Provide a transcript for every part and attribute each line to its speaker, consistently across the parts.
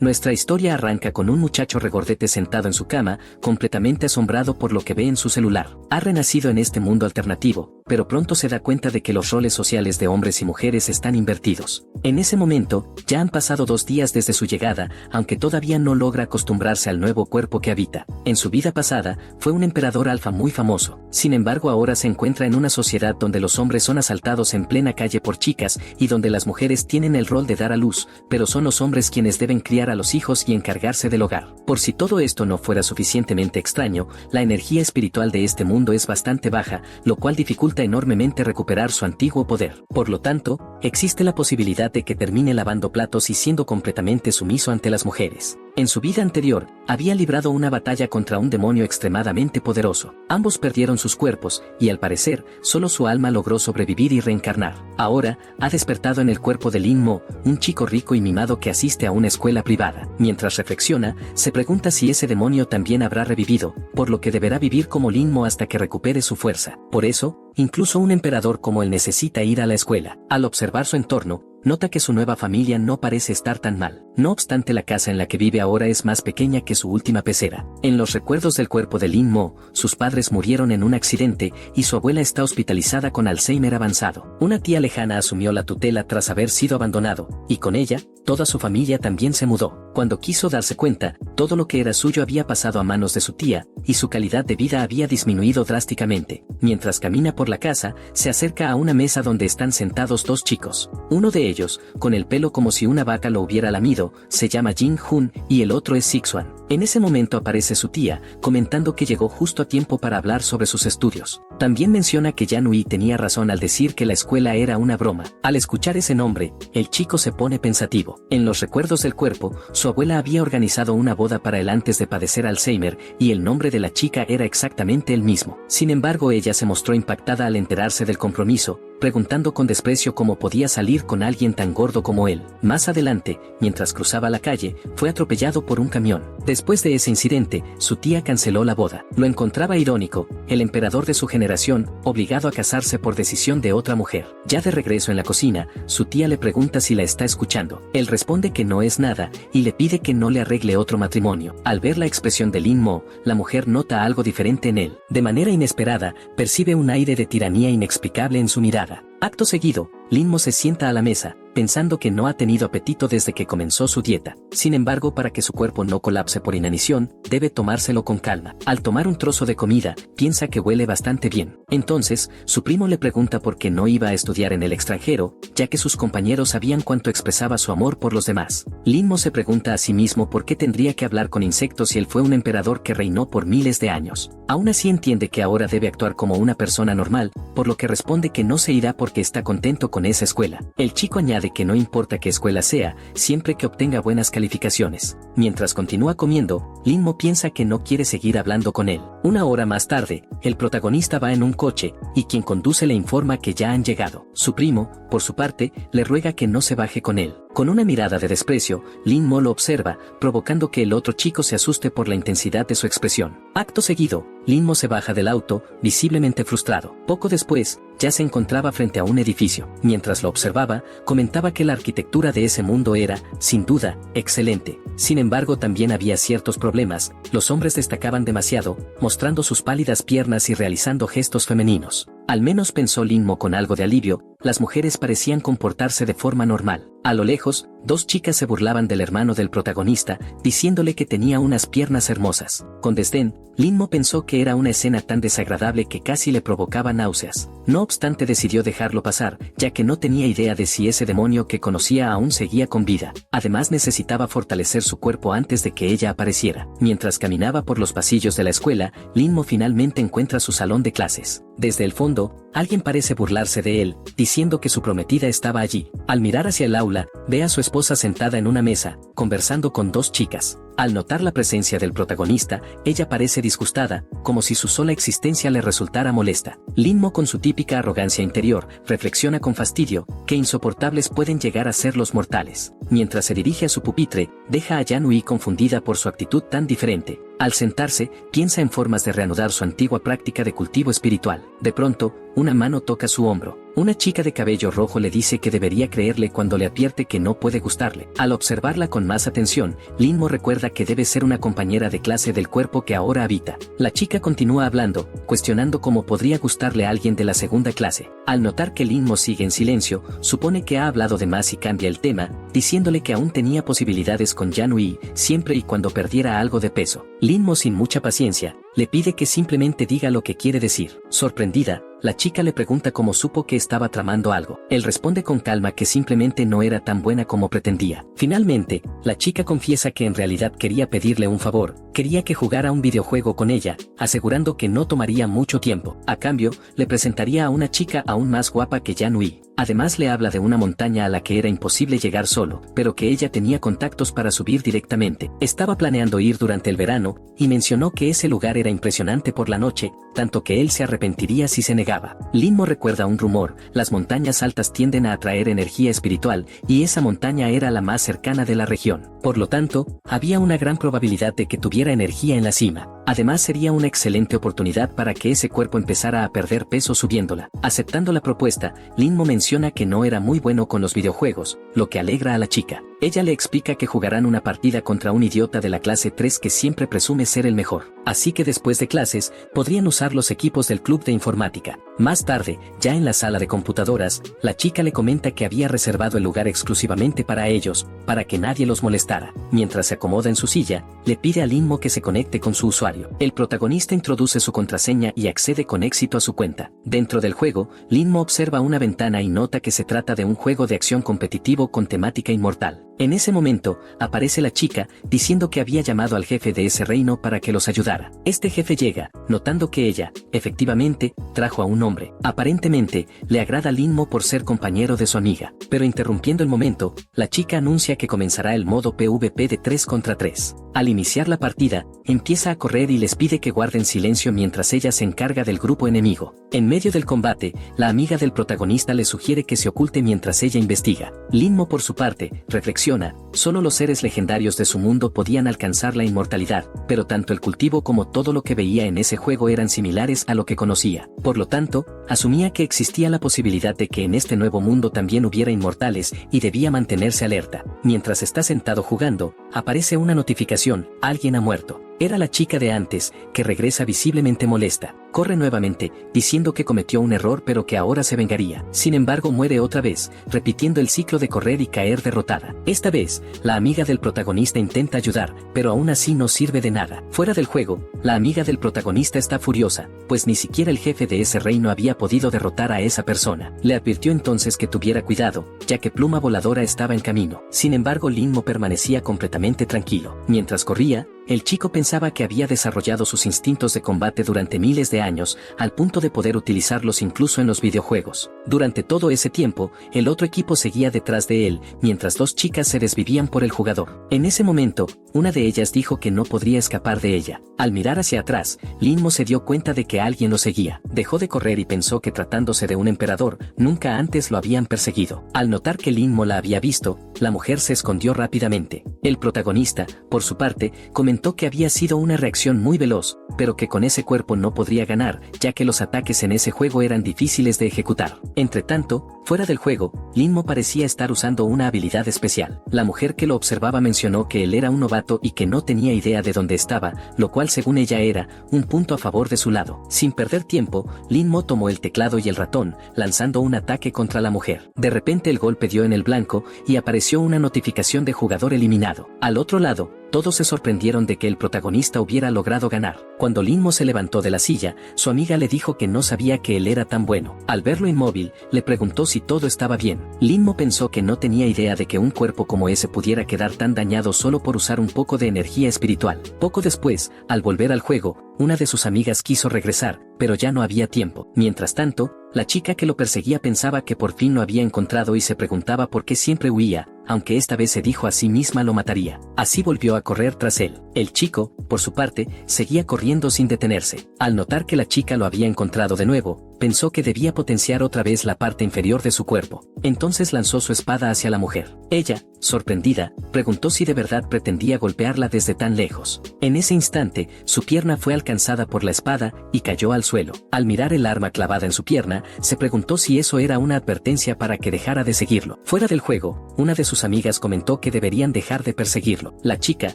Speaker 1: Nuestra historia arranca con un muchacho regordete sentado en su cama, completamente asombrado por lo que ve en su celular. Ha renacido en este mundo alternativo, pero pronto se da cuenta de que los roles sociales de hombres y mujeres están invertidos. En ese momento, ya han pasado 2 días desde su llegada, aunque todavía no logra acostumbrarse al nuevo cuerpo que habita. En su vida pasada, fue un emperador alfa muy famoso. Sin embargo, ahora se encuentra en una sociedad donde los hombres son asaltados en plena calle por chicas y donde las mujeres tienen el rol de dar a luz, pero son los hombres quienes deben criar a los hijos y encargarse del hogar. Por si todo esto no fuera suficientemente extraño, la energía espiritual de este mundo es bastante baja, lo cual dificulta enormemente recuperar su antiguo poder. Por lo tanto, existe la posibilidad de que termine lavando platos y siendo completamente sumiso ante las mujeres. En su vida anterior, había librado una batalla contra un demonio extremadamente poderoso. Ambos perdieron sus cuerpos, y al parecer, solo su alma logró sobrevivir y reencarnar. Ahora, ha despertado en el cuerpo de Lin Mo, un chico rico y mimado que asiste a una escuela privada. Mientras reflexiona, se pregunta si ese demonio también habrá revivido, por lo que deberá vivir como Lin Mo hasta que recupere su fuerza. Por eso, incluso un emperador como él necesita ir a la escuela. Al observar su entorno, nota que su nueva familia no parece estar tan mal. No obstante, la casa en la que vive ahora es más pequeña que su última pecera. En los recuerdos del cuerpo de Lin Mo, sus padres murieron en un accidente y su abuela está hospitalizada con Alzheimer avanzado. Una tía lejana asumió la tutela tras haber sido abandonado, y con ella, toda su familia también se mudó. Cuando quiso darse cuenta, todo lo que era suyo había pasado a manos de su tía, y su calidad de vida había disminuido drásticamente. Mientras camina por la casa, se acerca a una mesa donde están sentados 2 chicos. Uno de ellos, con el pelo como si una vaca lo hubiera lamido, se llama Jin Hun y el otro es Sixuan. En ese momento aparece su tía, comentando que llegó justo a tiempo para hablar sobre sus estudios. También menciona que Yanui tenía razón al decir que la escuela era una broma. Al escuchar ese nombre, el chico se pone pensativo. En los recuerdos del cuerpo, su abuela había organizado una boda para él antes de padecer Alzheimer, y el nombre de la chica era exactamente el mismo. Sin embargo, ella se mostró impactada al enterarse del compromiso, preguntando con desprecio cómo podía salir con alguien tan gordo como él. Más adelante, mientras cruzaba la calle, fue atropellado por un camión. Después de ese incidente, su tía canceló la boda. Lo encontraba irónico, el emperador de su generación, obligado a casarse por decisión de otra mujer. Ya de regreso en la cocina, su tía le pregunta si la está escuchando. Él responde que no es nada, y le pide que no le arregle otro matrimonio. Al ver la expresión de Lin Mo, la mujer nota algo diferente en él. De manera inesperada, percibe un aire de tiranía inexplicable en su mirada. Acto seguido, Lin Mo se sienta a la mesa, pensando que no ha tenido apetito desde que comenzó su dieta. Sin embargo, para que su cuerpo no colapse por inanición, debe tomárselo con calma. Al tomar un trozo de comida, piensa que huele bastante bien. Entonces, su primo le pregunta por qué no iba a estudiar en el extranjero, ya que sus compañeros sabían cuánto expresaba su amor por los demás. Lin Mo se pregunta a sí mismo por qué tendría que hablar con insectos si él fue un emperador que reinó por miles de años. Aún así entiende que ahora debe actuar como una persona normal, por lo que responde que no se irá porque está contento con esa escuela. El chico añade que no importa qué escuela sea, siempre que obtenga buenas calificaciones. Mientras continúa comiendo, Lin Mo piensa que no quiere seguir hablando con él. Una hora más tarde, el protagonista va en un coche, y quien conduce le informa que ya han llegado. Su primo, por su parte, le ruega que no se baje con él. Con una mirada de desprecio, Lin Mo lo observa, provocando que el otro chico se asuste por la intensidad de su expresión. Acto seguido, Lin Mo se baja del auto, visiblemente frustrado. Poco después, ya se encontraba frente a un edificio. Mientras lo observaba, comentaba que la arquitectura de ese mundo era, sin duda, excelente. Sin embargo, también había ciertos problemas. Los hombres destacaban demasiado, mostrando sus pálidas piernas y realizando gestos femeninos. Al menos pensó Lin Mo con algo de alivio, las mujeres parecían comportarse de forma normal. A lo lejos, 2 chicas se burlaban del hermano del protagonista, diciéndole que tenía unas piernas hermosas. Con desdén, Lin Mo pensó que era una escena tan desagradable que casi le provocaba náuseas. No obstante, decidió dejarlo pasar, ya que no tenía idea de si ese demonio que conocía aún seguía con vida. Además, necesitaba fortalecer su cuerpo antes de que ella apareciera. Mientras caminaba por los pasillos de la escuela, Lin Mo finalmente encuentra su salón de clases. Desde el fondo, alguien parece burlarse de él, diciendo que su prometida estaba allí. Al mirar hacia el aula, ve a su esposa sentada en una mesa, conversando con 2 chicas. Al notar la presencia del protagonista, ella parece disgustada, como si su sola existencia le resultara molesta. Lin Mo, con su típica arrogancia interior, reflexiona con fastidio, qué insoportables pueden llegar a ser los mortales. Mientras se dirige a su pupitre, deja a Yanui confundida por su actitud tan diferente. Al sentarse, piensa en formas de reanudar su antigua práctica de cultivo espiritual. De pronto, una mano toca su hombro. Una chica de cabello rojo le dice que debería creerle cuando le advierte que no puede gustarle. Al observarla con más atención, Linmo recuerda que debe ser una compañera de clase del cuerpo que ahora habita. La chica continúa hablando, cuestionando cómo podría gustarle a alguien de la segunda clase. Al notar que Linmo sigue en silencio, supone que ha hablado de más y cambia el tema, diciéndole que aún tenía posibilidades con Yanui, siempre y cuando perdiera algo de peso. Linmo, sin mucha paciencia, le pide que simplemente diga lo que quiere decir. Sorprendida, la chica le pregunta cómo supo que estaba tramando algo. Él responde con calma que simplemente no era tan buena como pretendía. Finalmente, la chica confiesa que en realidad quería pedirle un favor, quería que jugara un videojuego con ella, asegurando que no tomaría mucho tiempo. A cambio, le presentaría a una chica aún más guapa que Yanui. Además le habla de una montaña a la que era imposible llegar solo, pero que ella tenía contactos para subir directamente. Estaba planeando ir durante el verano, y mencionó que ese lugar era impresionante por la noche, tanto que él se arrepentiría si se negaba. Linmo recuerda un rumor: las montañas altas tienden a atraer energía espiritual, y esa montaña era la más cercana de la región. Por lo tanto, había una gran probabilidad de que tuviera energía en la cima. Además, sería una excelente oportunidad para que ese cuerpo empezara a perder peso subiéndola. Aceptando la propuesta, Linmo menciona que no era muy bueno con los videojuegos, lo que alegra a la chica. Ella le explica que jugarán una partida contra un idiota de la clase 3 que siempre presume ser el mejor. Así que después de clases, podrían usar los equipos del club de informática. Más tarde, ya en la sala de computadoras, la chica le comenta que había reservado el lugar exclusivamente para ellos, para que nadie los molestara. Mientras se acomoda en su silla, le pide a Linmo que se conecte con su usuario. El protagonista introduce su contraseña y accede con éxito a su cuenta. Dentro del juego, Linmo observa una ventana y nota que se trata de un juego de acción competitivo con temática inmortal. En ese momento, aparece la chica, diciendo que había llamado al jefe de ese reino para que los ayudara. Este jefe llega, notando que ella, efectivamente, trajo a un hombre. Aparentemente, le agrada a Linmo por ser compañero de su amiga. Pero interrumpiendo el momento, la chica anuncia que comenzará el modo PvP de 3 contra 3. Al iniciar la partida, empieza a correr y les pide que guarden silencio mientras ella se encarga del grupo enemigo. En medio del combate, la amiga del protagonista le sugiere que se oculte mientras ella investiga. Linmo, por su parte, reflexiona: solo los seres legendarios de su mundo podían alcanzar la inmortalidad, pero tanto el cultivo como todo lo que veía en ese juego eran similares a lo que conocía. Por lo tanto, asumía que existía la posibilidad de que en este nuevo mundo también hubiera inmortales, y debía mantenerse alerta. Mientras está sentado jugando, aparece una notificación: alguien ha muerto. Era la chica de antes, que regresa visiblemente molesta. Corre nuevamente, diciendo que cometió un error pero que ahora se vengaría. Sin embargo, muere otra vez, repitiendo el ciclo de correr y caer derrotada. Esta vez, la amiga del protagonista intenta ayudar, pero aún así no sirve de nada. Fuera del juego, la amiga del protagonista está furiosa, pues ni siquiera el jefe de ese reino había podido derrotar a esa persona. Le advirtió entonces que tuviera cuidado, ya que Pluma Voladora estaba en camino. Sin embargo, Linmo permanecía completamente tranquilo. Mientras corría, el chico pensaba que había desarrollado sus instintos de combate durante miles de años, al punto de poder utilizarlos incluso en los videojuegos. Durante todo ese tiempo, el otro equipo seguía detrás de él, mientras dos chicas se desvivían por el jugador. En ese momento, una de ellas dijo que no podría escapar de ella. Al mirar hacia atrás, Linmo se dio cuenta de que alguien lo seguía. Dejó de correr y pensó que, tratándose de un emperador, nunca antes lo habían perseguido. Al notar que Linmo la había visto, la mujer se escondió rápidamente. El protagonista, por su parte, comentó que había sido una reacción muy veloz, pero que con ese cuerpo no podría ganar, ya que los ataques en ese juego eran difíciles de ejecutar. Entretanto, fuera del juego, Linmo parecía estar usando una habilidad especial. La mujer que lo observaba mencionó que él era un novato y que no tenía idea de dónde estaba, lo cual según ella era un punto a favor de su lado. Sin perder tiempo, Linmo tomó el teclado y el ratón, lanzando un ataque contra la mujer. De repente el golpe dio en el blanco, y apareció una notificación de jugador eliminado. Al otro lado, todos se sorprendieron de que el protagonista hubiera logrado ganar. Cuando Linmo se levantó de la silla, su amiga le dijo que no sabía que él era tan bueno. Al verlo inmóvil, le preguntó si todo estaba bien. Linmo pensó que no tenía idea de que un cuerpo como ese pudiera quedar tan dañado solo por usar un poco de energía espiritual. Poco después, al volver al juego, una de sus amigas quiso regresar, pero ya no había tiempo. Mientras tanto, la chica que lo perseguía pensaba que por fin lo había encontrado y se preguntaba por qué siempre huía, aunque esta vez se dijo a sí misma lo mataría. Así volvió a correr tras él. El chico, por su parte, seguía corriendo sin detenerse. Al notar que la chica lo había encontrado de nuevo, pensó que debía potenciar otra vez la parte inferior de su cuerpo. Entonces lanzó su espada hacia la mujer. Ella, sorprendida, preguntó si de verdad pretendía golpearla desde tan lejos. En ese instante, su pierna fue alcanzada por la espada y cayó al suelo. Al mirar el arma clavada en su pierna, se preguntó si eso era una advertencia para que dejara de seguirlo. Fuera del juego, una de sus amigas comentó que deberían dejar de perseguirlo. La chica,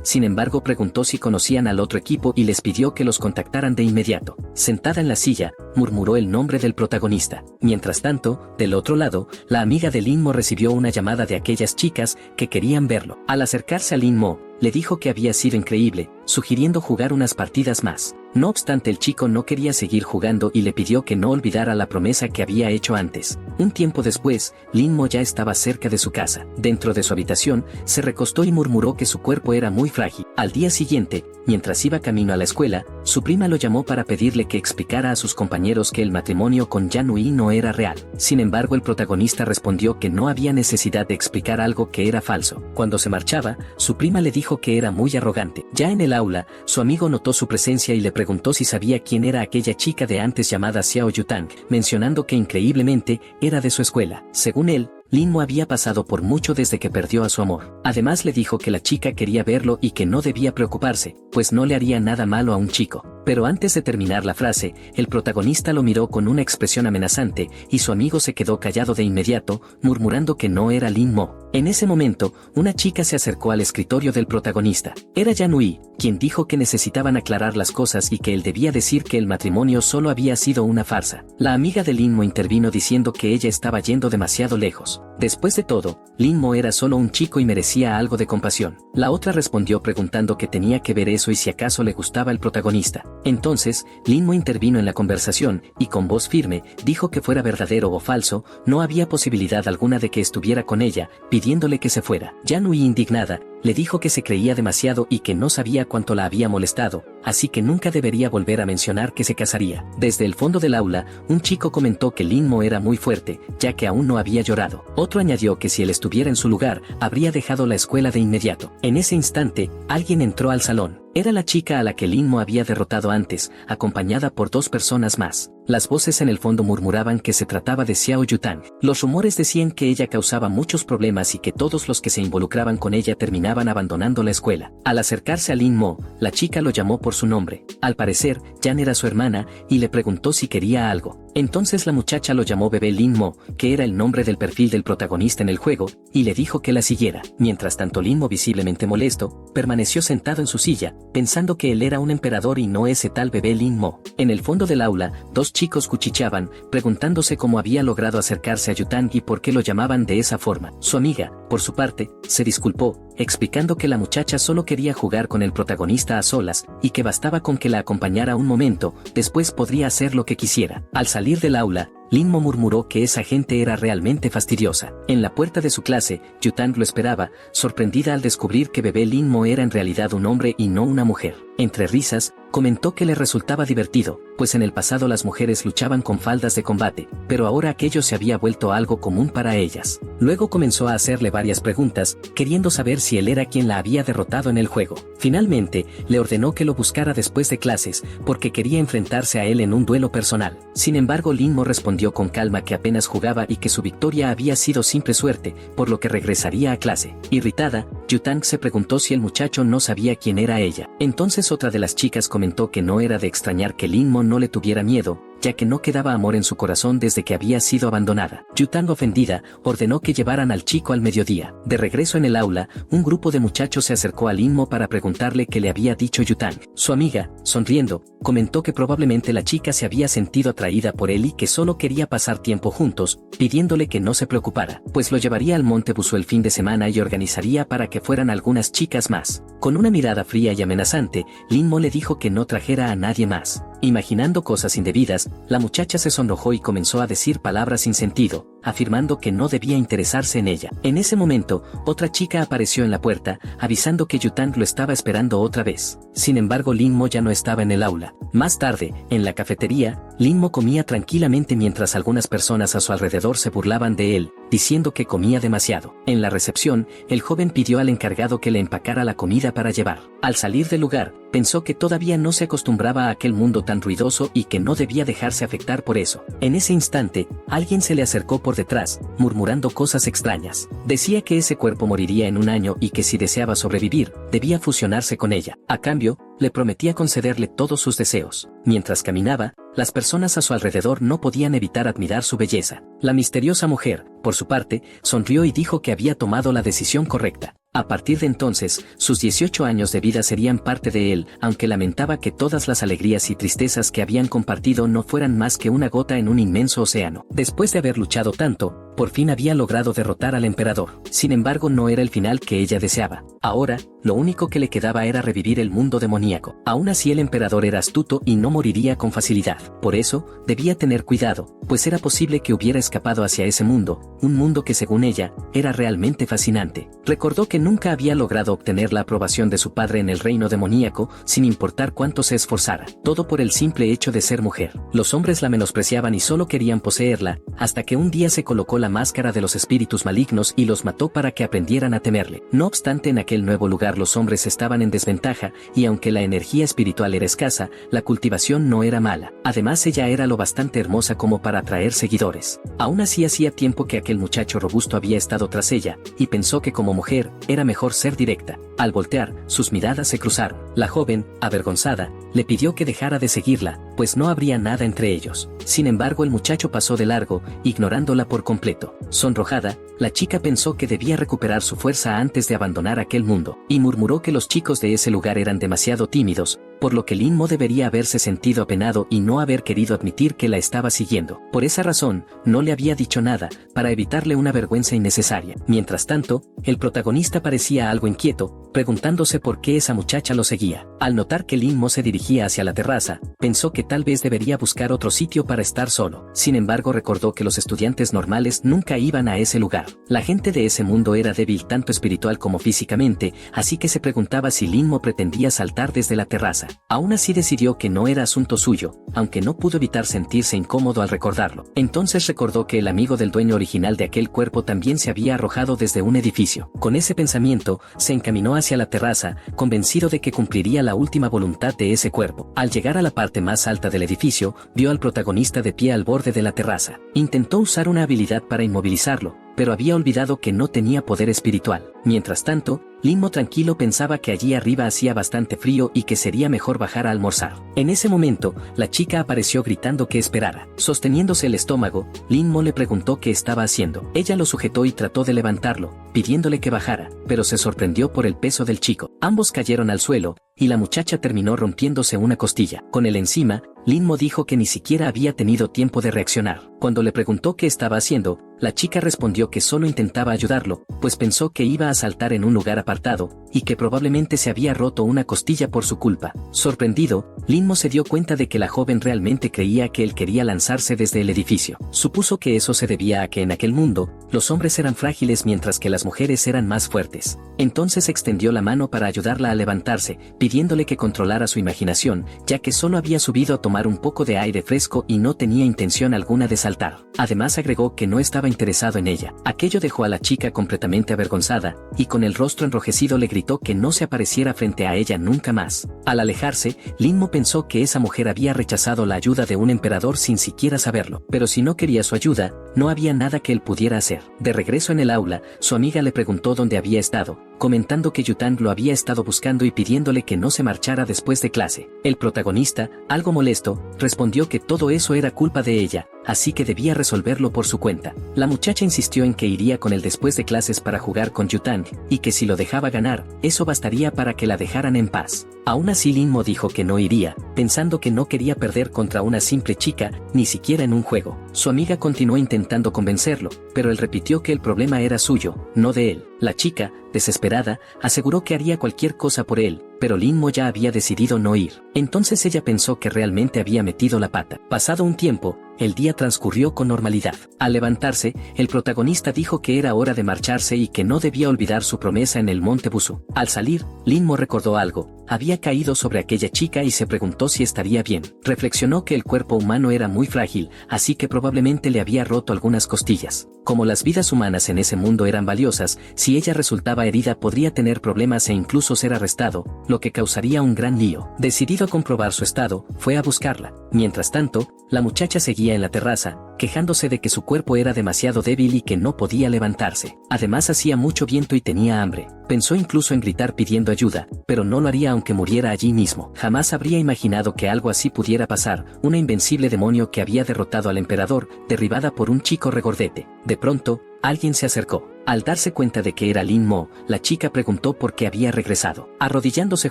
Speaker 1: sin embargo, preguntó si conocían al otro equipo y les pidió que los contactaran de inmediato. Sentada en la silla, murmuró el nombre del protagonista. Mientras tanto, del otro lado, la amiga de Lin Mo recibió una llamada de aquellas chicas que querían verlo. Al acercarse a Lin Mo, le dijo que había sido increíble, sugiriendo jugar unas partidas más. No obstante, el chico no quería seguir jugando y le pidió que no olvidara la promesa que había hecho antes. Un tiempo después, Lin Mo ya estaba cerca de su casa. Dentro de su habitación, se recostó y murmuró que su cuerpo era muy frágil. Al día siguiente, mientras iba camino a la escuela, su prima lo llamó para pedirle que explicara a sus compañeros que el matrimonio con Yan Hui no era real. Sin embargo, el protagonista respondió que no había necesidad de explicar algo que era falso. Cuando se marchaba, su prima le dijo que era muy arrogante. Ya en el aula, su amigo notó su presencia y le preguntó si sabía quién era aquella chica de antes llamada Xiao Yutang, mencionando que increíblemente era de su escuela. Según él, Lin Mo había pasado por mucho desde que perdió a su amor. Además le dijo que la chica quería verlo y que no debía preocuparse, pues no le haría nada malo a un chico. Pero antes de terminar la frase, el protagonista lo miró con una expresión amenazante y su amigo se quedó callado de inmediato, murmurando que no era Lin Mo. En ese momento, una chica se acercó al escritorio del protagonista. Era Yan Hui, quien dijo que necesitaban aclarar las cosas y que él debía decir que el matrimonio solo había sido una farsa. La amiga de Lin Mo intervino diciendo que ella estaba yendo demasiado lejos. Después de todo, Lin Mo era solo un chico y merecía algo de compasión. La otra respondió preguntando qué tenía que ver eso y si acaso le gustaba el protagonista. Entonces, Lin Mo intervino en la conversación y con voz firme dijo que fuera verdadero o falso, no había posibilidad alguna de que estuviera con ella, pidiéndole que se fuera. Yan Hui, indignada, le dijo que se creía demasiado y que no sabía cuánto la había molestado, así que nunca debería volver a mencionar que se casaría. Desde el fondo del aula, un chico comentó que Lin Mo era muy fuerte, ya que aún no había llorado. Otro añadió que si él estuviera en su lugar, habría dejado la escuela de inmediato. En ese instante, alguien entró al salón. Era la chica a la que Lin Mo había derrotado antes, acompañada por dos personas más. Las voces en el fondo murmuraban que se trataba de Xiao Yutang. Los rumores decían que ella causaba muchos problemas y que todos los que se involucraban con ella terminaban abandonando la escuela. Al acercarse a Lin Mo, la chica lo llamó por su nombre. Al parecer, Yan era su hermana y le preguntó si quería algo. Entonces la muchacha lo llamó bebé Lin Mo, que era el nombre del perfil del protagonista en el juego, y le dijo que la siguiera. Mientras tanto, Lin Mo, visiblemente molesto, permaneció sentado en su silla, pensando que él era un emperador y no ese tal bebé Lin Mo. En el fondo del aula, dos chicos cuchicheaban, preguntándose cómo había logrado acercarse a Yutang y por qué lo llamaban de esa forma. Su amiga, por su parte, se disculpó, explicando que la muchacha solo quería jugar con el protagonista a solas, y que bastaba con que la acompañara un momento, después podría hacer lo que quisiera. Al salir del aula, Lin Mo murmuró que esa gente era realmente fastidiosa. En la puerta de su clase, Yutang lo esperaba, sorprendida al descubrir que bebé Lin Mo era en realidad un hombre y no una mujer. Entre risas, comentó que le resultaba divertido, pues en el pasado las mujeres luchaban con faldas de combate, pero ahora aquello se había vuelto algo común para ellas. Luego comenzó a hacerle varias preguntas, queriendo saber si él era quien la había derrotado en el juego. Finalmente, le ordenó que lo buscara después de clases, porque quería enfrentarse a él en un duelo personal. Sin embargo, Lin Mo respondió con calma que apenas jugaba y que su victoria había sido simple suerte, por lo que regresaría a clase. Irritada, Yutang se preguntó si el muchacho no sabía quién era ella. Entonces otra de las chicas comentó que no era de extrañar que Lin Mo no le tuviera miedo, ya que no quedaba amor en su corazón desde que había sido abandonada. Yutang, ofendida, ordenó que llevaran al chico al mediodía. De regreso en el aula, un grupo de muchachos se acercó a Lin Mo para preguntarle qué le había dicho Yutang. Su amiga, sonriendo, comentó que probablemente la chica se había sentido atraída por él y que solo quería pasar tiempo juntos, pidiéndole que no se preocupara, pues lo llevaría al Monte Busu el fin de semana y organizaría para que fueran algunas chicas más. Con una mirada fría y amenazante, Lin Mo le dijo que no trajera a nadie más. Imaginando cosas indebidas, la muchacha se sonrojó y comenzó a decir palabras sin sentido, afirmando que no debía interesarse en ella. En ese momento, otra chica apareció en la puerta, avisando que Yutang lo estaba esperando otra vez. Sin embargo, Lin Mo ya no estaba en el aula. Más tarde, en la cafetería, Lin Mo comía tranquilamente mientras algunas personas a su alrededor se burlaban de él, diciendo que comía demasiado. En la recepción, el joven pidió al encargado que le empacara la comida para llevar. Al salir del lugar, pensó que todavía no se acostumbraba a aquel mundo tan ruidoso y que no debía dejarse afectar por eso. En ese instante, alguien se le acercó por detrás, murmurando cosas extrañas. Decía que ese cuerpo moriría en un año y que si deseaba sobrevivir, debía fusionarse con ella. A cambio, le prometía concederle todos sus deseos. Mientras caminaba, las personas a su alrededor no podían evitar admirar su belleza. La misteriosa mujer, por su parte, sonrió y dijo que había tomado la decisión correcta. A partir de entonces, sus 18 años de vida serían parte de él, aunque lamentaba que todas las alegrías y tristezas que habían compartido no fueran más que una gota en un inmenso océano. Después de haber luchado tanto, por fin había logrado derrotar al emperador. Sin embargo, no era el final que ella deseaba. Ahora, lo único que le quedaba era revivir el mundo demoníaco. Aún así, el emperador era astuto y no moriría con facilidad. Por eso, debía tener cuidado, pues era posible que hubiera escapado hacia ese mundo, un mundo que según ella, era realmente fascinante. Recordó que nunca había logrado obtener la aprobación de su padre en el reino demoníaco, sin importar cuánto se esforzara. Todo por el simple hecho de ser mujer. Los hombres la menospreciaban y solo querían poseerla, hasta que un día se colocó la máscara de los espíritus malignos y los mató para que aprendieran a temerle. No obstante, en aquel nuevo lugar los hombres estaban en desventaja, y aunque la energía espiritual era escasa, la cultivación no era mala. Además, ella era lo bastante hermosa como para atraer seguidores. Aún así, hacía tiempo que aquel muchacho robusto había estado tras ella, y pensó que como mujer, era mejor ser directa. Al voltear, sus miradas se cruzaron. La joven, avergonzada, le pidió que dejara de seguirla, pues no habría nada entre ellos. Sin embargo, el muchacho pasó de largo, ignorándola por completo. Sonrojada, la chica pensó que debía recuperar su fuerza antes de abandonar aquel mundo, y murmuró que los chicos de ese lugar eran demasiado tímidos, por lo que Lin Mo debería haberse sentido apenado y no haber querido admitir que la estaba siguiendo. Por esa razón, no le había dicho nada, para evitarle una vergüenza innecesaria. Mientras tanto, el protagonista parecía algo inquieto, preguntándose por qué esa muchacha lo seguía. Al notar que Lin Mo se dirigía hacia la terraza, pensó que tal vez debería buscar otro sitio para estar solo. Sin embargo, recordó que los estudiantes normales nunca iban a ese lugar. La gente de ese mundo era débil tanto espiritual como físicamente, así que se preguntaba si Lin Mo pretendía saltar desde la terraza. Aún así decidió que no era asunto suyo, aunque no pudo evitar sentirse incómodo al recordarlo. Entonces recordó que el amigo del dueño original de aquel cuerpo también se había arrojado desde un edificio. Con ese pensamiento, se encaminó hacia la terraza, convencido de que cumpliría la última voluntad de ese cuerpo. Al llegar a la parte más alta del edificio, vio al protagonista de pie al borde de la terraza. Intentó usar una habilidad para inmovilizarlo, pero había olvidado que no tenía poder espiritual. Mientras tanto, Lin Mo tranquilo pensaba que allí arriba hacía bastante frío y que sería mejor bajar a almorzar. En ese momento, la chica apareció gritando que esperara. Sosteniéndose el estómago, Lin Mo le preguntó qué estaba haciendo. Ella lo sujetó y trató de levantarlo, pidiéndole que bajara, pero se sorprendió por el peso del chico. Ambos cayeron al suelo, y la muchacha terminó rompiéndose una costilla. Con él encima, Lin Mo dijo que ni siquiera había tenido tiempo de reaccionar. Cuando le preguntó qué estaba haciendo, la chica respondió que solo intentaba ayudarlo, pues pensó que iba a saltar en un lugar apartado, y que probablemente se había roto una costilla por su culpa. Sorprendido, Lin Mo se dio cuenta de que la joven realmente creía que él quería lanzarse desde el edificio. Supuso que eso se debía a que en aquel mundo, los hombres eran frágiles mientras que las mujeres eran más fuertes. Entonces extendió la mano para ayudarla a levantarse, pidiéndole que controlara su imaginación, ya que solo había subido a tomar un poco de aire fresco y no tenía intención alguna de saltar. Además agregó que no estaba interesado en ella. Aquello dejó a la chica completamente avergonzada, y con el rostro enrojecido le gritó que no se apareciera frente a ella nunca más. Al alejarse, Lin Mo pensó que esa mujer había rechazado la ayuda de un emperador sin siquiera saberlo, pero si no quería su ayuda, no había nada que él pudiera hacer. De regreso en el aula, su amiga le preguntó dónde había estado, comentando que Yutang lo había estado buscando y pidiéndole que no se marchara después de clase. El protagonista, algo molesto, respondió que todo eso era culpa de ella, así que debía resolverlo por su cuenta. La muchacha insistió en que iría con él después de clases para jugar con Yutang, y que si lo dejaba ganar, eso bastaría para que la dejaran en paz. Aún así Lin Mo dijo que no iría, pensando que no quería perder contra una simple chica, ni siquiera en un juego. Su amiga continuó intentando convencerlo, pero él repitió que el problema era suyo, no de él. La chica, desesperada, aseguró que haría cualquier cosa por él, pero Lin Mo ya había decidido no ir. Entonces ella pensó que realmente había metido la pata. Pasado un tiempo, el día transcurrió con normalidad. Al levantarse, el protagonista dijo que era hora de marcharse y que no debía olvidar su promesa en el monte Busu. Al salir, Lin Mo recordó algo. Había caído sobre aquella chica y se preguntó si estaría bien. Reflexionó que el cuerpo humano era muy frágil, así que probablemente le había roto algunas costillas. Como las vidas humanas en ese mundo eran valiosas, si ella resultaba herida podría tener problemas e incluso ser arrestado, lo que causaría un gran lío. Decidido a comprobar su estado, fue a buscarla. Mientras tanto, la muchacha seguía en la terraza, quejándose de que su cuerpo era demasiado débil y que no podía levantarse. Además hacía mucho viento y tenía hambre. Pensó incluso en gritar pidiendo ayuda, pero no lo haría aunque muriera allí mismo. Jamás habría imaginado que algo así pudiera pasar, una invencible demonio que había derrotado al emperador, derribada por un chico regordete. De pronto, alguien se acercó. Al darse cuenta de que era Lin Mo, la chica preguntó por qué había regresado. Arrodillándose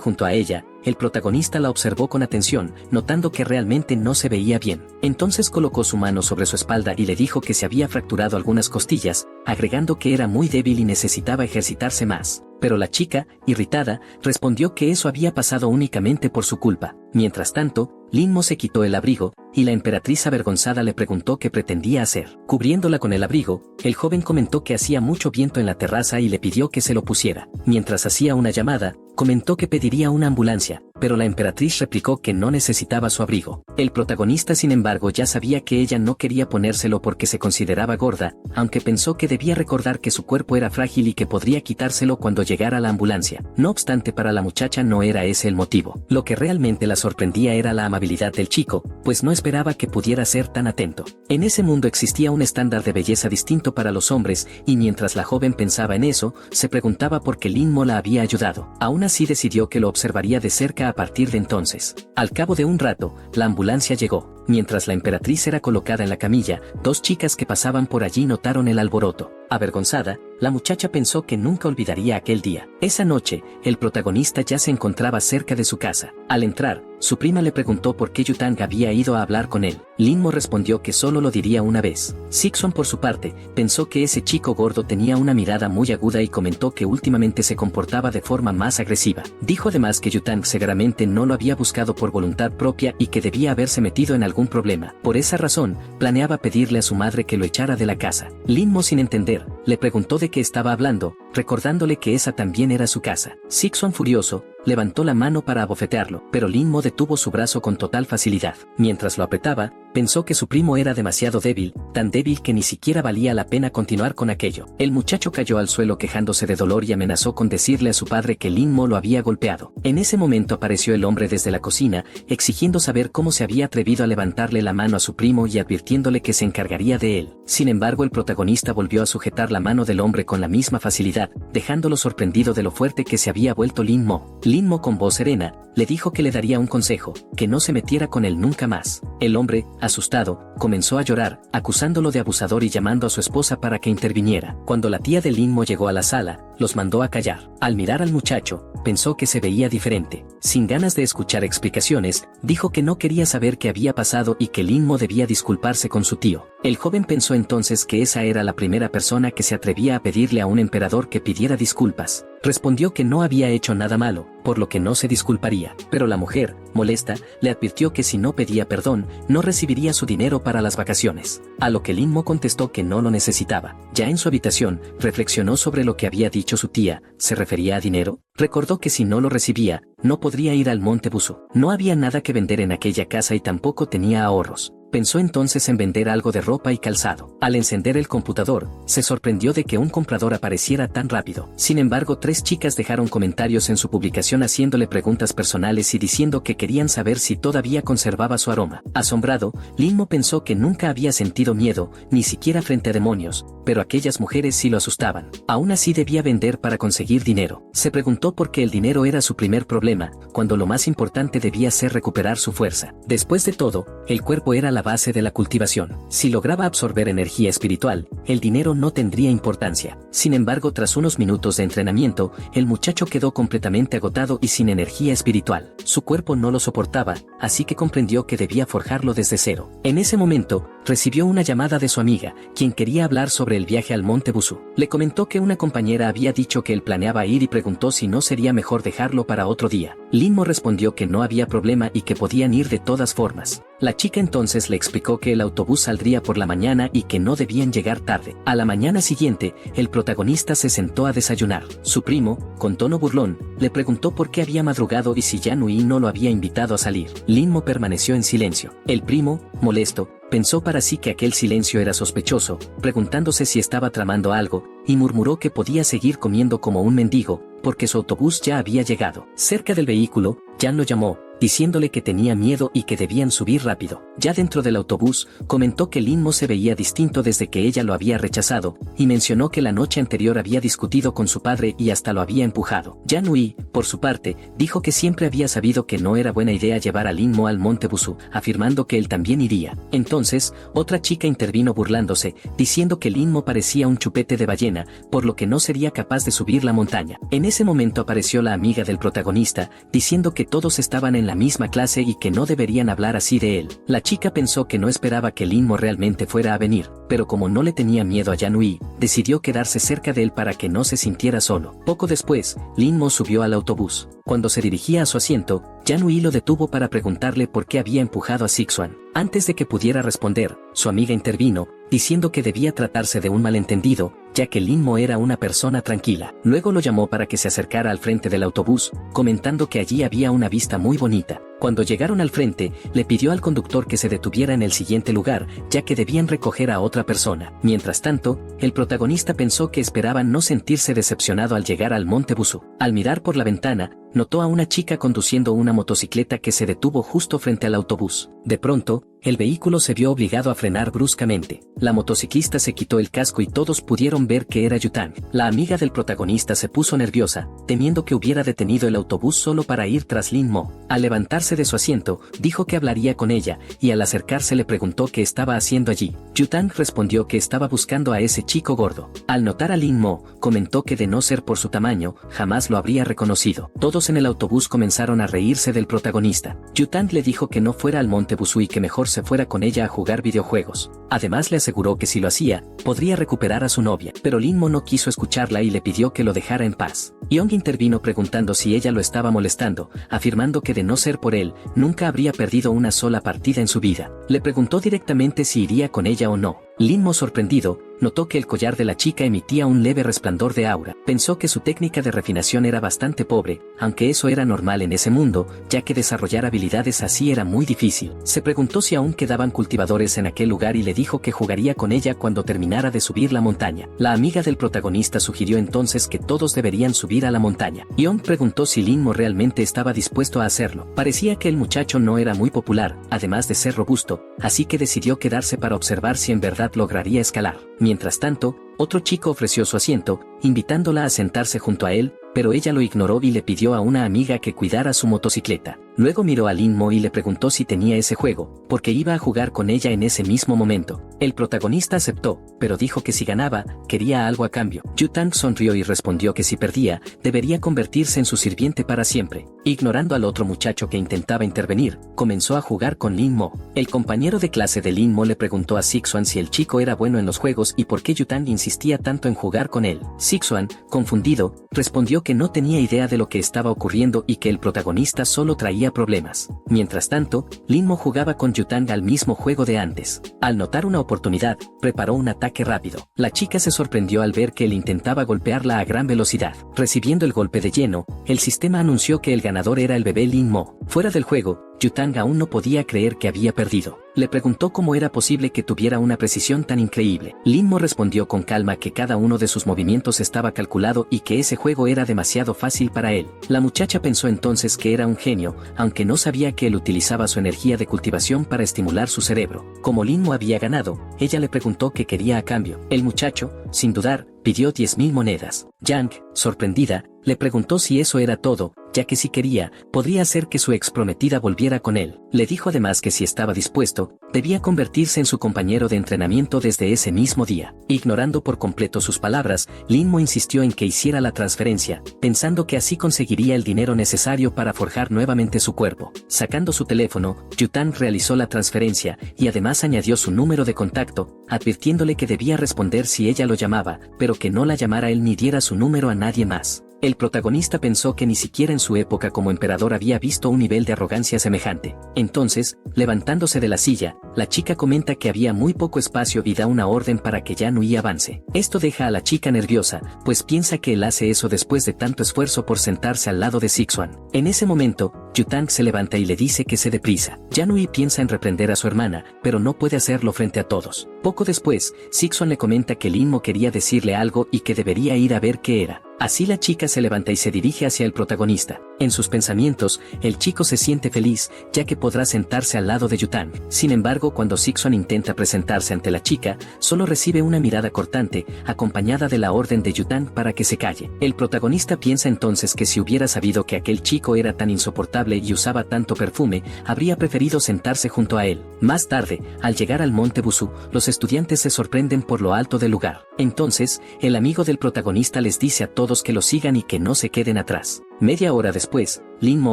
Speaker 1: junto a ella, el protagonista la observó con atención, notando que realmente no se veía bien. Entonces colocó su mano sobre su espalda y le dijo que se había fracturado algunas costillas, agregando que era muy débil y necesitaba ejercitarse más. Pero la chica, irritada, respondió que eso había pasado únicamente por su culpa. Mientras tanto, Lin Mo se quitó el abrigo, y la emperatriz avergonzada le preguntó qué pretendía hacer. Cubriéndola con el abrigo, el joven comentó que hacía mucho viento en la terraza y le pidió que se lo pusiera. Mientras hacía una llamada, comentó que pediría una ambulancia, pero la emperatriz replicó que no necesitaba su abrigo. El protagonista, sin embargo, ya sabía que ella no quería ponérselo porque se consideraba gorda, aunque pensó que debía recordar que su cuerpo era frágil y que podría quitárselo cuando llegara la ambulancia. No obstante, para la muchacha no era ese el motivo. Lo que realmente la sorprendía era la amabilidad del chico, pues no esperaba que pudiera ser tan atento. En ese mundo existía un estándar de belleza distinto para los hombres, y mientras la joven pensaba en eso, se preguntaba por qué Lin Mo la había ayudado. Aún así decidió que lo observaría de cerca a partir de entonces. Al cabo de un rato, la ambulancia llegó. Mientras la emperatriz era colocada en la camilla, dos chicas que pasaban por allí notaron el alboroto. Avergonzada, la muchacha pensó que nunca olvidaría aquel día. Esa noche, el protagonista ya se encontraba cerca de su casa. Al entrar, su prima le preguntó por qué Yutang había ido a hablar con él. Lin Mo respondió que solo lo diría una vez. Sixon, por su parte, pensó que ese chico gordo tenía una mirada muy aguda y comentó que últimamente se comportaba de forma más agresiva. Dijo además que Yutang seguramente no lo había buscado por voluntad propia y que debía haberse metido en algún problema. Por esa razón, planeaba pedirle a su madre que lo echara de la casa. Lin Mo, sin entender, le preguntó de qué estaba hablando, recordándole que esa también era su casa. Sixon, furioso, levantó la mano para abofetearlo, pero Lin Mo detuvo su brazo con total facilidad. Mientras lo apretaba, pensó que su primo era demasiado débil, tan débil que ni siquiera valía la pena continuar con aquello. El muchacho cayó al suelo quejándose de dolor y amenazó con decirle a su padre que Lin Mo lo había golpeado. En ese momento apareció el hombre desde la cocina, exigiendo saber cómo se había atrevido a levantarle la mano a su primo y advirtiéndole que se encargaría de él. Sin embargo, el protagonista volvió a sujetar la mano del hombre con la misma facilidad, dejándolo sorprendido de lo fuerte que se había vuelto Lin Mo. Lin Mo, con voz serena, le dijo que le daría un consejo, que no se metiera con él nunca más. El hombre, asustado, comenzó a llorar, acusándolo de abusador y llamando a su esposa para que interviniera. Cuando la tía de Lin Mo llegó a la sala, los mandó a callar. Al mirar al muchacho, pensó que se veía diferente. Sin ganas de escuchar explicaciones, dijo que no quería saber qué había pasado y que Lin Mo debía disculparse con su tío. El joven pensó entonces que esa era la primera persona que se atrevía a pedirle a un emperador que pidiera disculpas. Respondió que no había hecho nada malo, por lo que no se disculparía. Pero la mujer, molesta, le advirtió que si no pedía perdón, no recibiría su dinero para las vacaciones. A lo que Lin Mo contestó que no lo necesitaba. Ya en su habitación, reflexionó sobre lo que había dicho su tía. ¿Se refería a dinero? Recordó que si no lo recibía, no podría ir al monte Busu. No había nada que vender en aquella casa y tampoco tenía ahorros. Pensó entonces en vender algo de ropa y calzado. Al encender el computador, se sorprendió de que un comprador apareciera tan rápido. Sin embargo, 3 chicas dejaron comentarios en su publicación haciéndole preguntas personales y diciendo que querían saber si todavía conservaba su aroma. Asombrado, Lin Mo pensó que nunca había sentido miedo, ni siquiera frente a demonios, pero aquellas mujeres sí lo asustaban. Aún así debía vender para conseguir dinero. Se preguntó por qué el dinero era su primer problema, cuando lo más importante debía ser recuperar su fuerza. Después de todo, el cuerpo era la base de la cultivación. Si lograba absorber energía espiritual, el dinero no tendría importancia. Sin embargo, tras unos minutos de entrenamiento, el muchacho quedó completamente agotado y sin energía espiritual. Su cuerpo no lo soportaba, así que comprendió que debía forjarlo desde cero. En ese momento, recibió una llamada de su amiga, quien quería hablar sobre el viaje al Monte Busú. Le comentó que una compañera había dicho que él planeaba ir y preguntó si no sería mejor dejarlo para otro día. Linmo respondió que no había problema y que podían ir de todas formas. La chica entonces le explicó que el autobús saldría por la mañana y que no debían llegar tarde. A la mañana siguiente, el protagonista se sentó a desayunar. Su primo, con tono burlón, le preguntó por qué había madrugado y si Yanui no lo había invitado a salir. Linmo permaneció en silencio. El primo, molesto, pensó para sí que aquel silencio era sospechoso, preguntándose si estaba tramando algo, y murmuró que podía seguir comiendo como un mendigo, porque su autobús ya había llegado. Cerca del vehículo, Jan lo llamó, diciéndole que tenía miedo y que debían subir rápido. Ya dentro del autobús, comentó que Linmo se veía distinto desde que ella lo había rechazado, y mencionó que la noche anterior había discutido con su padre y hasta lo había empujado. Yanui, por su parte, dijo que siempre había sabido que no era buena idea llevar a Linmo al Monte Busú, afirmando que él también iría. Entonces, otra chica intervino burlándose, diciendo que Linmo parecía un chupete de ballena, por lo que no sería capaz de subir la montaña. En ese momento apareció la amiga del protagonista, diciendo que todos estaban en la misma clase y que no deberían hablar así de él. La chica pensó que no esperaba que Linmo realmente fuera a venir, pero como no le tenía miedo a Yanui, decidió quedarse cerca de él para que no se sintiera solo. Poco después, Linmo subió al autobús. Cuando se dirigía a su asiento, Yanui lo detuvo para preguntarle por qué había empujado a Sixuan. Antes de que pudiera responder, su amiga intervino, diciendo que debía tratarse de un malentendido, ya que Linmo era una persona tranquila. Luego lo llamó para que se acercara al frente del autobús, comentando que allí había una vista muy bonita. Cuando llegaron al frente, le pidió al conductor que se detuviera en el siguiente lugar, ya que debían recoger a otra persona. Mientras tanto, el protagonista pensó que esperaba no sentirse decepcionado al llegar al Monte Busú. Al mirar por la ventana, notó a una chica conduciendo una motocicleta que se detuvo justo frente al autobús. De pronto, el vehículo se vio obligado a frenar bruscamente. La motociclista se quitó el casco y todos pudieron ver que era Yutang. La amiga del protagonista se puso nerviosa, temiendo que hubiera detenido el autobús solo para ir tras Linmo. Al levantarse de su asiento, dijo que hablaría con ella, y al acercarse le preguntó qué estaba haciendo allí. Yutang respondió que estaba buscando a ese chico gordo. Al notar a Linmo, comentó que de no ser por su tamaño, jamás lo habría reconocido. Todos en el autobús comenzaron a reírse del protagonista. Yutang le dijo que no fuera al Monte Busú y que mejor se fuera con ella a jugar videojuegos. Además le aseguró que si lo hacía, podría recuperar a su novia. Pero Linmo no quiso escucharla y le pidió que lo dejara en paz. Young intervino preguntando si ella lo estaba molestando, afirmando que de no ser por él, nunca habría perdido una sola partida en su vida. Le preguntó directamente si iría con ella o no. Linmo, sorprendido, notó que el collar de la chica emitía un leve resplandor de aura. Pensó que su técnica de refinación era bastante pobre, aunque eso era normal en ese mundo, ya que desarrollar habilidades así era muy difícil. Se preguntó si aún quedaban cultivadores en aquel lugar y le dijo que jugaría con ella cuando terminara de subir la montaña. La amiga del protagonista sugirió entonces que todos deberían subir a la montaña. Young preguntó si Linmo realmente estaba dispuesto a hacerlo. Parecía que el muchacho no era muy popular, además de ser robusto, así que decidió quedarse para observar si en verdad lograría escalar. Mientras tanto, otro chico ofreció su asiento, invitándola a sentarse junto a él, pero ella lo ignoró y le pidió a una amiga que cuidara su motocicleta. Luego miró a Linmo y le preguntó si tenía ese juego, porque iba a jugar con ella en ese mismo momento. El protagonista aceptó, pero dijo que si ganaba, quería algo a cambio. Yutang sonrió y respondió que si perdía, debería convertirse en su sirviente para siempre. Ignorando al otro muchacho que intentaba intervenir, comenzó a jugar con Linmo. El compañero de clase de Linmo le preguntó a Sixuan si el chico era bueno en los juegos y por qué Yutang insistía tanto en jugar con él. Sixuan, confundido, respondió que no tenía idea de lo que estaba ocurriendo y que el protagonista solo traía problemas. Mientras tanto, Linmo jugaba con Yutang al mismo juego de antes. Al notar una oportunidad, preparó un ataque rápido. La chica se sorprendió al ver que él intentaba golpearla a gran velocidad. Recibiendo el golpe de lleno, el sistema anunció que el ganador era el bebé Linmo. Fuera del juego, Yutang aún no podía creer que había perdido. Le preguntó cómo era posible que tuviera una precisión tan increíble. Linmo respondió con calma que cada uno de sus movimientos estaba calculado y que ese juego era demasiado fácil para él. La muchacha pensó entonces que era un genio, aunque no sabía que él utilizaba su energía de cultivación para estimular su cerebro. Como Linmo había ganado, ella le preguntó qué quería a cambio. El muchacho, sin dudar, pidió 10.000 monedas. Yang, sorprendida, Le preguntó si eso era todo, ya que si quería, podría hacer que su ex prometida volviera con él. Le dijo además que si estaba dispuesto, debía convertirse en su compañero de entrenamiento desde ese mismo día. Ignorando por completo sus palabras, Lin-mo insistió en que hiciera la transferencia, pensando que así conseguiría el dinero necesario para forjar nuevamente su cuerpo. Sacando su teléfono, Yu-tan realizó la transferencia y además añadió su número de contacto, advirtiéndole que debía responder si ella lo llamaba, pero que no la llamara él ni diera su número a nadie más. El protagonista pensó que ni siquiera en su época como emperador había visto un nivel de arrogancia semejante. Entonces, levantándose de la silla, la chica comenta que había muy poco espacio y da una orden para que Yanui avance. Esto deja a la chica nerviosa, pues piensa que él hace eso después de tanto esfuerzo por sentarse al lado de Sixuan. En ese momento, Yu-tan se levanta y le dice que se dé prisa. Yanui piensa en reprender a su hermana, pero no puede hacerlo frente a todos. Poco después, Sixuan le comenta que Lin-mo quería decirle algo y que debería ir a ver qué era. Así la chica se levanta y se dirige hacia el protagonista. En sus pensamientos, el chico se siente feliz, ya que podrá sentarse al lado de Yu-tan. Sin embargo, cuando Sixuan intenta presentarse ante la chica, solo recibe una mirada cortante, acompañada de la orden de Yu-tan para que se calle. El protagonista piensa entonces que si hubiera sabido que aquel chico era tan insoportable y usaba tanto perfume, habría preferido sentarse junto a él. Más tarde, al llegar al monte Busu, los estudiantes se sorprenden por lo alto del lugar. Entonces, el amigo del protagonista les dice a todos que lo sigan y que no se queden atrás. Media hora después, Lin-mo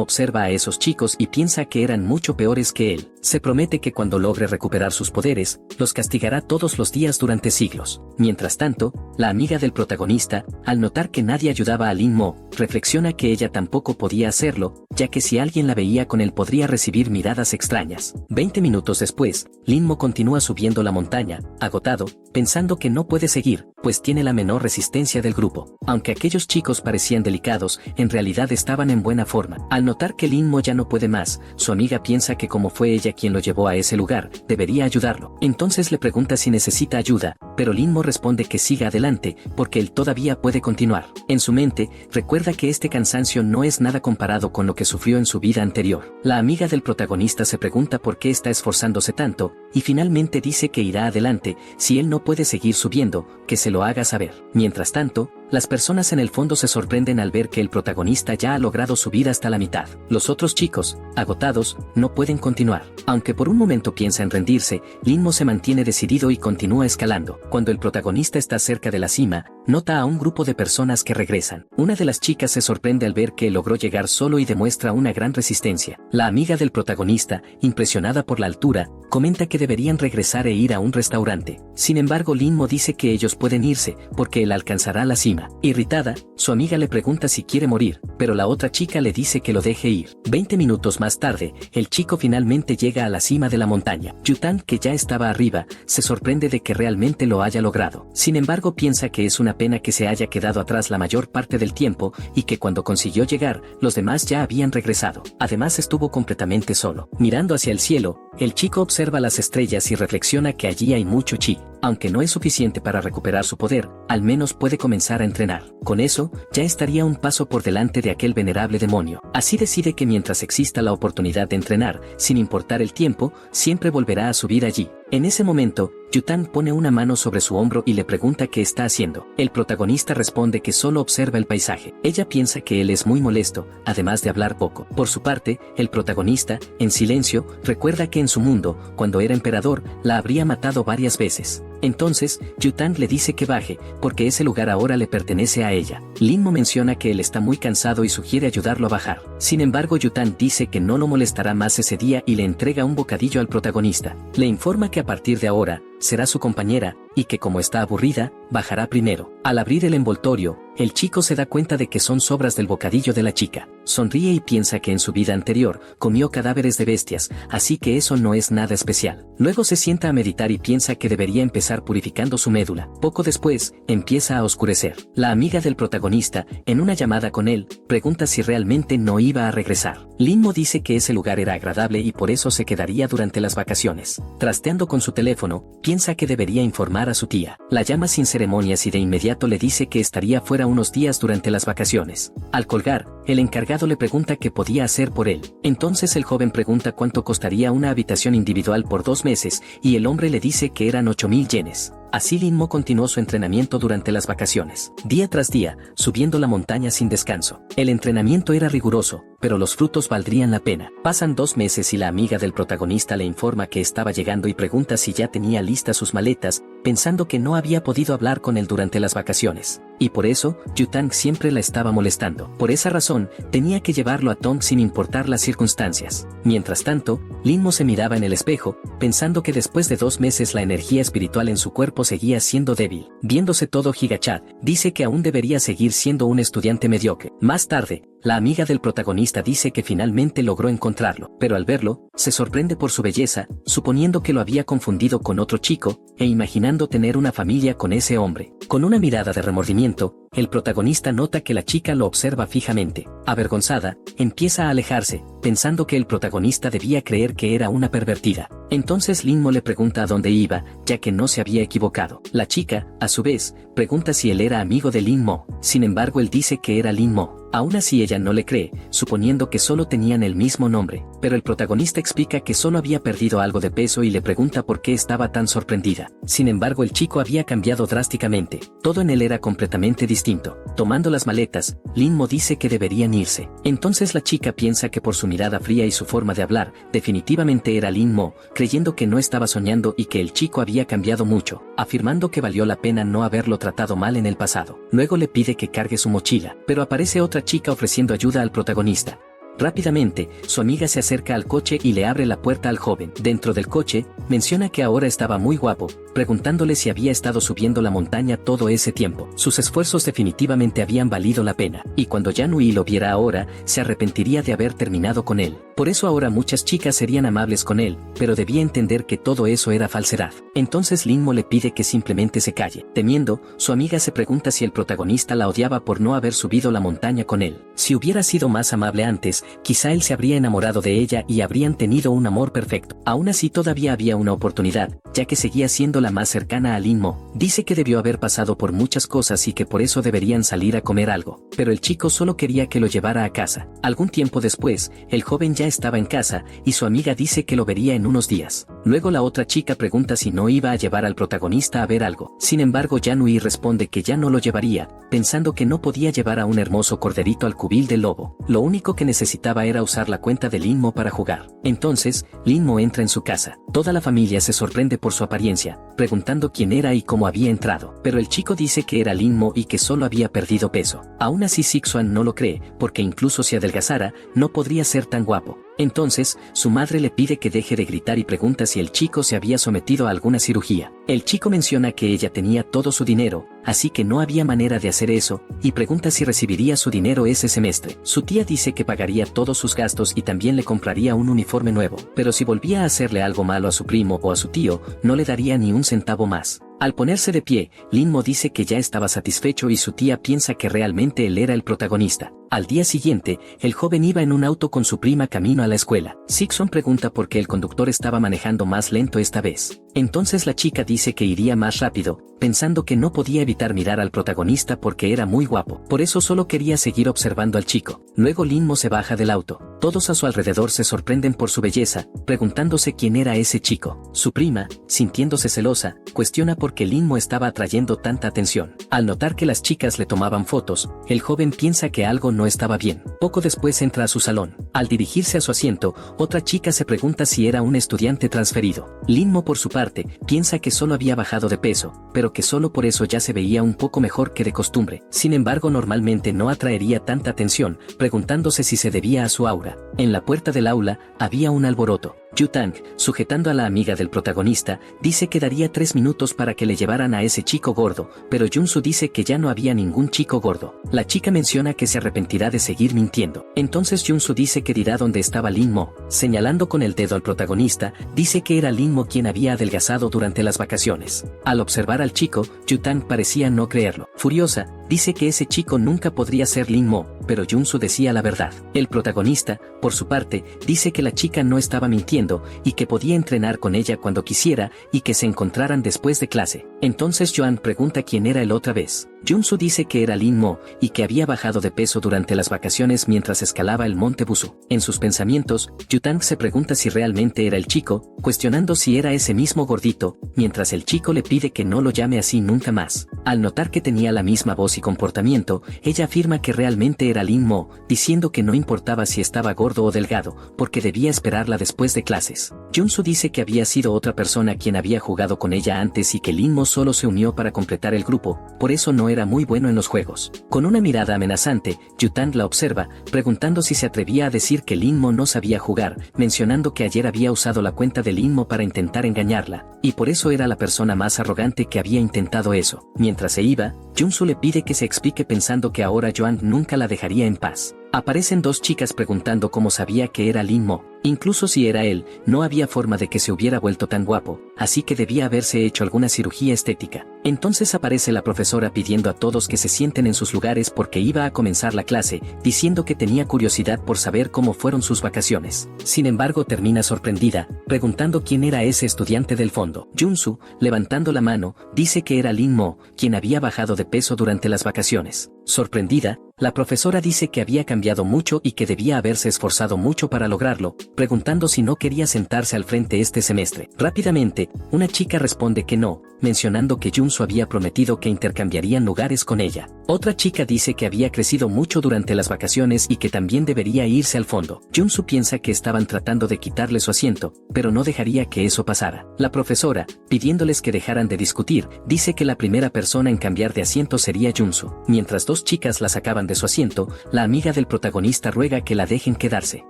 Speaker 1: observa a esos chicos y piensa que eran mucho peores que él. Se promete que cuando logre recuperar sus poderes, los castigará todos los días durante siglos. Mientras tanto, la amiga del protagonista, al notar que nadie ayudaba a Lin-mo, reflexiona que ella tampoco podía hacerlo, ya que si alguien la veía con él podría recibir miradas extrañas. 20 minutos después, Lin-mo continúa subiendo la montaña, agotado, pensando que no puede seguir, pues tiene la menor resistencia del grupo. Aunque aquellos chicos parecían delicados, en realidad estaban en buena forma. Al notar que Lin-mo ya no puede más, su amiga piensa que como fue ella quien lo llevó a ese lugar, debería ayudarlo. Entonces le pregunta si necesita ayuda, pero Lin-mo responde que siga adelante, porque él todavía puede continuar. En su mente, recuerda que este cansancio no es nada comparado con lo que sufrió en su vida anterior. La amiga del protagonista se pregunta por qué está esforzándose tanto, y finalmente dice que irá adelante, si él no puede seguir subiendo, que se lo haga saber. Mientras tanto, las personas en el fondo se sorprenden al ver que el protagonista ya ha logrado subir hasta la mitad. Los otros chicos, agotados, no pueden continuar. Aunque por un momento piensa en rendirse, Lin-mo se mantiene decidido y continúa escalando. Cuando el protagonista está cerca de la cima, nota a un grupo de personas que regresan. Una de las chicas se sorprende al ver que él logró llegar solo y demuestra una gran resistencia. La amiga del protagonista, impresionada por la altura, comenta que deberían regresar e ir a un restaurante. Sin embargo, Lin-mo dice que ellos pueden irse, porque él alcanzará la cima. Irritada, su amiga le pregunta si quiere morir, pero la otra chica le dice que lo deje ir. 20 minutos más tarde, el chico finalmente llega a la cima de la montaña. Yu-tan, que ya estaba arriba, se sorprende de que realmente lo haya logrado. Sin embargo, piensa que es una pena que se haya quedado atrás la mayor parte del tiempo, y que cuando consiguió llegar, los demás ya habían regresado. Además estuvo completamente solo. Mirando hacia el cielo, el chico observa las estrellas y reflexiona que allí hay mucho chi. Aunque no es suficiente para recuperar su poder, al menos puede comenzar a entrenar. Con eso, ya estaría un paso por delante de aquel venerable demonio. Así decide que mientras exista la oportunidad de entrenar, sin importar el tiempo, siempre volverá a subir allí. En ese momento, Yu-tan pone una mano sobre su hombro y le pregunta qué está haciendo. El protagonista responde que solo observa el paisaje. Ella piensa que él es muy molesto, además de hablar poco. Por su parte, el protagonista, en silencio, recuerda que en su mundo, cuando era emperador, la habría matado varias veces. Entonces, Yu-tan le dice que baje, porque ese lugar ahora le pertenece a ella. Lin-mo menciona que él está muy cansado y sugiere ayudarlo a bajar. Sin embargo, Yu-tan dice que no lo molestará más ese día y le entrega un bocadillo al protagonista. Le informa que a partir de ahora, será su compañera, y que como está aburrida, bajará primero. Al abrir el envoltorio, el chico se da cuenta de que son sobras del bocadillo de la chica. Sonríe y piensa que en su vida anterior, comió cadáveres de bestias, así que eso no es nada especial. Luego se sienta a meditar y piensa que debería empezar purificando su médula. Poco después, empieza a oscurecer. La amiga del protagonista, en una llamada con él, pregunta si realmente no iba a regresar. Lin-mo dice que ese lugar era agradable y por eso se quedaría durante las vacaciones. Trasteando con su teléfono, piensa que debería informar a su tía. La llama sin ceremonias y de inmediato le dice que estaría fuera unos días durante las vacaciones. Al colgar, el encargado le pregunta qué podía hacer por él. Entonces el joven pregunta cuánto costaría una habitación individual por 2 meses, y el hombre le dice que eran 8.000 yenes. Así Lin Mo continuó su entrenamiento durante las vacaciones, día tras día, subiendo la montaña sin descanso. El entrenamiento era riguroso, pero los frutos valdrían la pena. Pasan 2 meses y la amiga del protagonista le informa que estaba llegando y pregunta si ya tenía listas sus maletas, pensando que no había podido hablar con él durante las vacaciones. Y por eso, Yutang siempre la estaba molestando. Por esa razón, tenía que llevarlo a Tong sin importar las circunstancias. Mientras tanto, Lin Mo se miraba en el espejo, pensando que después de 2 meses la energía espiritual en su cuerpo seguía siendo débil. Viéndose todo gigachad, dice que aún debería seguir siendo un estudiante mediocre. Más tarde, la amiga del protagonista dice que finalmente logró encontrarlo, pero al verlo, se sorprende por su belleza, suponiendo que lo había confundido con otro chico, e imaginando tener una familia con ese hombre. Con una mirada de remordimiento, el protagonista nota que la chica lo observa fijamente. Avergonzada, empieza a alejarse, pensando que el protagonista debía creer que era una pervertida. Entonces Lin Mo le pregunta a dónde iba, ya que no se había equivocado. La chica, a su vez, pregunta si él era amigo de Lin Mo. Sin embargo, él dice que era Lin Mo. Aún así ella no le cree, suponiendo que solo tenían el mismo nombre. Pero el protagonista explica que solo había perdido algo de peso y le pregunta por qué estaba tan sorprendida. Sin embargo, el chico había cambiado drásticamente. Todo en él era completamente distinto. Tomando las maletas, Lin Mo dice que deberían irse. Entonces la chica piensa que por su mirada fría y su forma de hablar, definitivamente era Lin Mo, creyendo que no estaba soñando y que el chico había cambiado mucho, afirmando que valió la pena no haberlo tratado mal en el pasado. Luego le pide que cargue su mochila, pero aparece otra chica ofreciendo ayuda al protagonista. Rápidamente, su amiga se acerca al coche y le abre la puerta al joven. Dentro del coche, menciona que ahora estaba muy guapo, preguntándole si había estado subiendo la montaña todo ese tiempo. Sus esfuerzos definitivamente habían valido la pena, y cuando Yan Hui lo viera ahora, se arrepentiría de haber terminado con él. Por eso ahora muchas chicas serían amables con él, pero debía entender que todo eso era falsedad. Entonces Lin Mo le pide que simplemente se calle. Temiendo, su amiga se pregunta si el protagonista la odiaba por no haber subido la montaña con él. Si hubiera sido más amable antes, quizá él se habría enamorado de ella y habrían tenido un amor perfecto. Aún así todavía había una oportunidad, ya que seguía siendo la más cercana a Lin Mo. Dice que debió haber pasado por muchas cosas y que por eso deberían salir a comer algo. Pero el chico solo quería que lo llevara a casa. Algún tiempo después, el joven ya estaba en casa, y su amiga dice que lo vería en unos días. Luego la otra chica pregunta si no iba a llevar al protagonista a ver algo. Sin embargo, Yan Hui responde que ya no lo llevaría, pensando que no podía llevar a un hermoso corderito al cubil del lobo. Lo único que necesitaba era usar la cuenta de Lin Mo para jugar. Entonces, Lin Mo entra en su casa. Toda la familia se sorprende por su apariencia, preguntando quién era y cómo había entrado. Pero el chico dice que era Lin Mo y que solo había perdido peso. Aún así Sixuan no lo cree, porque incluso si adelgazara, no podría ser tan guapo. Entonces, su madre le pide que deje de gritar y pregunta si el chico se había sometido a alguna cirugía. El chico menciona que ella tenía todo su dinero, así que no había manera de hacer eso, y pregunta si recibiría su dinero ese semestre. Su tía dice que pagaría todos sus gastos y también le compraría un uniforme nuevo, pero si volvía a hacerle algo malo a su primo o a su tío, no le daría ni un centavo más. Al ponerse de pie, Lin Mo dice que ya estaba satisfecho y su tía piensa que realmente él era el protagonista. Al día siguiente, el joven iba en un auto con su prima camino a la escuela. Sixon pregunta por qué el conductor estaba manejando más lento esta vez. Entonces la chica dice que iría más rápido, pensando que no podía evitar mirar al protagonista porque era muy guapo. Por eso solo quería seguir observando al chico. Luego Lin Mo se baja del auto. Todos a su alrededor se sorprenden por su belleza, preguntándose quién era ese chico. Su prima, sintiéndose celosa, cuestiona por qué Lin Mo estaba atrayendo tanta atención. Al notar que las chicas le tomaban fotos, el joven piensa que algo no estaba bien. Poco después entra a su salón. Al dirigirse a su asiento, otra chica se pregunta si era un estudiante transferido. Lin Mo por su parte, piensa que solo había bajado de peso, pero que solo por eso ya se veía un poco mejor que de costumbre. Sin embargo, normalmente no atraería tanta atención, preguntándose si se debía a su aura. En la puerta del aula, había un alboroto. Yutang, sujetando a la amiga del protagonista, dice que daría 3 minutos para que le llevaran a ese chico gordo, pero Junsu dice que ya no había ningún chico gordo. La chica menciona que se arrepentirá de seguir mintiendo. Entonces Junsu dice que dirá dónde estaba Lin Mo. Señalando con el dedo al protagonista, dice que era Lin Mo quien había adelgazado durante las vacaciones. Al observar al chico, Yutang parecía no creerlo. Furiosa, dice que ese chico nunca podría ser Lin Mo, pero Junsu decía la verdad. El protagonista, por su parte, dice que la chica no estaba mintiendo y que podía entrenar con ella cuando quisiera y que se encontraran después de clase. Entonces Joan pregunta quién era él otra vez. Junsu dice que era Lin Mo, y que había bajado de peso durante las vacaciones mientras escalaba el monte Busu. En sus pensamientos, Yutang se pregunta si realmente era el chico, cuestionando si era ese mismo gordito, mientras el chico le pide que no lo llame así nunca más. Al notar que tenía la misma voz y comportamiento, ella afirma que realmente era Lin Mo, diciendo que no importaba si estaba gordo o delgado, porque debía esperarla después de clases. Junsu dice que había sido otra persona quien había jugado con ella antes y que Lin Mo solo se unió para completar el grupo, por eso no era muy bueno en los juegos. Con una mirada amenazante, Yutang la observa, preguntando si se atrevía a decir que Lin Mo no sabía jugar, mencionando que ayer había usado la cuenta de Lin Mo para intentar engañarla, y por eso era la persona más arrogante que había intentado eso. Mientras se iba, Junsu le pide que se explique pensando que ahora Joang nunca la dejaría en paz. Aparecen dos chicas preguntando cómo sabía que era Lin Mo. Incluso si era él, no había forma de que se hubiera vuelto tan guapo, así que debía haberse hecho alguna cirugía estética. Entonces aparece la profesora pidiendo a todos que se sienten en sus lugares porque iba a comenzar la clase, diciendo que tenía curiosidad por saber cómo fueron sus vacaciones. Sin embargo, termina sorprendida, preguntando quién era ese estudiante del fondo. Junsu, levantando la mano, dice que era Lin Mo, quien había bajado de peso durante las vacaciones. Sorprendida, la profesora dice que había cambiado mucho y que debía haberse esforzado mucho para lograrlo, preguntando si no quería sentarse al frente este semestre. Rápidamente, una chica responde que no, mencionando que Junsu había prometido que intercambiarían lugares con ella. Otra chica dice que había crecido mucho durante las vacaciones y que también debería irse al fondo. Junsu piensa que estaban tratando de quitarle su asiento, pero no dejaría que eso pasara. La profesora, pidiéndoles que dejaran de discutir, dice que la primera persona en cambiar de asiento sería Junsu. Mientras dos chicas la sacaban de su asiento, la amiga del protagonista ruega que la dejen quedarse.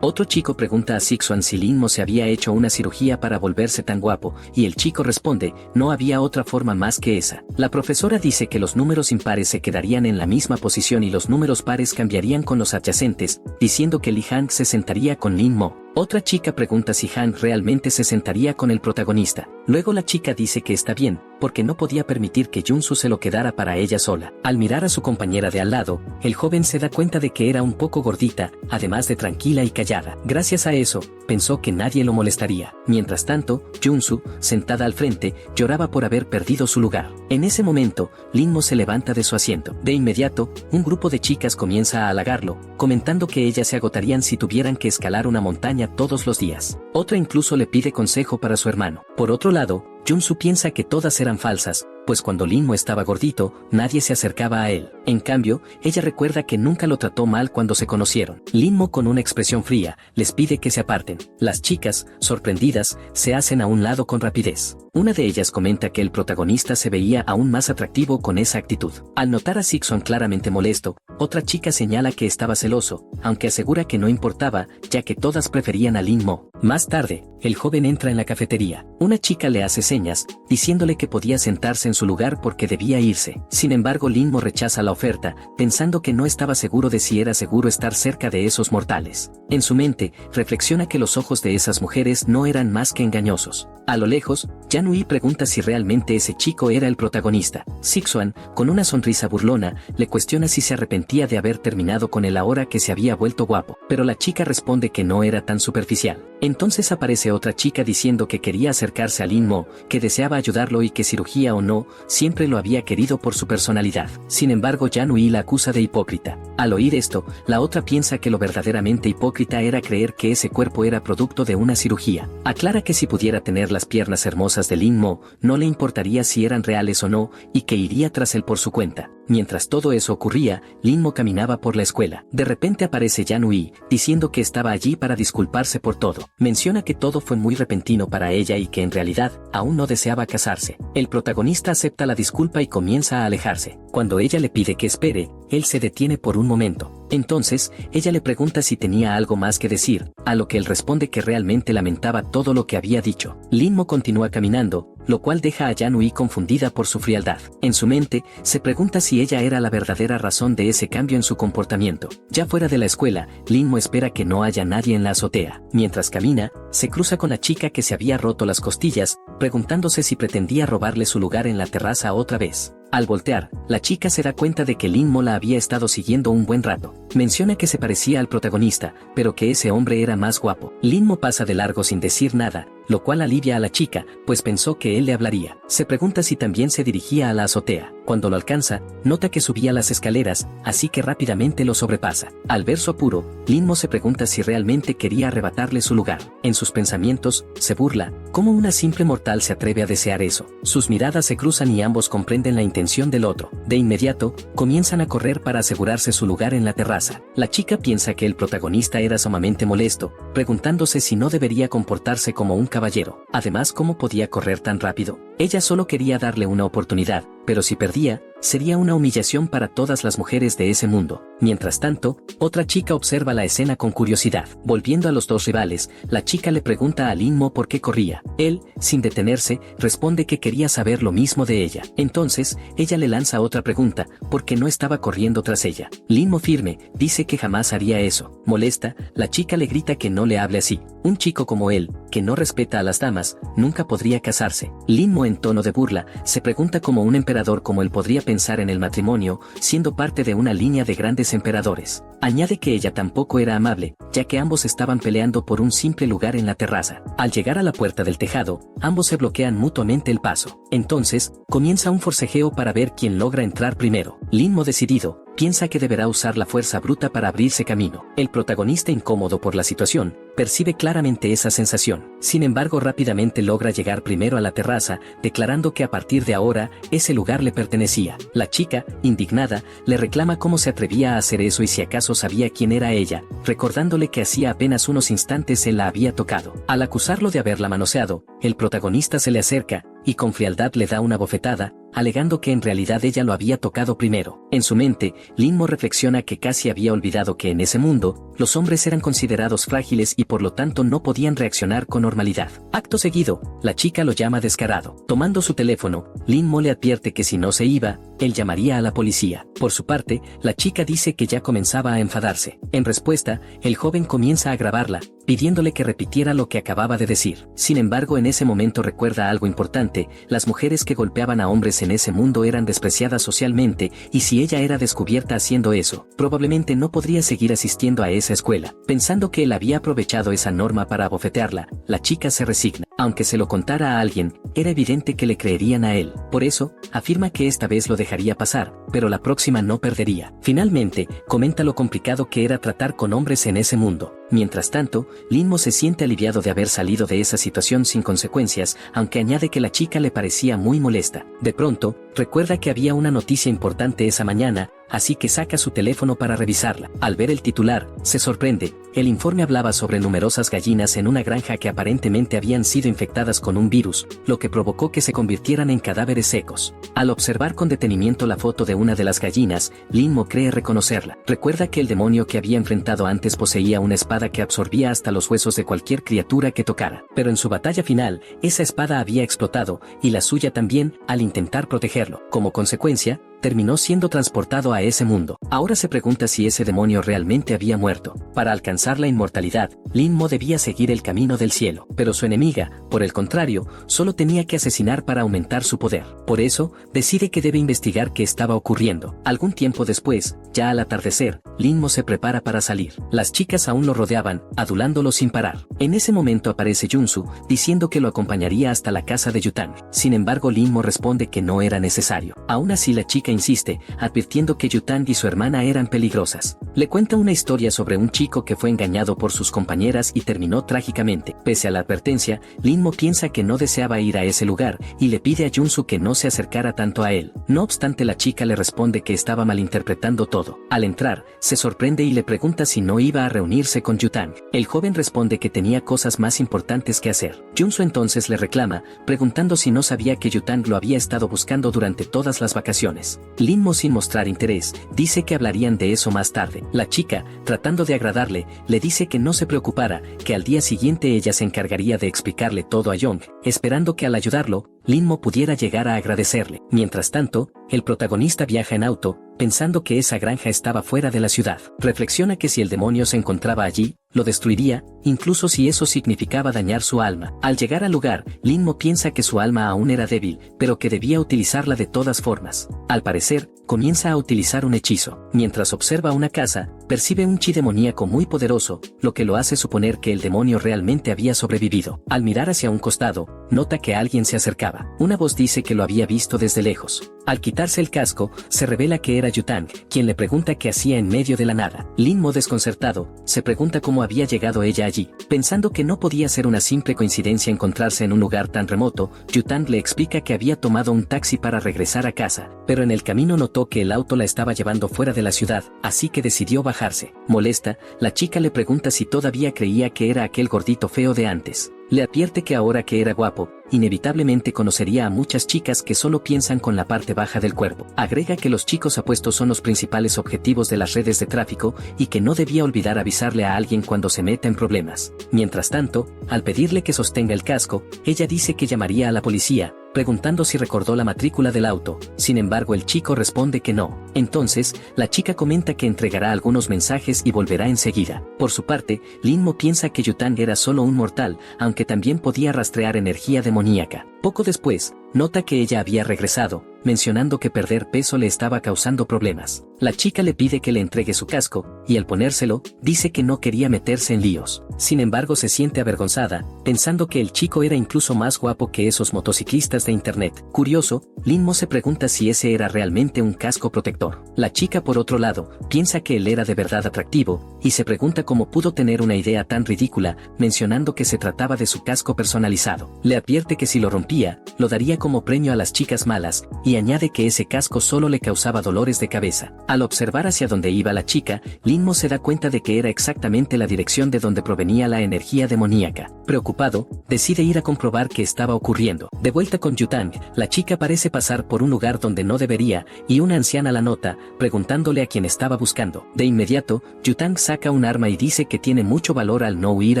Speaker 1: Otro chico pregunta a Sixuan si Lin Mo se había hecho una cirugía para volverse tan guapo, y el chico responde, no había otra forma más que esa. La profesora dice que los números impares se quedarían en la misma posición y los números pares cambiarían con los adyacentes, diciendo que Li Hang se sentaría con Lin Mo. Otra chica pregunta si Han realmente se sentaría con el protagonista. Luego la chica dice que está bien, porque no podía permitir que Junsu se lo quedara para ella sola. Al mirar a su compañera de al lado, el joven se da cuenta de que era un poco gordita, además de tranquila y callada. Gracias a eso, pensó que nadie lo molestaría. Mientras tanto, Junsu, sentada al frente, lloraba por haber perdido su lugar. En ese momento, Lin Mo se levanta de su asiento. De inmediato, un grupo de chicas comienza a halagarlo, comentando que ellas se agotarían si tuvieran que escalar una montaña todos los días. Otra incluso le pide consejo para su hermano. Por otro lado, Junsu piensa que todas eran falsas, pues cuando Lin Mo estaba gordito, nadie se acercaba a él. En cambio, ella recuerda que nunca lo trató mal cuando se conocieron. Lin Mo, con una expresión fría, les pide que se aparten. Las chicas, sorprendidas, se hacen a un lado con rapidez. Una de ellas comenta que el protagonista se veía aún más atractivo con esa actitud. Al notar a Sixuan claramente molesto, otra chica señala que estaba celoso, aunque asegura que no importaba, ya que todas preferían a Lin Mo. Más tarde, el joven entra en la cafetería. Una chica le hace señas, diciéndole que podía sentarse en su lugar porque debía irse. Sin embargo, Lin Mo rechaza la oferta, pensando que no estaba seguro de si era seguro estar cerca de esos mortales. En su mente, reflexiona que los ojos de esas mujeres no eran más que engañosos. A lo lejos, Yanui pregunta si realmente ese chico era el protagonista. Sixuan, con una sonrisa burlona, le cuestiona si se arrepentía de haber terminado con él ahora que se había vuelto guapo, pero la chica responde que no era tan superficial. Entonces aparece otra chica diciendo que quería acercarse a Lin Mo, que deseaba ayudarlo y que cirugía o no, siempre lo había querido por su personalidad. Sin embargo, Yanui la acusa de hipócrita. Al oír esto, la otra piensa que lo verdaderamente hipócrita era creer que ese cuerpo era producto de una cirugía. Aclara que si pudiera tener las piernas hermosas de Lin Mo, no le importaría si eran reales o no, y que iría tras él por su cuenta. Mientras todo eso ocurría, Lin Mo caminaba por la escuela. De repente aparece Yanui, diciendo que estaba allí para disculparse por todo. Menciona que todo fue muy repentino para ella y que en realidad, aún no deseaba casarse. El protagonista acepta la disculpa y comienza a alejarse. Cuando ella le pide que espere, él se detiene por un momento. Entonces, ella le pregunta si tenía algo más que decir, a lo que él responde que realmente lamentaba todo lo que había dicho. Lin Mo continúa caminando, lo cual deja a Yanui confundida por su frialdad. En su mente, se pregunta si ella era la verdadera razón de ese cambio en su comportamiento. Ya fuera de la escuela, Lin Mo espera que no haya nadie en la azotea. Mientras camina, se cruza con la chica que se había roto las costillas, preguntándose si pretendía robarle su lugar en la terraza otra vez. Al voltear, la chica se da cuenta de que Lin Mo la había estado siguiendo un buen rato. Menciona que se parecía al protagonista, pero que ese hombre era más guapo. Lin Mo pasa de largo sin decir nada, lo cual alivia a la chica, pues pensó que él le hablaría. Se pregunta si también se dirigía a la azotea. Cuando lo alcanza, nota que subía las escaleras, así que rápidamente lo sobrepasa. Al ver su apuro, Lin-Mo se pregunta si realmente quería arrebatarle su lugar. En sus pensamientos, se burla, ¿cómo una simple mortal se atreve a desear eso? Sus miradas se cruzan y ambos comprenden la intención del otro. De inmediato, comienzan a correr para asegurarse su lugar en la terraza. La chica piensa que el protagonista era sumamente molesto, preguntándose si no debería comportarse como un caballero. Además, ¿cómo podía correr tan rápido? Ella solo quería darle una oportunidad, pero si perdía, sería una humillación para todas las mujeres de ese mundo. Mientras tanto, otra chica observa la escena con curiosidad. Volviendo a los dos rivales, la chica le pregunta a Lin-Mo por qué corría. Él, sin detenerse, responde que quería saber lo mismo de ella. Entonces, ella le lanza otra pregunta, ¿por qué no estaba corriendo tras ella? Lin-Mo firme, dice que jamás haría eso. Molesta, la chica le grita que no le hable así. Un chico como él, que no respeta a las damas, nunca podría casarse. Lin-Mo, en tono de burla, se pregunta cómo un emperador como él podría pensar en el matrimonio, siendo parte de una línea de grandes emperadores. Añade que ella tampoco era amable, ya que ambos estaban peleando por un simple lugar en la terraza. Al llegar a la puerta del tejado, ambos se bloquean mutuamente el paso. Entonces, comienza un forcejeo para ver quién logra entrar primero. Lin-Mo, decidido, piensa que deberá usar la fuerza bruta para abrirse camino. El protagonista, incómodo por la situación, percibe claramente esa sensación. Sin embargo, rápidamente logra llegar primero a la terraza, declarando que a partir de ahora, ese lugar le pertenecía. La chica, indignada, le reclama cómo se atrevía a hacer eso y si acaso sabía quién era ella, recordándole que hacía apenas unos instantes él la había tocado. Al acusarlo de haberla manoseado, el protagonista se le acerca, y con frialdad le da una bofetada, alegando que en realidad ella lo había tocado primero. En su mente, Lin-Mo reflexiona que casi había olvidado que en ese mundo, los hombres eran considerados frágiles y por lo tanto no podían reaccionar con normalidad. Acto seguido, la chica lo llama descarado. Tomando su teléfono, Lin-Mo le advierte que si no se iba, él llamaría a la policía. Por su parte, la chica dice que ya comenzaba a enfadarse. En respuesta, el joven comienza a grabarla, pidiéndole que repitiera lo que acababa de decir. Sin embargo, en ese momento recuerda algo importante: las mujeres que golpeaban a hombres en ese mundo eran despreciadas socialmente, y si ella era descubierta haciendo eso, probablemente no podría seguir asistiendo a esa escuela. Pensando que él había aprovechado esa norma para abofetearla, la chica se resigna. Aunque se lo contara a alguien, era evidente que le creerían a él. Por eso, afirma que esta vez lo dejaría pasar, pero la próxima no perdería. Finalmente, comenta lo complicado que era tratar con hombres en ese mundo. Mientras tanto, Lin-Mo se siente aliviado de haber salido de esa situación sin consecuencias, aunque añade que la chica le parecía muy molesta. De pronto, recuerda que había una noticia importante esa mañana, así que saca su teléfono para revisarla. Al ver el titular, se sorprende. El informe hablaba sobre numerosas gallinas en una granja que aparentemente habían sido infectadas con un virus, lo que provocó que se convirtieran en cadáveres secos. Al observar con detenimiento la foto de una de las gallinas, Lin-Mo cree reconocerla. Recuerda que el demonio que había enfrentado antes poseía una espada que absorbía hasta los huesos de cualquier criatura que tocara. Pero en su batalla final, esa espada había explotado, y la suya también, al intentar protegerlo. Como consecuencia, terminó siendo transportado a ese mundo. Ahora se pregunta si ese demonio realmente había muerto. Para alcanzar la inmortalidad, Lin-Mo debía seguir el camino del cielo, pero su enemiga, por el contrario, solo tenía que asesinar para aumentar su poder. Por eso, decide que debe investigar qué estaba ocurriendo. Algún tiempo después, ya al atardecer, Lin-Mo se prepara para salir. Las chicas aún lo rodeaban, adulándolo sin parar. En ese momento aparece Junsu, diciendo que lo acompañaría hasta la casa de Yutang. Sin embargo, Lin-Mo responde que no era necesario. Aún así, la chica insiste, advirtiendo que Yutang y su hermana eran peligrosas. Le cuenta una historia sobre un chico que fue engañado por sus compañeras y terminó trágicamente. Pese a la advertencia, Lin-Mo piensa que no deseaba ir a ese lugar, y le pide a Junsu que no se acercara tanto a él. No obstante, la chica le responde que estaba malinterpretando todo. Al entrar, se sorprende y le pregunta si no iba a reunirse con Yutang. El joven responde que tenía cosas más importantes que hacer. Junsu entonces le reclama, preguntando si no sabía que Yutang lo había estado buscando durante todas las vacaciones. Lin-Mo, sin mostrar interés, dice que hablarían de eso más tarde. La chica, tratando de agradarle, le dice que no se preocupara, que al día siguiente ella se encargaría de explicarle todo a Young, esperando que al ayudarlo, Lin-Mo pudiera llegar a agradecerle. Mientras tanto, el protagonista viaja en auto, pensando que esa granja estaba fuera de la ciudad. Reflexiona que si el demonio se encontraba allí, lo destruiría, incluso si eso significaba dañar su alma. Al llegar al lugar, Lin-Mo piensa que su alma aún era débil, pero que debía utilizarla de todas formas. Al parecer, comienza a utilizar un hechizo. Mientras observa una casa, percibe un chi demoníaco muy poderoso, lo que lo hace suponer que el demonio realmente había sobrevivido. Al mirar hacia un costado, nota que alguien se acercaba. Una voz dice que lo había visto desde lejos. Al quitarse el casco, se revela que era Yutang, quien le pregunta qué hacía en medio de la nada. Lin-Mo, desconcertado, se pregunta cómo había llegado ella allí. Pensando que no podía ser una simple coincidencia encontrarse en un lugar tan remoto, Yutang le explica que había tomado un taxi para regresar a casa, pero en el camino notó que el auto la estaba llevando fuera de la ciudad, así que decidió bajarse. Molesta, la chica le pregunta si todavía creía que era aquel gordito feo de antes. Le advierte que ahora que era guapo, inevitablemente conocería a muchas chicas que solo piensan con la parte baja del cuerpo. Agrega que los chicos apuestos son los principales objetivos de las redes de tráfico y que no debía olvidar avisarle a alguien cuando se meta en problemas. Mientras tanto, al pedirle que sostenga el casco, ella dice que llamaría a la policía, preguntando si recordó la matrícula del auto. Sin embargo, el chico responde que no. Entonces, la chica comenta que entregará algunos mensajes y volverá enseguida. Por su parte, Lin-Mo piensa que Yutang era solo un mortal, aunque también podía rastrear energía demoníaca. Poco después, nota que ella había regresado, mencionando que perder peso le estaba causando problemas. La chica le pide que le entregue su casco, y al ponérselo, dice que no quería meterse en líos. Sin embargo, se siente avergonzada, pensando que el chico era incluso más guapo que esos motociclistas de internet. Curioso, Lin-Mo se pregunta si ese era realmente un casco protector. La chica, por otro lado, piensa que él era de verdad atractivo, y se pregunta cómo pudo tener una idea tan ridícula, mencionando que se trataba de su casco personalizado. Le advierte que si lo rompía, lo daría como premio a las chicas malas, y añade que ese casco solo le causaba dolores de cabeza. Al observar hacia donde iba la chica, Lin-Mo se da cuenta de que era exactamente la dirección de donde provenía la energía demoníaca. Preocupado, decide ir a comprobar qué estaba ocurriendo. De vuelta con Yutang, la chica parece pasar por un lugar donde no debería, y una anciana la nota, preguntándole a quién estaba buscando. De inmediato, Yutang saca un arma y dice que tiene mucho valor al no huir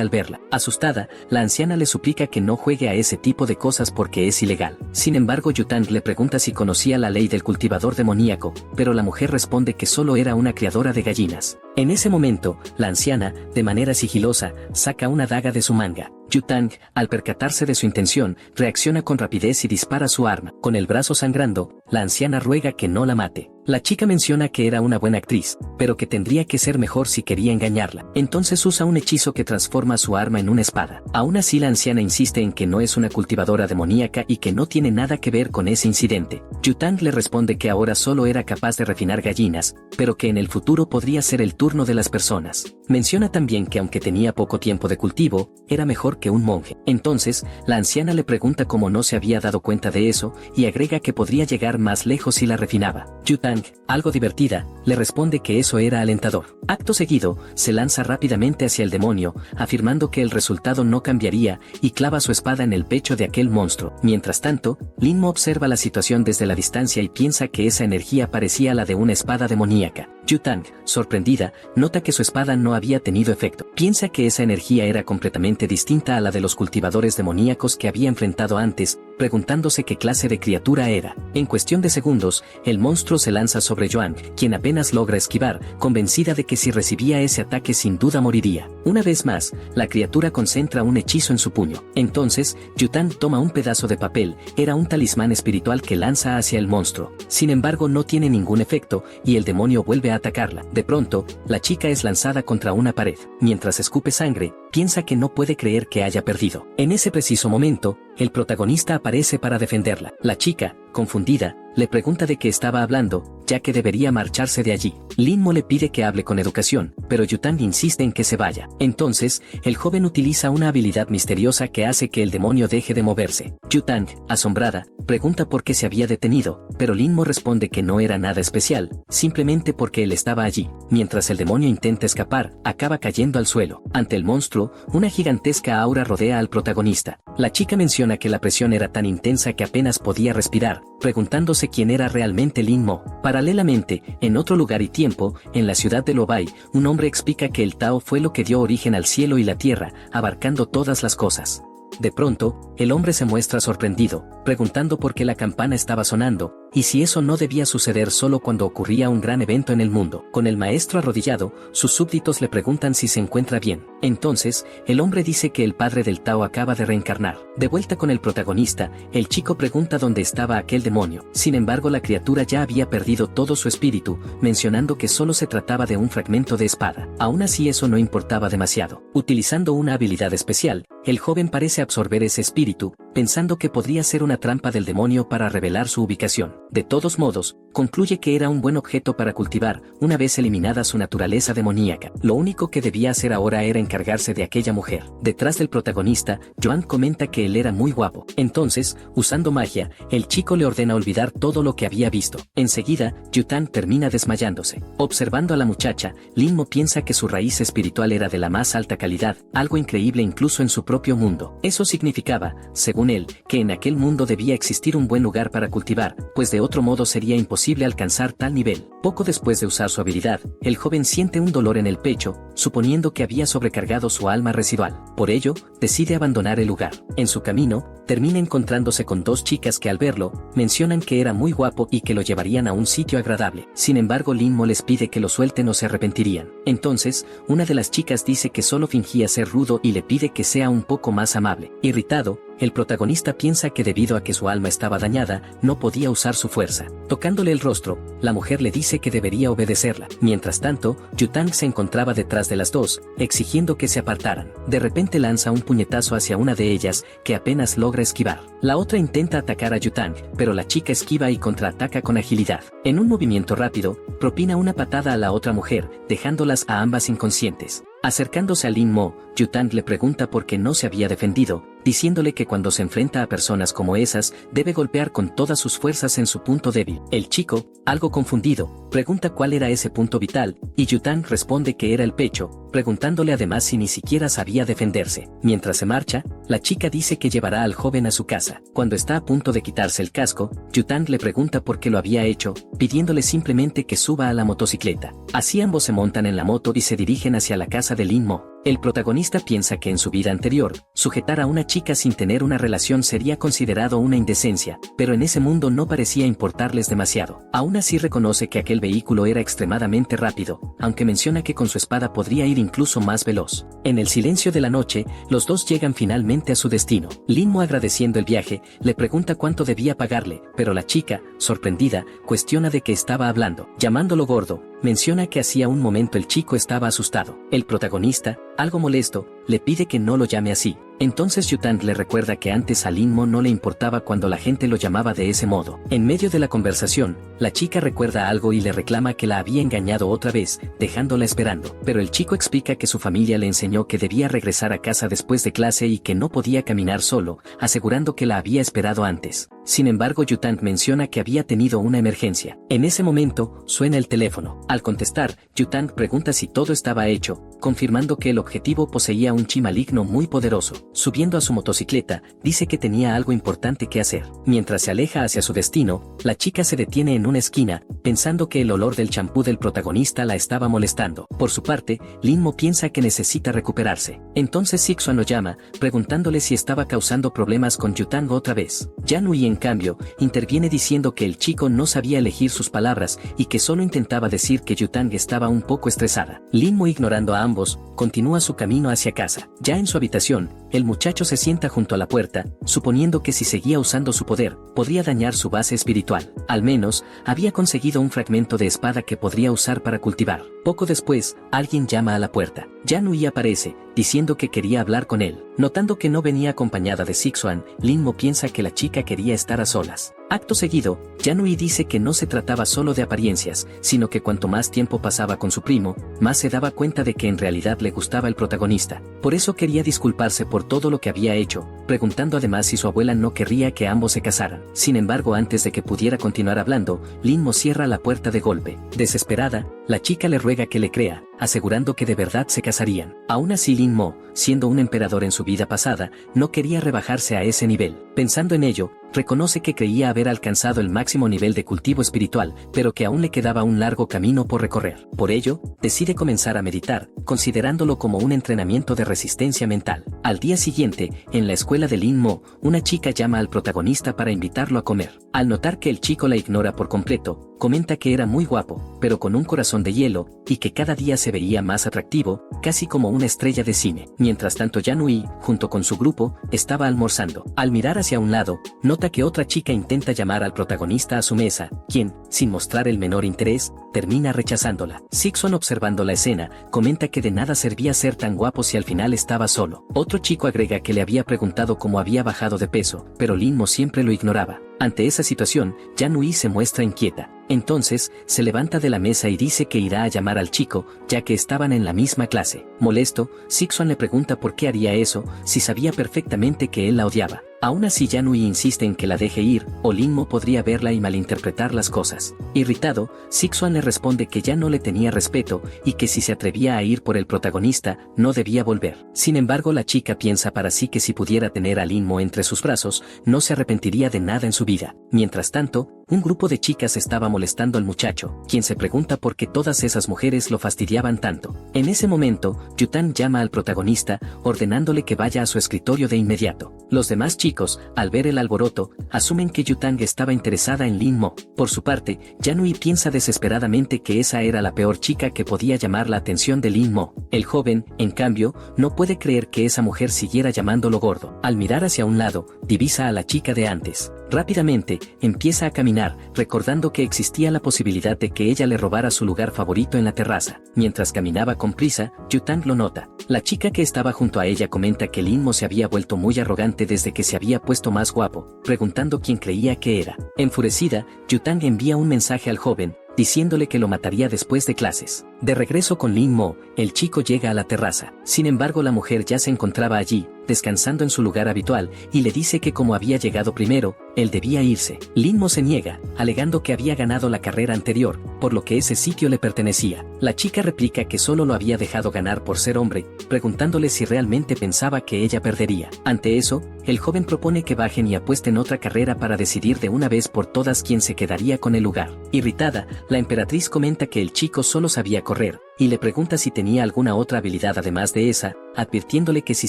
Speaker 1: al verla. Asustada, la anciana le suplica que no juegue a ese tipo de cosas porque es ilegal. Sin embargo, Yutang le pregunta si conocía la ley del cultivador demoníaco, pero la mujer responde que solo era una criadora de gallinas. En ese momento, la anciana, de manera sigilosa, saca una daga de su manga. Yutang, al percatarse de su intención, reacciona con rapidez y dispara su arma. Con el brazo sangrando, la anciana ruega que no la mate. La chica menciona que era una buena actriz, pero que tendría que ser mejor si quería engañarla. Entonces usa un hechizo que transforma su arma en una espada. Aún así, la anciana insiste en que no es una cultivadora demoníaca y que no tiene nada que ver con ese incidente. Yutang le responde que ahora solo era capaz de refinar gallinas, pero que en el futuro podría ser el turno de las personas. Menciona también que aunque tenía poco tiempo de cultivo, era mejor que un monje. Entonces, la anciana le pregunta cómo no se había dado cuenta de eso, y agrega que podría llegar más lejos si la refinaba. Yutang, algo divertida, le responde que eso era alentador. Acto seguido, se lanza rápidamente hacia el demonio, afirmando que el resultado no cambiaría, y clava su espada en el pecho de aquel monstruo. Mientras tanto, Lin-Mo observa la situación desde la distancia y piensa que esa energía parecía la de una espada demoníaca. Yutang, sorprendida, nota que su espada no había tenido efecto. Piensa que esa energía era completamente distinta a la de los cultivadores demoníacos que había enfrentado antes, preguntándose qué clase de criatura era. En cuestión de segundos, el monstruo se lanza sobre Yuan, quien apenas logra esquivar, convencida de que si recibía ese ataque sin duda moriría. Una vez más, la criatura concentra un hechizo en su puño. Entonces, Yutang toma un pedazo de papel, era un talismán espiritual que lanza hacia el monstruo. Sin embargo, no tiene ningún efecto, y el demonio vuelve a atacarla. De pronto, la chica es lanzada contra una pared. Mientras escupe sangre, piensa que no puede creer que haya perdido. En ese preciso momento, el protagonista aparece para defenderla. La chica, confundida, le pregunta de qué estaba hablando, ya que debería marcharse de allí. Lin-Mo le pide que hable con educación, pero Yutang insiste en que se vaya. Entonces, el joven utiliza una habilidad misteriosa que hace que el demonio deje de moverse. Yutang, asombrada, pregunta por qué se había detenido, pero Lin-Mo responde que no era nada especial, simplemente porque él estaba allí. Mientras el demonio intenta escapar, acaba cayendo al suelo. Ante el monstruo, una gigantesca aura rodea al protagonista. La chica menciona que la presión era tan intensa que apenas podía respirar, preguntándose quién era realmente Lin-Mo. Paralelamente, en otro lugar y tiempo, en la ciudad de Lobai, un hombre explica que el Tao fue lo que dio origen al cielo y la tierra, abarcando todas las cosas. De pronto, el hombre se muestra sorprendido, preguntando por qué la campana estaba sonando, y si eso no debía suceder solo cuando ocurría un gran evento en el mundo. Con el maestro arrodillado, sus súbditos le preguntan si se encuentra bien. Entonces, el hombre dice que el padre del Tao acaba de reencarnar. De vuelta con el protagonista, el chico pregunta dónde estaba aquel demonio. Sin embargo, la criatura ya había perdido todo su espíritu, mencionando que solo se trataba de un fragmento de espada. Aún así, eso no importaba demasiado. Utilizando una habilidad especial, el joven parece absorber ese espíritu, pensando que podría ser una trampa del demonio para revelar su ubicación. De todos modos, concluye que era un buen objeto para cultivar, una vez eliminada su naturaleza demoníaca. Lo único que debía hacer ahora era encargarse de aquella mujer. Detrás del protagonista, Joan comenta que él era muy guapo. Entonces, usando magia, el chico le ordena olvidar todo lo que había visto. Enseguida, Yutang termina desmayándose. Observando a la muchacha, Lin Mo piensa que su raíz espiritual era de la más alta calidad, algo increíble incluso en su propio mundo. Eso significaba, según él, que en aquel mundo debía existir un buen lugar para cultivar, pues de otro modo sería imposible alcanzar tal nivel. Poco después de usar su habilidad, el joven siente un dolor en el pecho, suponiendo que había sobrecargado su alma residual. Por ello, decide abandonar el lugar. En su camino, termina encontrándose con dos chicas que al verlo, mencionan que era muy guapo y que lo llevarían a un sitio agradable. Sin embargo, Lin Mo les pide que lo suelten o se arrepentirían. Entonces, una de las chicas dice que solo fingía ser rudo y le pide que sea un poco más amable. Irritado, el protagonista piensa que debido a que su alma estaba dañada, no podía usar su fuerza. Tocándole el rostro, la mujer le dice que debería obedecerla. Mientras tanto, Yutang se encontraba detrás de las dos, exigiendo que se apartaran. De repente lanza un puñetazo hacia una de ellas, que apenas logra esquivar. La otra intenta atacar a Yutang, pero la chica esquiva y contraataca con agilidad. En un movimiento rápido, propina una patada a la otra mujer, dejándolas a ambas inconscientes. Acercándose a Lin Mo, Yutang le pregunta por qué no se había defendido, diciéndole que cuando se enfrenta a personas como esas, debe golpear con todas sus fuerzas en su punto débil. El chico, algo confundido, pregunta cuál era ese punto vital, y Yutang responde que era el pecho, preguntándole además si ni siquiera sabía defenderse. Mientras se marcha, la chica dice que llevará al joven a su casa. Cuando está a punto de quitarse el casco, Yutang le pregunta por qué lo había hecho, pidiéndole simplemente que suba a la motocicleta. Así ambos se montan en la moto y se dirigen hacia la casa de Lin Mo. El protagonista piensa que en su vida anterior, sujetar a una chica sin tener una relación sería considerado una indecencia, pero en ese mundo no parecía importarles demasiado. Aún así reconoce que aquel vehículo era extremadamente rápido, aunque menciona que con su espada podría ir incluso más veloz. En el silencio de la noche, los dos llegan finalmente a su destino. Lin Mo, agradeciendo el viaje, le pregunta cuánto debía pagarle, pero la chica, sorprendida, cuestiona de qué estaba hablando. Llamándolo gordo, menciona que hacía un momento el chico estaba asustado. El protagonista, algo molesto, le pide que no lo llame así. Entonces Yutang le recuerda que antes a Lin Mo no le importaba cuando la gente lo llamaba de ese modo. En medio de la conversación, la chica recuerda algo y le reclama que la había engañado otra vez, dejándola esperando. Pero el chico explica que su familia le enseñó que debía regresar a casa después de clase y que no podía caminar solo, asegurando que la había esperado antes. Sin embargo, Yutang menciona que había tenido una emergencia. En ese momento, suena el teléfono. Al contestar, Yutang pregunta si todo estaba hecho, confirmando que el objetivo poseía un chi maligno muy poderoso. Subiendo a su motocicleta, dice que tenía algo importante que hacer. Mientras se aleja hacia su destino, la chica se detiene en una esquina, pensando que el olor del champú del protagonista la estaba molestando. Por su parte, Lin Mo piensa que necesita recuperarse. Entonces Sixuan lo llama, preguntándole si estaba causando problemas con Yutang otra vez. Yanui, en cambio, interviene diciendo que el chico no sabía elegir sus palabras y que solo intentaba decir que Yutang estaba un poco estresada. Lin Mo, ignorando a ambos, continúa su camino hacia casa. Ya en su habitación, el muchacho se sienta junto a la puerta, suponiendo que si seguía usando su poder, podría dañar su base espiritual. Al menos, había conseguido un fragmento de espada que podría usar para cultivar. Poco después, alguien llama a la puerta. Yanui aparece, diciendo que quería hablar con él. Notando que no venía acompañada de Sixuan, Lin Mo piensa que la chica quería estar a solas. Acto seguido, Yanui dice que no se trataba solo de apariencias, sino que cuanto más tiempo pasaba con su primo, más se daba cuenta de que en realidad le gustaba el protagonista. Por eso quería disculparse por todo lo que había hecho, preguntando además si su abuela no querría que ambos se casaran. Sin embargo, antes de que pudiera continuar hablando, Lin Mo cierra la puerta de golpe. Desesperada, la chica le ruega que le crea, asegurando que de verdad se casarían. Aún así Lin Mo, siendo un emperador en su vida pasada, no quería rebajarse a ese nivel. Pensando en ello, reconoce que creía haber alcanzado el máximo nivel de cultivo espiritual, pero que aún le quedaba un largo camino por recorrer. Por ello, decide comenzar a meditar, considerándolo como un entrenamiento de resistencia mental. Al día siguiente, en la escuela de Lin Mo, una chica llama al protagonista para invitarlo a comer. Al notar que el chico la ignora por completo, comenta que era muy guapo, pero con un corazón de hielo, y que cada día se veía más atractivo, casi como una estrella de cine. Mientras tanto Yanui, junto con su grupo, estaba almorzando. Al mirar hacia un lado, nota que otra chica intenta llamar al protagonista a su mesa, quien, sin mostrar el menor interés, termina rechazándola. Sixon, observando la escena, comenta que de nada servía ser tan guapo si al final estaba solo. Otro chico agrega que le había preguntado cómo había bajado de peso, pero Lin Mo siempre lo ignoraba. Ante esa situación, Yanui se muestra inquieta. Entonces, se levanta de la mesa y dice que irá a llamar al chico, ya que estaban en la misma clase. Molesto, Sixon le pregunta por qué haría eso, si sabía perfectamente que él la odiaba. Aún así Yanui insiste en que la deje ir, o Lin Mo podría verla y malinterpretar las cosas. Irritado, Sixon le responde que ya no le tenía respeto, y que si se atrevía a ir por el protagonista, no debía volver. Sin embargo, la chica piensa para sí que si pudiera tener a Lin Mo entre sus brazos, no se arrepentiría de nada en su vida. Mientras tanto, un grupo de chicas estaba molestando al muchacho, quien se pregunta por qué todas esas mujeres lo fastidiaban tanto. En ese momento, Yutan llama al protagonista, ordenándole que vaya a su escritorio de inmediato. Los demás chicos, al ver el alboroto, asumen que Yutang estaba interesada en Lin Mo. Por su parte, Yanui piensa desesperadamente que esa era la peor chica que podía llamar la atención de Lin Mo. El joven, en cambio, no puede creer que esa mujer siguiera llamándolo gordo. Al mirar hacia un lado, divisa a la chica de antes. Rápidamente, empieza a caminar, recordando que existía la posibilidad de que ella le robara su lugar favorito en la terraza. Mientras caminaba con prisa, Yutang lo nota. La chica que estaba junto a ella comenta que Lin Mo se había vuelto muy arrogante desde que se había puesto más guapo, preguntando quién creía que era. Enfurecida, Yutang envía un mensaje al joven, diciéndole que lo mataría después de clases. De regreso con Lin Mo, el chico llega a la terraza. Sin embargo, la mujer ya se encontraba allí, descansando en su lugar habitual, y le dice que como había llegado primero, él debía irse. Lin Mo se niega, alegando que había ganado la carrera anterior, por lo que ese sitio le pertenecía. La chica replica que solo lo había dejado ganar por ser hombre, preguntándole si realmente pensaba que ella perdería. Ante eso, el joven propone que bajen y apuesten otra carrera para decidir de una vez por todas quién se quedaría con el lugar. Irritada, la emperatriz comenta que el chico solo sabía correr, y le pregunta si tenía alguna otra habilidad además de esa, advirtiéndole que si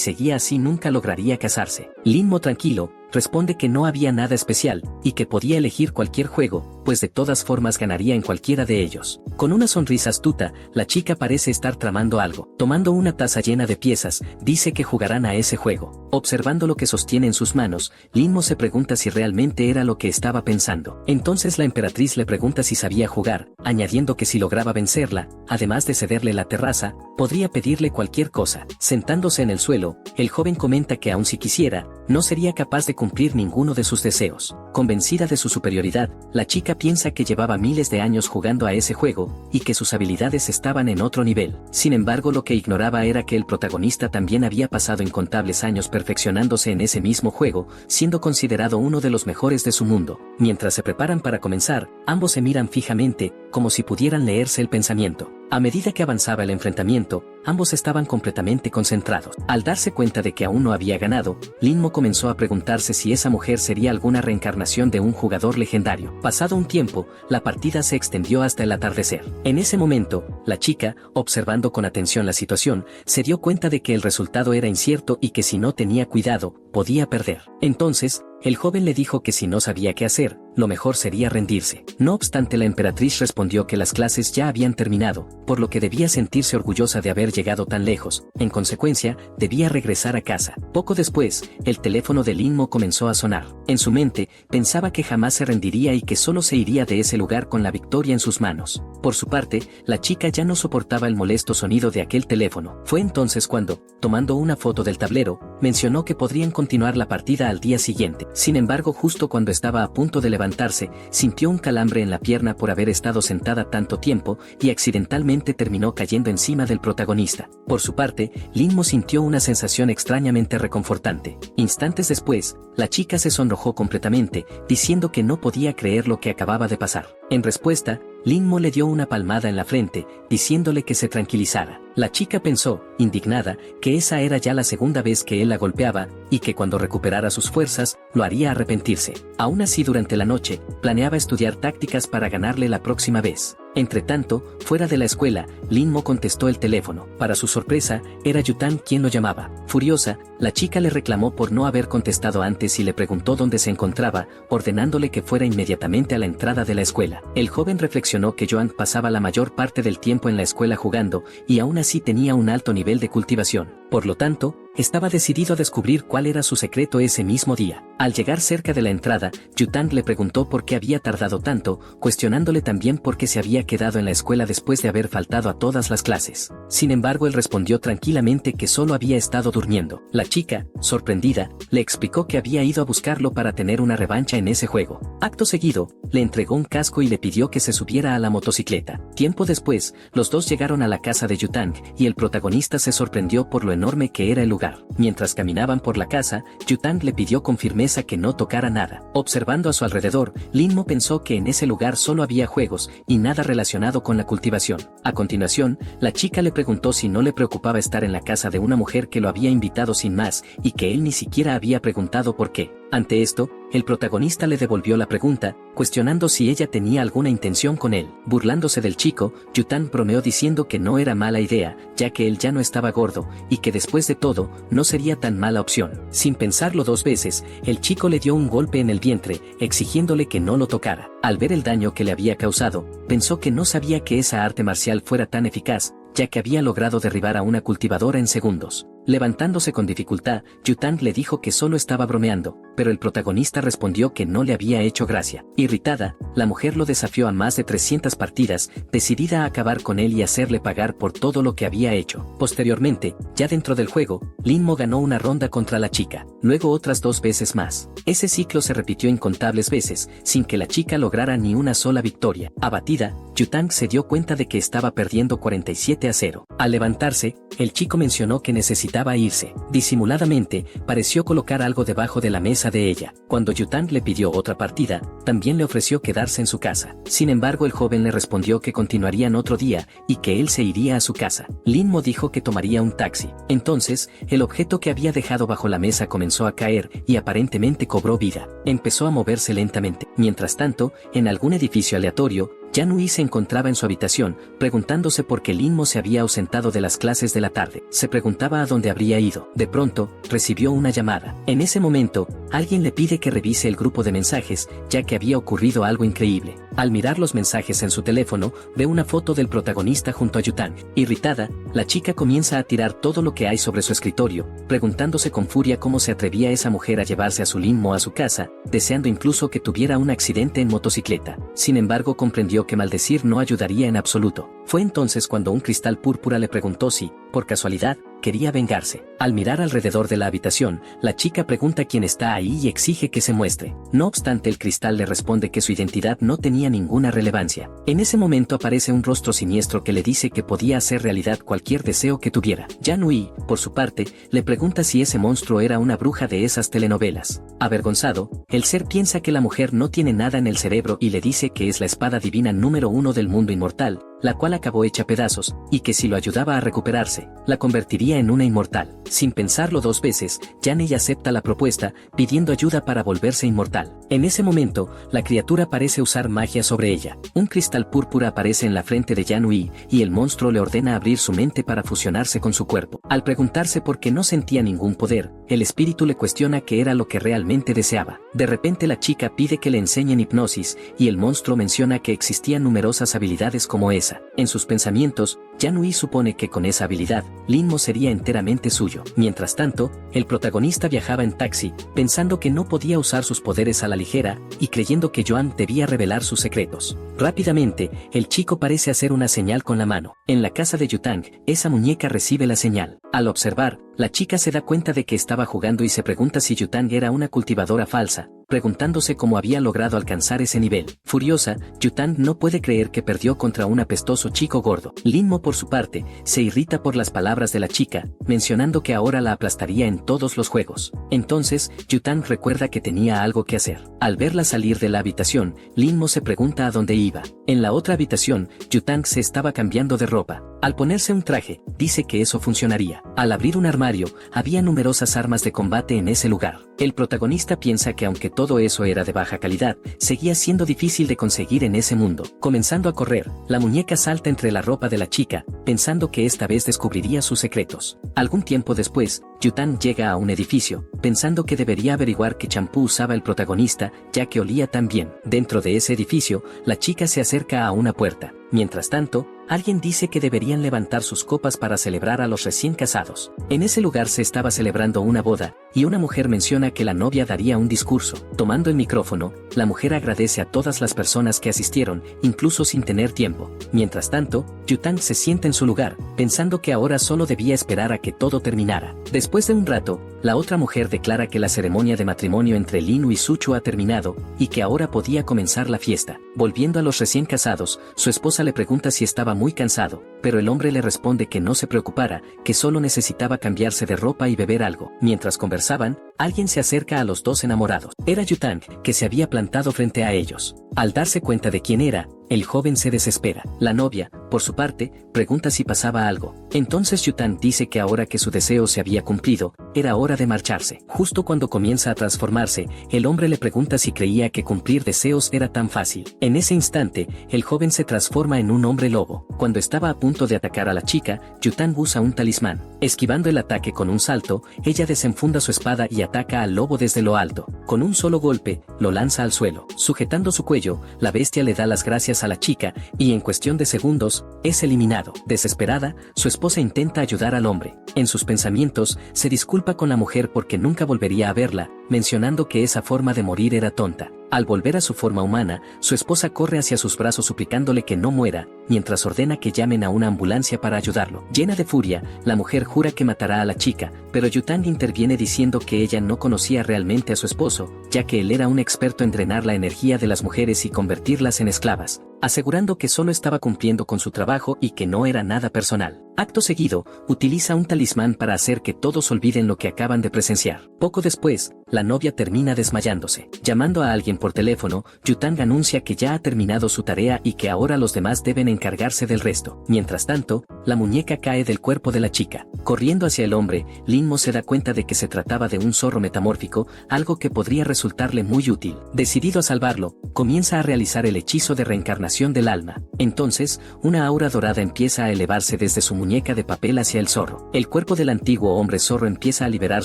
Speaker 1: seguía así nunca lograría casarse. Lin Mo, tranquilo, responde que no había nada especial, y que podía elegir cualquier juego, pues de todas formas ganaría en cualquiera de ellos. Con una sonrisa astuta, la chica parece estar tramando algo. Tomando una taza llena de piezas, dice que jugarán a ese juego. Observando lo que sostiene en sus manos, Lin Mo se pregunta si realmente era lo que estaba pensando. Entonces la emperatriz le pregunta si sabía jugar, añadiendo que si lograba vencerla, además de cederle la terraza, podría pedirle cualquier cosa. Sentándose en el suelo, el joven comenta que aun si quisiera, no sería capaz de cumplir ninguno de sus deseos. Convencida de su superioridad, la chica piensa que llevaba miles de años jugando a ese juego, y que sus habilidades estaban en otro nivel. Sin embargo, lo que ignoraba era que el protagonista también había pasado incontables años perfeccionándose en ese mismo juego, siendo considerado uno de los mejores de su mundo. Mientras se preparan para comenzar, ambos se miran fijamente, como si pudieran leerse el pensamiento. A medida que avanzaba el enfrentamiento, ambos estaban completamente concentrados. Al darse cuenta de que aún no había ganado, Lin Mo comenzó a preguntarse si esa mujer sería alguna reencarnación de un jugador legendario. Pasado un tiempo, la partida se extendió hasta el atardecer. En ese momento, la chica, observando con atención la situación, se dio cuenta de que el resultado era incierto y que si no tenía cuidado, podía perder. Entonces, el joven le dijo que si no sabía qué hacer, lo mejor sería rendirse. No obstante, la emperatriz respondió que las clases ya habían terminado, por lo que debía sentirse orgullosa de haber llegado tan lejos. En consecuencia, debía regresar a casa. Poco después, el teléfono de Lin Mo comenzó a sonar. En su mente, pensaba que jamás se rendiría y que solo se iría de ese lugar con la victoria en sus manos. Por su parte, la chica ya no soportaba el molesto sonido de aquel teléfono. Fue entonces cuando, tomando una foto del tablero, mencionó que podrían continuar la partida al día siguiente. Sin embargo, justo cuando estaba a punto de levantarse, sintió un calambre en la pierna por haber estado sentada tanto tiempo y accidentalmente terminó cayendo encima del protagonista. Por su parte, Lin Mo sintió una sensación extrañamente reconfortante. Instantes después, la chica se sonrojó completamente, diciendo que no podía creer lo que acababa de pasar. En respuesta, Lin Mo le dio una palmada en la frente, diciéndole que se tranquilizara. La chica pensó, indignada, que esa era ya la segunda vez que él la golpeaba, y que cuando recuperara sus fuerzas, lo haría arrepentirse. Aún así, durante la noche, planeaba estudiar tácticas para ganarle la próxima vez. Entretanto, fuera de la escuela, Lin Mo contestó el teléfono. Para su sorpresa, era Yutang quien lo llamaba. Furiosa, la chica le reclamó por no haber contestado antes y le preguntó dónde se encontraba, ordenándole que fuera inmediatamente a la entrada de la escuela. El joven reflexionó que Joan pasaba la mayor parte del tiempo en la escuela jugando, y aún así tenía un alto nivel de cultivación. Por lo tanto, estaba decidido a descubrir cuál era su secreto ese mismo día. Al llegar cerca de la entrada, Yutang le preguntó por qué había tardado tanto, cuestionándole también por qué se había quedado en la escuela después de haber faltado a todas las clases. Sin embargo, él respondió tranquilamente que solo había estado durmiendo. La chica, sorprendida, le explicó que había ido a buscarlo para tener una revancha en ese juego. Acto seguido, le entregó un casco y le pidió que se subiera a la motocicleta. Tiempo después, los dos llegaron a la casa de Yutang, y el protagonista se sorprendió por lo enorme que era el lugar. Mientras caminaban por la casa, Yutang le pidió con firmeza que no tocara nada. Observando a su alrededor, Lin Mo pensó que en ese lugar solo había juegos, y nada relacionado con la cultivación. A continuación, la chica le preguntó si no le preocupaba estar en la casa de una mujer que lo había invitado sin más, y que él ni siquiera había preguntado por qué. Ante esto, el protagonista le devolvió la pregunta, cuestionando si ella tenía alguna intención con él. Burlándose del chico, Yutang bromeó diciendo que no era mala idea, ya que él ya no estaba gordo, y que después de todo, no sería tan mala opción. Sin pensarlo dos veces, el chico le dio un golpe en el vientre, exigiéndole que no lo tocara. Al ver el daño que le había causado, pensó que no sabía que esa arte marcial fuera tan eficaz, ya que había logrado derribar a una cultivadora en segundos. Levantándose con dificultad, Yutang le dijo que solo estaba bromeando, pero el protagonista respondió que no le había hecho gracia. Irritada, la mujer lo desafió a más de 300 partidas, decidida a acabar con él y hacerle pagar por todo lo que había hecho. Posteriormente, ya dentro del juego, Lin Mo ganó una ronda contra la chica, luego otras 2 veces más. Ese ciclo se repitió incontables veces, sin que la chica lograra ni una sola victoria. Abatida, Yutang se dio cuenta de que estaba perdiendo 47-0. Al levantarse, el chico mencionó que necesitaba irse. Disimuladamente, pareció colocar algo debajo de la mesa de ella. Cuando Yutang le pidió otra partida, también le ofreció quedarse en su casa. Sin embargo, el joven le respondió que continuarían otro día, y que él se iría a su casa. Lin Mo dijo que tomaría un taxi. Entonces, el objeto que había dejado bajo la mesa comenzó a caer, y aparentemente cobró vida. Empezó a moverse lentamente. Mientras tanto, en algún edificio aleatorio, Yan Hui se encontraba en su habitación, preguntándose por qué Lin Mo se había ausentado de las clases de la tarde. Se preguntaba a dónde habría ido. De pronto, recibió una llamada. En ese momento, alguien le pide que revise el grupo de mensajes, ya que había ocurrido algo increíble. Al mirar los mensajes en su teléfono, ve una foto del protagonista junto a Yutang. Irritada, la chica comienza a tirar todo lo que hay sobre su escritorio, preguntándose con furia cómo se atrevía esa mujer a llevarse a su Lin Mo a su casa, deseando incluso que tuviera un accidente en motocicleta. Sin embargo, comprendió que maldecir no ayudaría en absoluto. Fue entonces cuando un cristal púrpura le preguntó si, por casualidad, quería vengarse. Al mirar alrededor de la habitación, la chica pregunta quién está ahí y exige que se muestre. No obstante, el cristal le responde que su identidad no tenía ninguna relevancia. En ese momento aparece un rostro siniestro que le dice que podía hacer realidad cualquier deseo que tuviera. Yan Hui, por su parte, le pregunta si ese monstruo era una bruja de esas telenovelas. Avergonzado, el ser piensa que la mujer no tiene nada en el cerebro y le dice que es la espada divina número 1 del mundo inmortal, la cual acabó hecha pedazos, y que si lo ayudaba a recuperarse, la convertiría en una inmortal. Sin pensarlo 2 veces, Yan Hui acepta la propuesta, pidiendo ayuda para volverse inmortal. En ese momento, la criatura parece usar magia sobre ella. Un cristal púrpura aparece en la frente de Yan Hui, y el monstruo le ordena abrir su mente para fusionarse con su cuerpo. Al preguntarse por qué no sentía ningún poder, el espíritu le cuestiona qué era lo que realmente deseaba. De repente la chica pide que le enseñen hipnosis, y el monstruo menciona que existían numerosas habilidades como esa. En sus pensamientos, Yan Hui supone que con esa habilidad, Lin Mo sería enteramente suyo. Mientras tanto, el protagonista viajaba en taxi, pensando que no podía usar sus poderes a la ligera, y creyendo que Joan debía revelar sus secretos. Rápidamente, el chico parece hacer una señal con la mano. En la casa de Yutang, esa muñeca recibe la señal. Al observar, La chica se da cuenta de que estaba jugando y se pregunta si Yutang era una cultivadora falsa, preguntándose cómo había logrado alcanzar ese nivel. Furiosa, Yutang no puede creer que perdió contra un apestoso chico gordo. Linmo, por su parte, se irrita por las palabras de la chica, mencionando que ahora la aplastaría en todos los juegos. Entonces, Yutang recuerda que tenía algo que hacer. Al verla salir de la habitación, Linmo se pregunta a dónde iba. En la otra habitación, Yutang se estaba cambiando de ropa. Al ponerse un traje, dice que eso funcionaría. Al abrir un armario, había numerosas armas de combate en ese lugar. El protagonista piensa que aunque todo eso era de baja calidad, seguía siendo difícil de conseguir en ese mundo. Comenzando a correr, la muñeca salta entre la ropa de la chica, pensando que esta vez descubriría sus secretos. Algún tiempo después, Yutang llega a un edificio, pensando que debería averiguar qué champú usaba el protagonista, ya que olía tan bien. Dentro de ese edificio, la chica se acerca a una puerta. Mientras tanto, alguien dice que deberían levantar sus copas para celebrar a los recién casados. En ese lugar se estaba celebrando una boda, y una mujer menciona que la novia daría un discurso. Tomando el micrófono, la mujer agradece a todas las personas que asistieron, incluso sin tener tiempo. Mientras tanto, Yutang se sienta en su lugar, pensando que ahora solo debía esperar a que todo terminara. Después de un rato, la otra mujer declara que la ceremonia de matrimonio entre Linu y Suchu ha terminado, y que ahora podía comenzar la fiesta. Volviendo a los recién casados, su esposa le pregunta si estaba muy cansado, pero el hombre le responde que no se preocupara, que solo necesitaba cambiarse de ropa y beber algo. Mientras conversaban, alguien se acerca a los dos enamorados. Era Yutang, que se había plantado frente a ellos. Al darse cuenta de quién era, el joven se desespera. La novia, por su parte, pregunta si pasaba algo. Entonces Yutang dice que ahora que su deseo se había cumplido, era hora de marcharse. Justo cuando comienza a transformarse, el hombre le pregunta si creía que cumplir deseos era tan fácil. En ese instante, el joven se transforma en un hombre lobo. Cuando estaba a punto de atacar a la chica, Yutang usa un talismán. Esquivando el ataque con un salto, ella desenfunda su espada y ataca al lobo desde lo alto. Con un solo golpe, lo lanza al suelo. Sujetando su cuello, la bestia le da las gracias a la chica, y en cuestión de segundos, es eliminado. Desesperada, su esposa intenta ayudar al hombre. En sus pensamientos, se disculpa con la mujer porque nunca volvería a verla, mencionando que esa forma de morir era tonta. Al volver a su forma humana, su esposa corre hacia sus brazos suplicándole que no muera, mientras ordena que llamen a una ambulancia para ayudarlo. Llena de furia, la mujer jura que matará a la chica, pero Yutang interviene diciendo que ella no conocía realmente a su esposo, ya que él era un experto en drenar la energía de las mujeres y convertirlas en esclavas, asegurando que solo estaba cumpliendo con su trabajo y que no era nada personal. Acto seguido, utiliza un talismán para hacer que todos olviden lo que acaban de presenciar. Poco después, la novia termina desmayándose. Llamando a alguien por teléfono, Yutang anuncia que ya ha terminado su tarea y que ahora los demás deben encargarse del resto. Mientras tanto, la muñeca cae del cuerpo de la chica. Corriendo hacia el hombre, Linmo se da cuenta de que se trataba de un zorro metamórfico, algo que podría resultarle muy útil. Decidido a salvarlo, comienza a realizar el hechizo de reencarnación del alma. Entonces, una aura dorada empieza a elevarse desde su muñeca de papel hacia el zorro. El cuerpo del antiguo hombre zorro empieza a liberar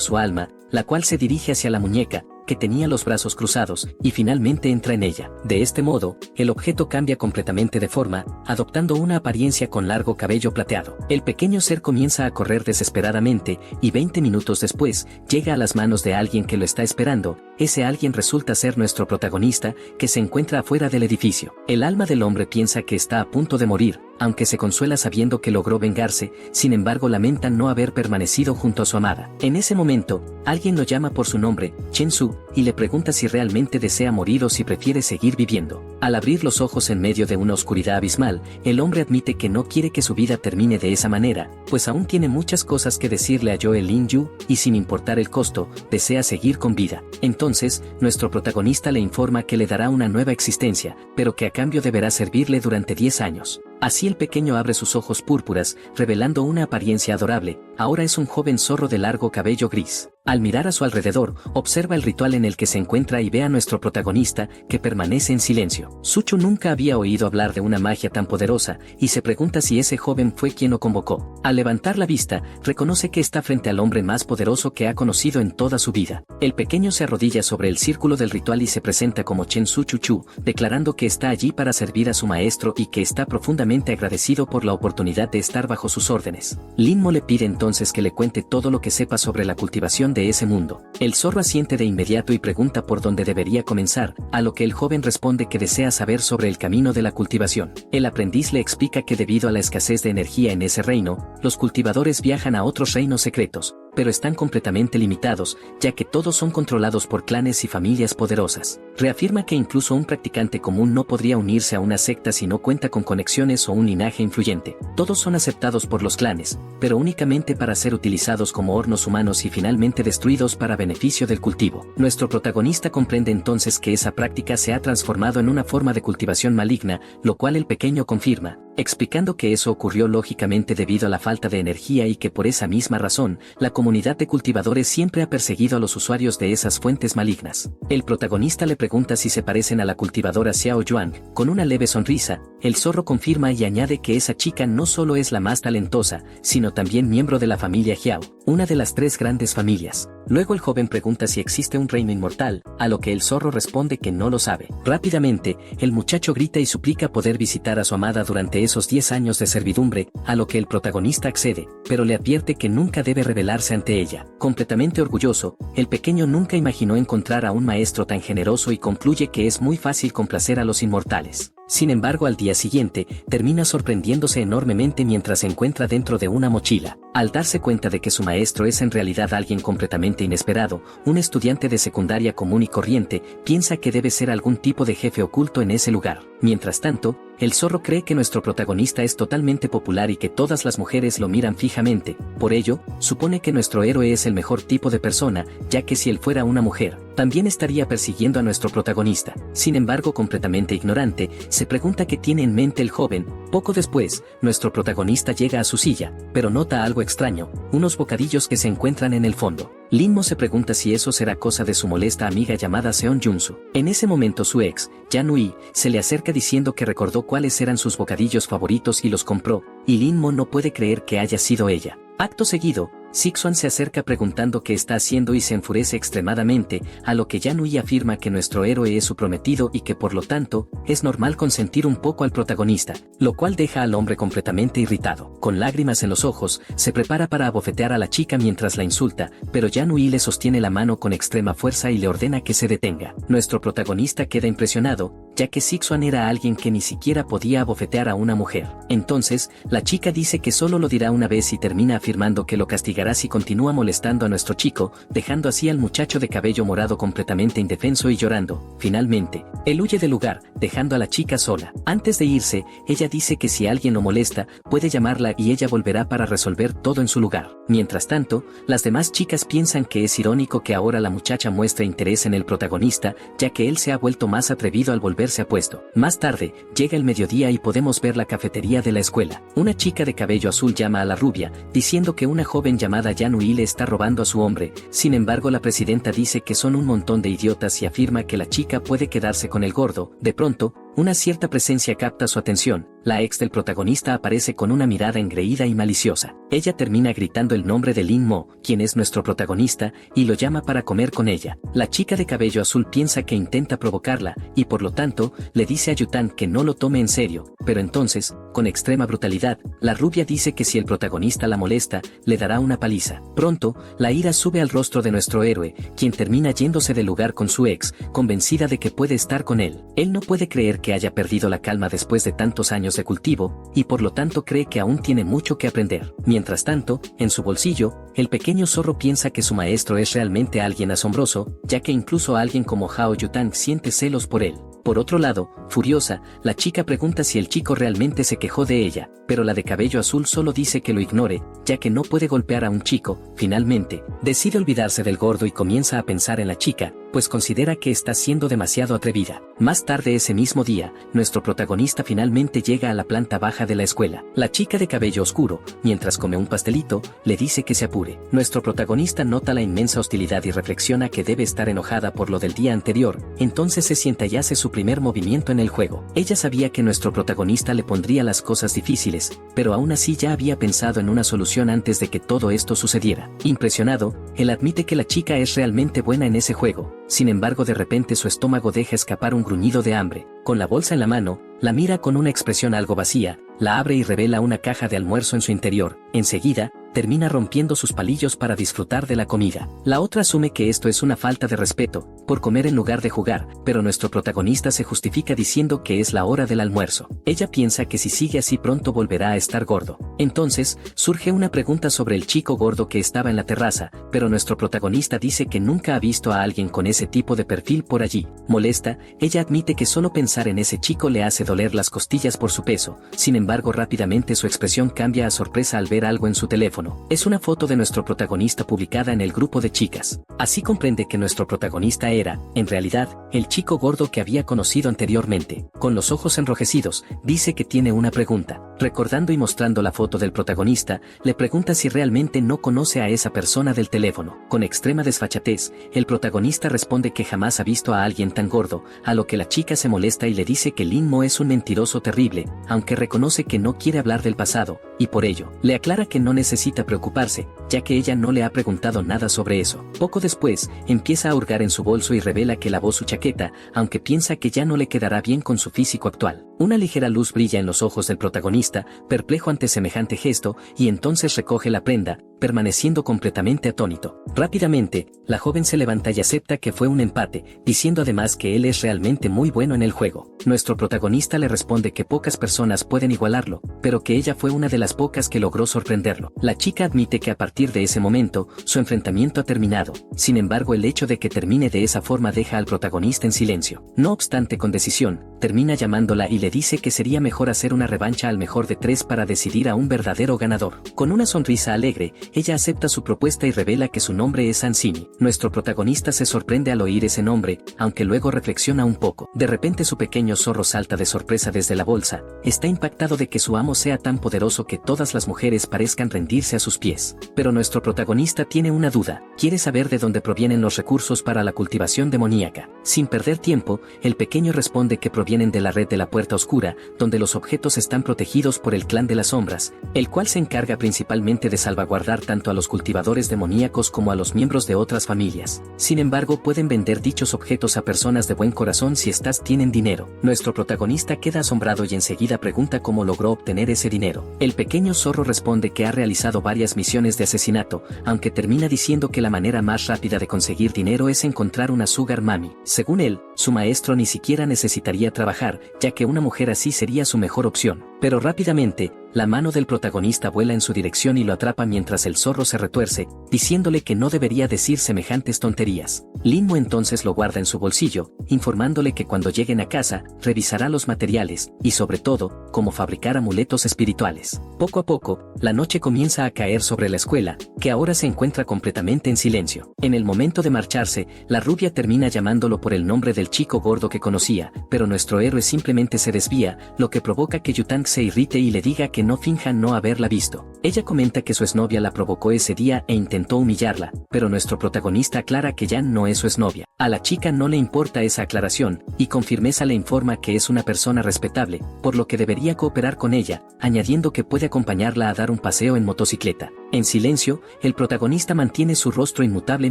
Speaker 1: su alma, la cual se dirige hacia la muñeca, que tenía los brazos cruzados, y finalmente entra en ella. De este modo, el objeto cambia completamente de forma, adoptando una apariencia con largo cabello plateado. El pequeño ser comienza a correr desesperadamente, y 20 minutos después, llega a las manos de alguien que lo está esperando. Ese alguien resulta ser nuestro protagonista, que se encuentra afuera del edificio. El alma del hombre piensa que está a punto de morir, aunque se consuela sabiendo que logró vengarse, sin embargo lamenta no haber permanecido junto a su amada. En ese momento, alguien lo llama por su nombre, Chen Su, y le pregunta si realmente desea morir o si prefiere seguir viviendo. Al abrir los ojos en medio de una oscuridad abismal, el hombre admite que no quiere que su vida termine de esa manera, pues aún tiene muchas cosas que decirle a Joe Lin Yu, y sin importar el costo, desea seguir con vida. Entonces, nuestro protagonista le informa que le dará una nueva existencia, pero que a cambio deberá servirle durante 10 años. Así el pequeño abre sus ojos púrpuras, revelando una apariencia adorable. Ahora es un joven zorro de largo cabello gris. Al mirar a su alrededor, observa el ritual en el que se encuentra y ve a nuestro protagonista, que permanece en silencio. Suchu nunca había oído hablar de una magia tan poderosa, y se pregunta si ese joven fue quien lo convocó. Al levantar la vista, reconoce que está frente al hombre más poderoso que ha conocido en toda su vida. El pequeño se arrodilla sobre el círculo del ritual y se presenta como Chen Su Chuchu, declarando que está allí para servir a su maestro y que está profundamente agradecido por la oportunidad de estar bajo sus órdenes. Linmo le pide entonces que le cuente todo lo que sepa sobre la cultivación de ese mundo. El zorro asiente de inmediato y pregunta por dónde debería comenzar, a lo que el joven responde que desea saber sobre el camino de la cultivación. El aprendiz le explica que debido a la escasez de energía en ese reino, los cultivadores viajan a otros reinos secretos, pero están completamente limitados, ya que todos son controlados por clanes y familias poderosas. Reafirma que incluso un practicante común no podría unirse a una secta si no cuenta con conexiones o un linaje influyente. Todos son aceptados por los clanes, pero únicamente para ser utilizados como hornos humanos y finalmente destruidos para beneficio del cultivo. Nuestro protagonista comprende entonces que esa práctica se ha transformado en una forma de cultivación maligna, lo cual el pequeño confirma, explicando que eso ocurrió lógicamente debido a la falta de energía y que por esa misma razón, la comunidad de cultivadores siempre ha perseguido a los usuarios de esas fuentes malignas. El protagonista le pregunta si se parecen a la cultivadora Xiao Yuan. Con una leve sonrisa, el zorro confirma y añade que esa chica no solo es la más talentosa, sino también miembro de la familia Xiao, una de las 3 grandes familias. Luego el joven pregunta si existe un reino inmortal, a lo que el zorro responde que no lo sabe. Rápidamente, el muchacho grita y suplica poder visitar a su amada durante esos 10 años de servidumbre, a lo que el protagonista accede, pero le advierte que nunca debe rebelarse ante ella. Completamente orgulloso, el pequeño nunca imaginó encontrar a un maestro tan generoso y concluye que es muy fácil complacer a los inmortales. Sin embargo, al día siguiente, termina sorprendiéndose enormemente mientras se encuentra dentro de una mochila. Al darse cuenta de que su maestro es en realidad alguien completamente inesperado, un estudiante de secundaria común y corriente, piensa que debe ser algún tipo de jefe oculto en ese lugar. Mientras tanto, el zorro cree que nuestro protagonista es totalmente popular y que todas las mujeres lo miran fijamente. Por ello, supone que nuestro héroe es el mejor tipo de persona, ya que si él fuera una mujer, también estaría persiguiendo a nuestro protagonista. Sin embargo, completamente ignorante, se pregunta qué tiene en mente el joven. Poco después, nuestro protagonista llega a su silla, pero nota algo extraño, unos bocadillos que se encuentran en el fondo. Linmo se pregunta si eso será cosa de su molesta amiga llamada Seon Junsu. En ese momento su ex, Yanui, se le acerca diciendo que recordó cuáles eran sus bocadillos favoritos y los compró, y Linmo no puede creer que haya sido ella. Acto seguido, Sixuan se acerca preguntando qué está haciendo y se enfurece extremadamente, a lo que Yanui afirma que nuestro héroe es su prometido y que por lo tanto, es normal consentir un poco al protagonista, lo cual deja al hombre completamente irritado. Con lágrimas en los ojos, se prepara para abofetear a la chica mientras la insulta, pero Yanui le sostiene la mano con extrema fuerza y le ordena que se detenga. Nuestro protagonista queda impresionado, ya que Sixuan era alguien que ni siquiera podía abofetear a una mujer. Entonces, la chica dice que solo lo dirá una vez y termina afirmando que lo castigará si continúa molestando a nuestro chico, dejando así al muchacho de cabello morado completamente indefenso y llorando. Finalmente, él huye del lugar, dejando a la chica sola. Antes de irse, ella dice que si alguien lo molesta, puede llamarla y ella volverá para resolver todo en su lugar. Mientras tanto, las demás chicas piensan que es irónico que ahora la muchacha muestre interés en el protagonista, ya que él se ha vuelto más atrevido al volverse apuesto. Más tarde, llega el mediodía y podemos ver la cafetería de la escuela. Una chica de cabello azul llama a la rubia, diciendo que una joven llamada Yanui le está robando a su hombre. Sin embargo, la presidenta dice que son un montón de idiotas y afirma que la chica puede quedarse con el gordo. De pronto, una cierta presencia capta su atención. La ex del protagonista aparece con una mirada engreída y maliciosa. Ella termina gritando el nombre de Lin Mo, quien es nuestro protagonista, y lo llama para comer con ella. La chica de cabello azul piensa que intenta provocarla, y por lo tanto, le dice a Yutan que no lo tome en serio, pero entonces, con extrema brutalidad, la rubia dice que si el protagonista la molesta, le dará una paliza. Pronto, la ira sube al rostro de nuestro héroe, quien termina yéndose del lugar con su ex, convencida de que puede estar con él. Él no puede creer que haya perdido la calma después de tantos años de cultivo, y por lo tanto cree que aún tiene mucho que aprender. Mientras tanto, en su bolsillo, el pequeño zorro piensa que su maestro es realmente alguien asombroso, ya que incluso alguien como Hao Yutang siente celos por él. Por otro lado, furiosa, la chica pregunta si el chico realmente se quejó de ella, pero la de cabello azul solo dice que lo ignore, ya que no puede golpear a un chico. Finalmente, decide olvidarse del gordo y comienza a pensar en la chica, pues considera que está siendo demasiado atrevida. Más tarde ese mismo día, nuestro protagonista finalmente llega a la planta baja de la escuela. La chica de cabello oscuro, mientras come un pastelito, le dice que se apure. Nuestro protagonista nota la inmensa hostilidad y reflexiona que debe estar enojada por lo del día anterior, entonces se sienta y hace su primer movimiento en el juego. Ella sabía que nuestro protagonista le pondría las cosas difíciles, pero aún así ya había pensado en una solución antes de que todo esto sucediera. Impresionado, él admite que la chica es realmente buena en ese juego. Sin embargo, de repente su estómago deja escapar un gruñido de hambre. Con la bolsa en la mano, la mira con una expresión algo vacía, la abre y revela una caja de almuerzo en su interior. Enseguida, termina rompiendo sus palillos para disfrutar de la comida. La otra asume que esto es una falta de respeto, por comer en lugar de jugar, pero nuestro protagonista se justifica diciendo que es la hora del almuerzo. Ella piensa que si sigue así pronto volverá a estar gordo. Entonces, surge una pregunta sobre el chico gordo que estaba en la terraza, pero nuestro protagonista dice que nunca ha visto a alguien con ese tipo de perfil por allí. Molesta, ella admite que solo pensar en ese chico le hace doler las costillas por su peso, sin embargo rápidamente su expresión cambia a sorpresa al ver algo en su teléfono. Es una foto de nuestro protagonista publicada en el grupo de chicas. Así comprende que nuestro protagonista era, en realidad, el chico gordo que había conocido anteriormente. Con los ojos enrojecidos, dice que tiene una pregunta. Recordando y mostrando la foto del protagonista, le pregunta si realmente no conoce a esa persona del teléfono. Con extrema desfachatez, el protagonista responde que jamás ha visto a alguien tan gordo, a lo que la chica se molesta y le dice que Lin Mo es un mentiroso terrible, aunque reconoce que no quiere hablar del pasado, y por ello, le aclara que no necesita preocuparse, ya que ella no le ha preguntado nada sobre eso. Poco después, empieza a hurgar en su bolso y revela que lavó su chaqueta, aunque piensa que ya no le quedará bien con su físico actual. Una ligera luz brilla en los ojos del protagonista, perplejo ante semejante gesto, y entonces recoge la prenda, permaneciendo completamente atónito. Rápidamente, la joven se levanta y acepta que fue un empate, diciendo además que él es realmente muy bueno en el juego. Nuestro protagonista le responde que pocas personas pueden igualarlo, pero que ella fue una de las pocas que logró sorprenderlo. La chica admite que a partir de ese momento, su enfrentamiento ha terminado. Sin embargo, el hecho de que termine de esa forma deja al protagonista en silencio. No obstante, con decisión, termina llamándola y le dice que sería mejor hacer una revancha al mejor de tres para decidir a un verdadero ganador. Con una sonrisa alegre, ella acepta su propuesta y revela que su nombre es Ansini. Nuestro protagonista se sorprende al oír ese nombre, aunque luego reflexiona un poco. De repente su pequeño zorro salta de sorpresa desde la bolsa. Está impactado de que su amo sea tan poderoso que todas las mujeres parezcan rendirse a sus pies. Pero nuestro protagonista tiene una duda. Quiere saber de dónde provienen los recursos para la cultivación demoníaca. Sin perder tiempo, el pequeño responde que provienen de la red de la Puerta Oscura, donde los objetos están protegidos por el Clan de las Sombras, el cual se encarga principalmente de salvaguardar tanto a los cultivadores demoníacos como a los miembros de otras familias. Sin embargo, pueden vender dichos objetos a personas de buen corazón si éstas tienen dinero. Nuestro protagonista queda asombrado y enseguida pregunta cómo logró obtener ese dinero. El pequeño zorro responde que ha realizado varias misiones de asesinato, aunque termina diciendo que la manera más rápida de conseguir dinero es encontrar una sugar mami. Según él, su maestro ni siquiera necesitaría trabajar, ya que una mujer así sería su mejor opción. Pero rápidamente, la mano del protagonista vuela en su dirección y lo atrapa mientras el zorro se retuerce, diciéndole que no debería decir semejantes tonterías. Lin Mo entonces lo guarda en su bolsillo, informándole que cuando lleguen a casa, revisará los materiales, y sobre todo, cómo fabricar amuletos espirituales. Poco a poco, la noche comienza a caer sobre la escuela, que ahora se encuentra completamente en silencio. En el momento de marcharse, la rubia termina llamándolo por el nombre del chico gordo que conocía, pero nuestro héroe simplemente se desvía, lo que provoca que Yutang se irrite y le diga que no finja no haberla visto. Ella comenta que su exnovia la provocó ese día e intentó humillarla, pero nuestro protagonista aclara que Jan no es su exnovia. A la chica no le importa esa aclaración, y con firmeza le informa que es una persona respetable, por lo que debería cooperar con ella, añadiendo que puede acompañarla a dar un paseo en motocicleta. En silencio, el protagonista mantiene su rostro inmutable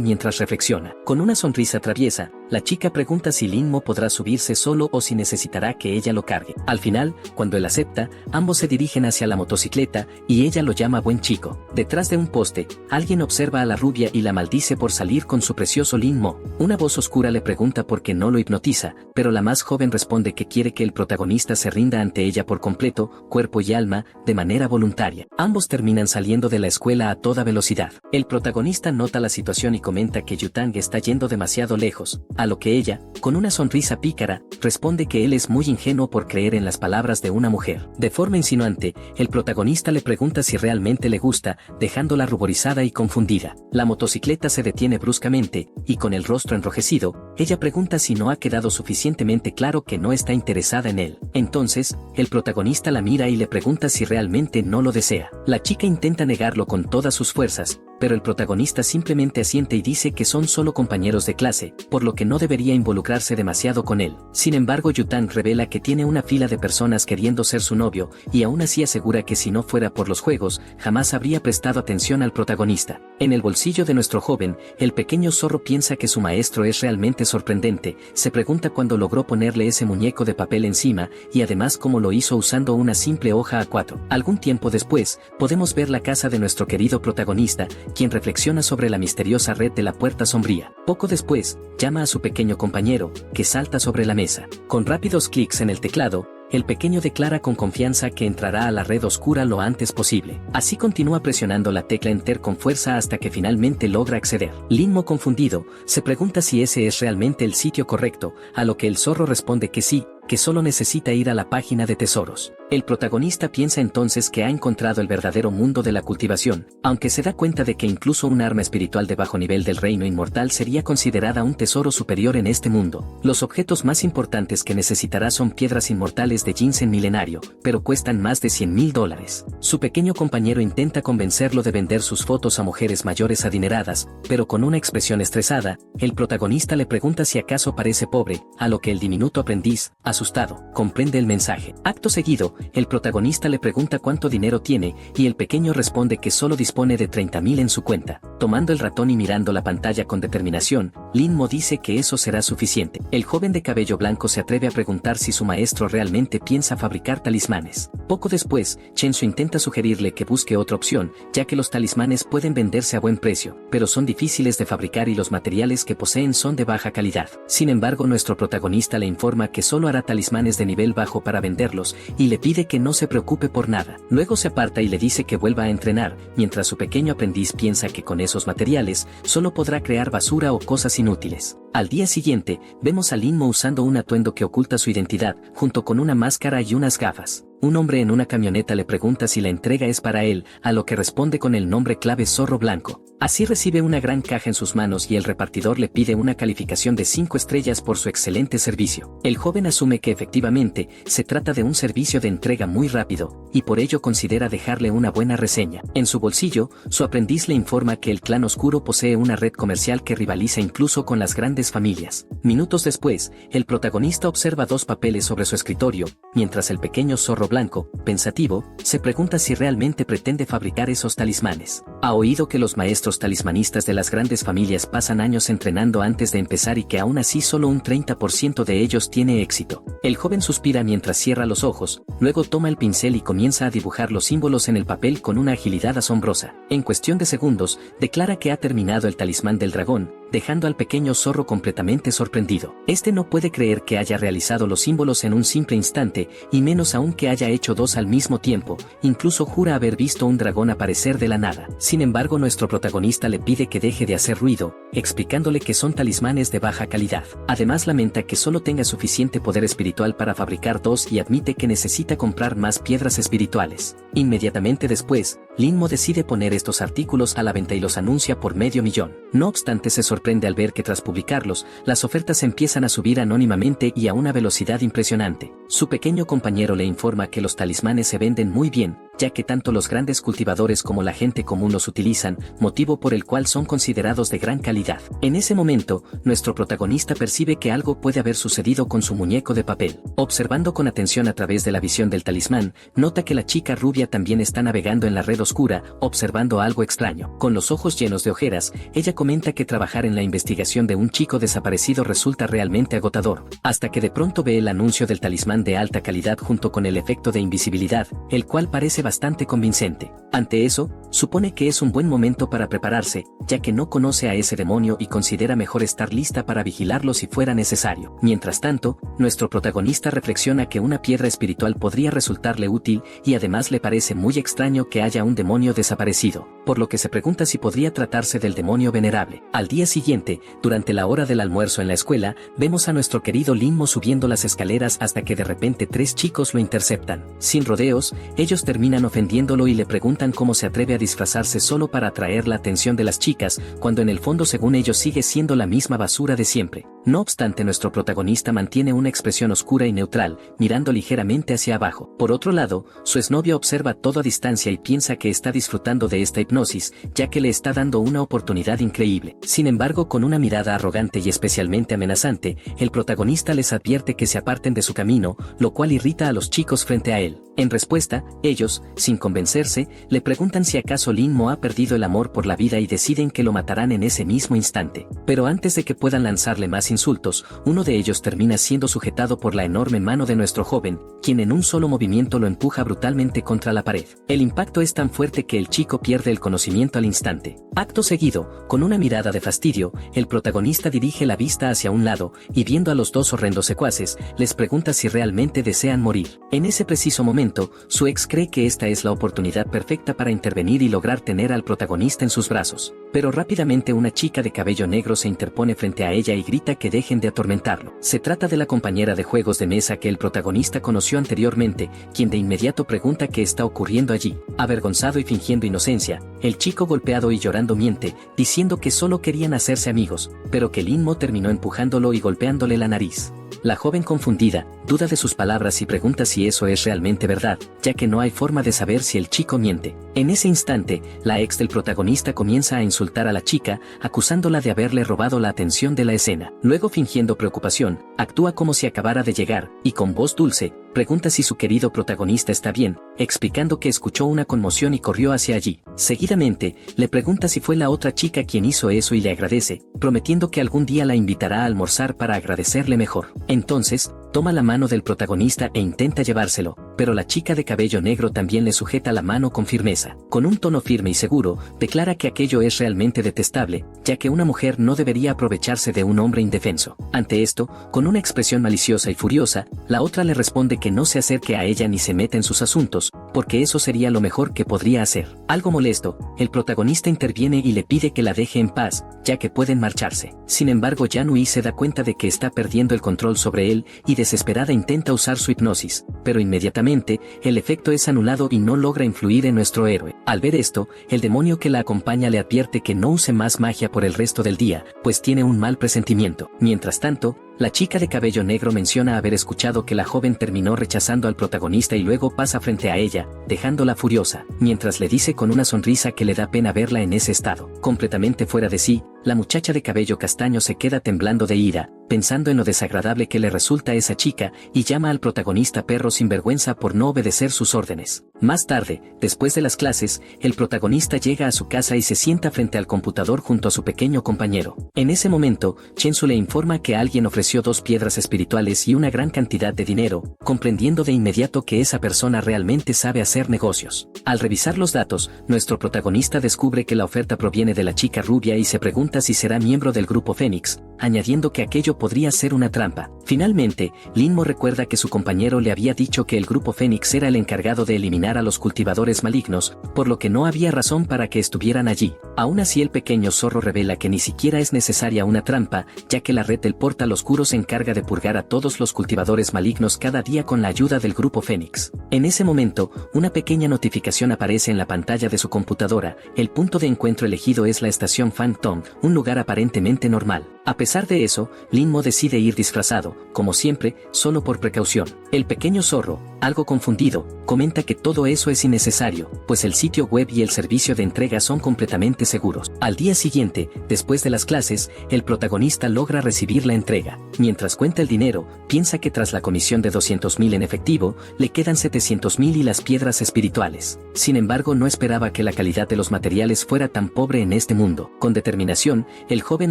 Speaker 1: mientras reflexiona. Con una sonrisa traviesa, la chica pregunta si Lin Mo podrá subirse solo o si necesitará que ella lo cargue. Al final, cuando él acepta, ambos se dirigen hacia la motocicleta, y ella lo llama buen chico. Detrás de un poste, alguien observa a la rubia y la maldice por salir con su precioso Lin Mo. Una voz oscura le pregunta por qué no lo hipnotiza, pero la más joven responde que quiere que el protagonista se rinda ante ella por completo, cuerpo y alma, de manera voluntaria. Ambos terminan saliendo de la escuela a toda velocidad. El protagonista nota la situación y comenta que Yutang está yendo demasiado lejos, a lo que ella, con una sonrisa pícara, responde que él es muy ingenuo por creer en las palabras de una mujer. De forma insinuante, el protagonista le pregunta si realmente le gusta, dejándola ruborizada y confundida. La motocicleta se detiene bruscamente, y con el rostro enrojecido, ella pregunta si no ha quedado suficientemente claro que no está interesada en él. Entonces, el protagonista la mira y le pregunta si realmente no lo desea. La chica intenta negarlo con todas sus fuerzas, pero el protagonista simplemente asiente y dice que son solo compañeros de clase, por lo que no debería involucrarse demasiado con él. Sin embargo, Yutang revela que tiene una fila de personas queriendo ser su novio, y aún así asegura que si no fuera por los juegos, jamás habría prestado atención al protagonista. En el bolsillo de nuestro joven, el pequeño zorro piensa que su maestro es realmente sorprendente, se pregunta cuándo logró ponerle ese muñeco de papel encima, y además cómo lo hizo usando una simple hoja A4. Algún tiempo después, podemos ver la casa de nuestro querido protagonista, quien reflexiona sobre la misteriosa red de la puerta sombría. Poco después, llama a su pequeño compañero, que salta sobre la mesa. Con rápidos clics en el teclado, el pequeño declara con confianza que entrará a la red oscura lo antes posible. Así continúa presionando la tecla Enter con fuerza hasta que finalmente logra acceder. Linmo, confundido, se pregunta si ese es realmente el sitio correcto, a lo que el zorro responde que sí, que solo necesita ir a la página de tesoros. El protagonista piensa entonces que ha encontrado el verdadero mundo de la cultivación, aunque se da cuenta de que incluso un arma espiritual de bajo nivel del reino inmortal sería considerada un tesoro superior en este mundo. Los objetos más importantes que necesitará son piedras inmortales de ginseng milenario, pero cuestan más de $100,000. Su pequeño compañero intenta convencerlo de vender sus fotos a mujeres mayores adineradas, pero con una expresión estresada, el protagonista le pregunta si acaso parece pobre, a lo que el diminuto aprendiz, asustado, comprende el mensaje. Acto seguido, el protagonista le pregunta cuánto dinero tiene, y el pequeño responde que solo dispone de 30,000 en su cuenta. Tomando el ratón y mirando la pantalla con determinación, Linmo dice que eso será suficiente. El joven de cabello blanco se atreve a preguntar si su maestro realmente piensa fabricar talismanes. Poco después, Chensu intenta sugerirle que busque otra opción, ya que los talismanes pueden venderse a buen precio, pero son difíciles de fabricar y los materiales que poseen son de baja calidad. Sin embargo, nuestro protagonista le informa que solo hará talismanes de nivel bajo para venderlos, y le pide que no se preocupe por nada. Luego se aparta y le dice que vuelva a entrenar, mientras su pequeño aprendiz piensa que con esos materiales, solo podrá crear basura o cosas inútiles. Al día siguiente, vemos a Linmo usando un atuendo que oculta su identidad, junto con una máscara y unas gafas. Un hombre en una camioneta le pregunta si la entrega es para él, a lo que responde con el nombre clave Zorro Blanco. Así recibe una gran caja en sus manos y el repartidor le pide una calificación de 5 estrellas por su excelente servicio. El joven asume que efectivamente se trata de un servicio de entrega muy rápido, y por ello considera dejarle una buena reseña. En su bolsillo, su aprendiz le informa que el clan oscuro posee una red comercial que rivaliza incluso con las grandes familias. Minutos después, el protagonista observa 2 papeles sobre su escritorio, mientras el pequeño Zorro Blanco, pensativo, se pregunta si realmente pretende fabricar esos talismanes. Ha oído que los maestros talismanistas de las grandes familias pasan años entrenando antes de empezar y que aún así solo un 30% de ellos tiene éxito. El joven suspira mientras cierra los ojos, luego toma el pincel y comienza a dibujar los símbolos en el papel con una agilidad asombrosa. En cuestión de segundos, declara que ha terminado el talismán del dragón, dejando al pequeño zorro completamente sorprendido. Este no puede creer que haya realizado los símbolos en un simple instante, y menos aún que haya hecho 2 al mismo tiempo, incluso jura haber visto un dragón aparecer de la nada. Sin embargo, nuestro protagonista le pide que deje de hacer ruido, explicándole que son talismanes de baja calidad. Además lamenta que solo tenga suficiente poder espiritual para fabricar 2 y admite que necesita comprar más piedras espirituales. Inmediatamente después, Linmo decide poner estos artículos a la venta y los anuncia por $500,000. No obstante, se sorprende al ver que tras publicarlos, las ofertas empiezan a subir anónimamente y a una velocidad impresionante. Su pequeño compañero le informa que los talismanes se venden muy bien, ya que tanto los grandes cultivadores como la gente común los utilizan, motivo por el cual son considerados de gran calidad. En ese momento, nuestro protagonista percibe que algo puede haber sucedido con su muñeco de papel. Observando con atención a través de la visión del talismán, nota que la chica rubia también está navegando en la red oscura, observando algo extraño. Con los ojos llenos de ojeras, ella comenta que trabajar en la investigación de un chico desaparecido resulta realmente agotador, hasta que de pronto ve el anuncio del talismán de alta calidad junto con el efecto de invisibilidad, el cual parece bastante convincente. Ante eso, supone que es un buen momento para prepararse, ya que no conoce a ese demonio y considera mejor estar lista para vigilarlo si fuera necesario. Mientras tanto, nuestro protagonista reflexiona que una piedra espiritual podría resultarle útil y además le parece muy extraño que haya un demonio desaparecido, por lo que se pregunta si podría tratarse del demonio venerable. Al día siguiente, durante la hora del almuerzo en la escuela, vemos a nuestro querido Linmo subiendo las escaleras hasta que de repente 3 chicos lo interceptan. Sin rodeos, ellos terminan ofendiéndolo y le preguntan cómo se atreve a disfrazarse solo para atraer la atención de las chicas, cuando en el fondo según ellos sigue siendo la misma basura de siempre. No obstante, nuestro protagonista mantiene una expresión oscura y neutral, mirando ligeramente hacia abajo. Por otro lado, su exnovia observa todo a distancia y piensa que está disfrutando de esta hipnosis, ya que le está dando una oportunidad increíble. Sin embargo, con una mirada arrogante y especialmente amenazante, el protagonista les advierte que se aparten de su camino, lo cual irrita a los chicos frente a él. En respuesta, ellos, sin convencerse, le preguntan si acaso Lin Mo ha perdido el amor por la vida y deciden que lo matarán en ese mismo instante. Pero antes de que puedan lanzarle más insultos, uno de ellos termina siendo sujetado por la enorme mano de nuestro joven, quien en un solo movimiento lo empuja brutalmente contra la pared. El impacto es tan fuerte que el chico pierde el conocimiento al instante. Acto seguido, con una mirada de fastidio, el protagonista dirige la vista hacia un lado, y viendo a los dos horrendos secuaces, les pregunta si realmente desean morir. En ese preciso momento, su ex cree que esta es la oportunidad perfecta para intervenir y lograr tener al protagonista en sus brazos. Pero rápidamente una chica de cabello negro se interpone frente a ella y grita que dejen de atormentarlo. Se trata de la compañera de juegos de mesa que el protagonista conoció anteriormente, quien de inmediato pregunta qué está ocurriendo allí. Avergonzado y fingiendo inocencia, el chico golpeado y llorando miente, diciendo que solo querían hacerse amigos, pero que Lin Mo terminó empujándolo y golpeándole la nariz. La joven confundida, duda de sus palabras y pregunta si eso es realmente verdad, ya que no hay forma de saber si el chico miente. En ese instante, la ex del protagonista comienza a insultar a la chica, acusándola de haberle robado la atención de la escena. Luego, fingiendo preocupación, actúa como si acabara de llegar, y con voz dulce, pregunta si su querido protagonista está bien, explicando que escuchó una conmoción y corrió hacia allí. Seguidamente, le pregunta si fue la otra chica quien hizo eso y le agradece, prometiendo que algún día la invitará a almorzar para agradecerle mejor. Entonces, toma la mano del protagonista e intenta llevárselo, pero la chica de cabello negro también le sujeta la mano con firmeza. Con un tono firme y seguro, declara que aquello es realmente detestable, ya que una mujer no debería aprovecharse de un hombre indefenso. Ante esto, con una expresión maliciosa y furiosa, la otra le responde que no se acerque a ella ni se meta en sus asuntos, porque eso sería lo mejor que podría hacer. Algo molesto, el protagonista interviene y le pide que la deje en paz, ya que pueden marcharse. Sin embargo, Yanui se da cuenta de que está perdiendo el control sobre él y desesperada intenta usar su hipnosis, pero inmediatamente, el efecto es anulado y no logra influir en nuestro héroe. Al ver esto, el demonio que la acompaña le advierte que no use más magia por el resto del día, pues tiene un mal presentimiento. Mientras tanto, la chica de cabello negro menciona haber escuchado que la joven terminó rechazando al protagonista y luego pasa frente a ella, dejándola furiosa, mientras le dice con una sonrisa que le da pena verla en ese estado. Completamente fuera de sí, la muchacha de cabello castaño se queda temblando de ira, pensando en lo desagradable que le resulta a esa chica, y llama al protagonista perro sinvergüenza por no obedecer sus órdenes. Más tarde, después de las clases, el protagonista llega a su casa y se sienta frente al computador junto a su pequeño compañero. En ese momento, Chensu le informa que alguien ofreció 2 piedras espirituales y una gran cantidad de dinero, comprendiendo de inmediato que esa persona realmente sabe hacer negocios. Al revisar los datos, nuestro protagonista descubre que la oferta proviene de la chica rubia y se pregunta si será miembro del grupo Fénix, añadiendo que aquello podría ser una trampa. Finalmente, Lin Mo recuerda que su compañero le había dicho que el grupo Fénix era el encargado de eliminar a los cultivadores malignos, por lo que no había razón para que estuvieran allí. Aún así, el pequeño zorro revela que ni siquiera es necesaria una trampa, ya que la red del portal oscuro se encarga de purgar a todos los cultivadores malignos cada día con la ayuda del grupo Fénix. En ese momento, una pequeña notificación aparece en la pantalla de su computadora. El punto de encuentro elegido es la estación Phantom, un lugar aparentemente normal. A pesar de eso, Lin Mo decide ir disfrazado, como siempre, solo por precaución. El pequeño zorro, algo confundido, comenta que todo eso es innecesario, pues el sitio web y el servicio de entrega son completamente seguros. Al día siguiente, después de las clases, el protagonista logra recibir la entrega. Mientras cuenta el dinero, piensa que tras la comisión de 200.000 en efectivo, le quedan 700.000 y las piedras espirituales. Sin embargo, no esperaba que la calidad de los materiales fuera tan pobre en este mundo. Con determinación, el joven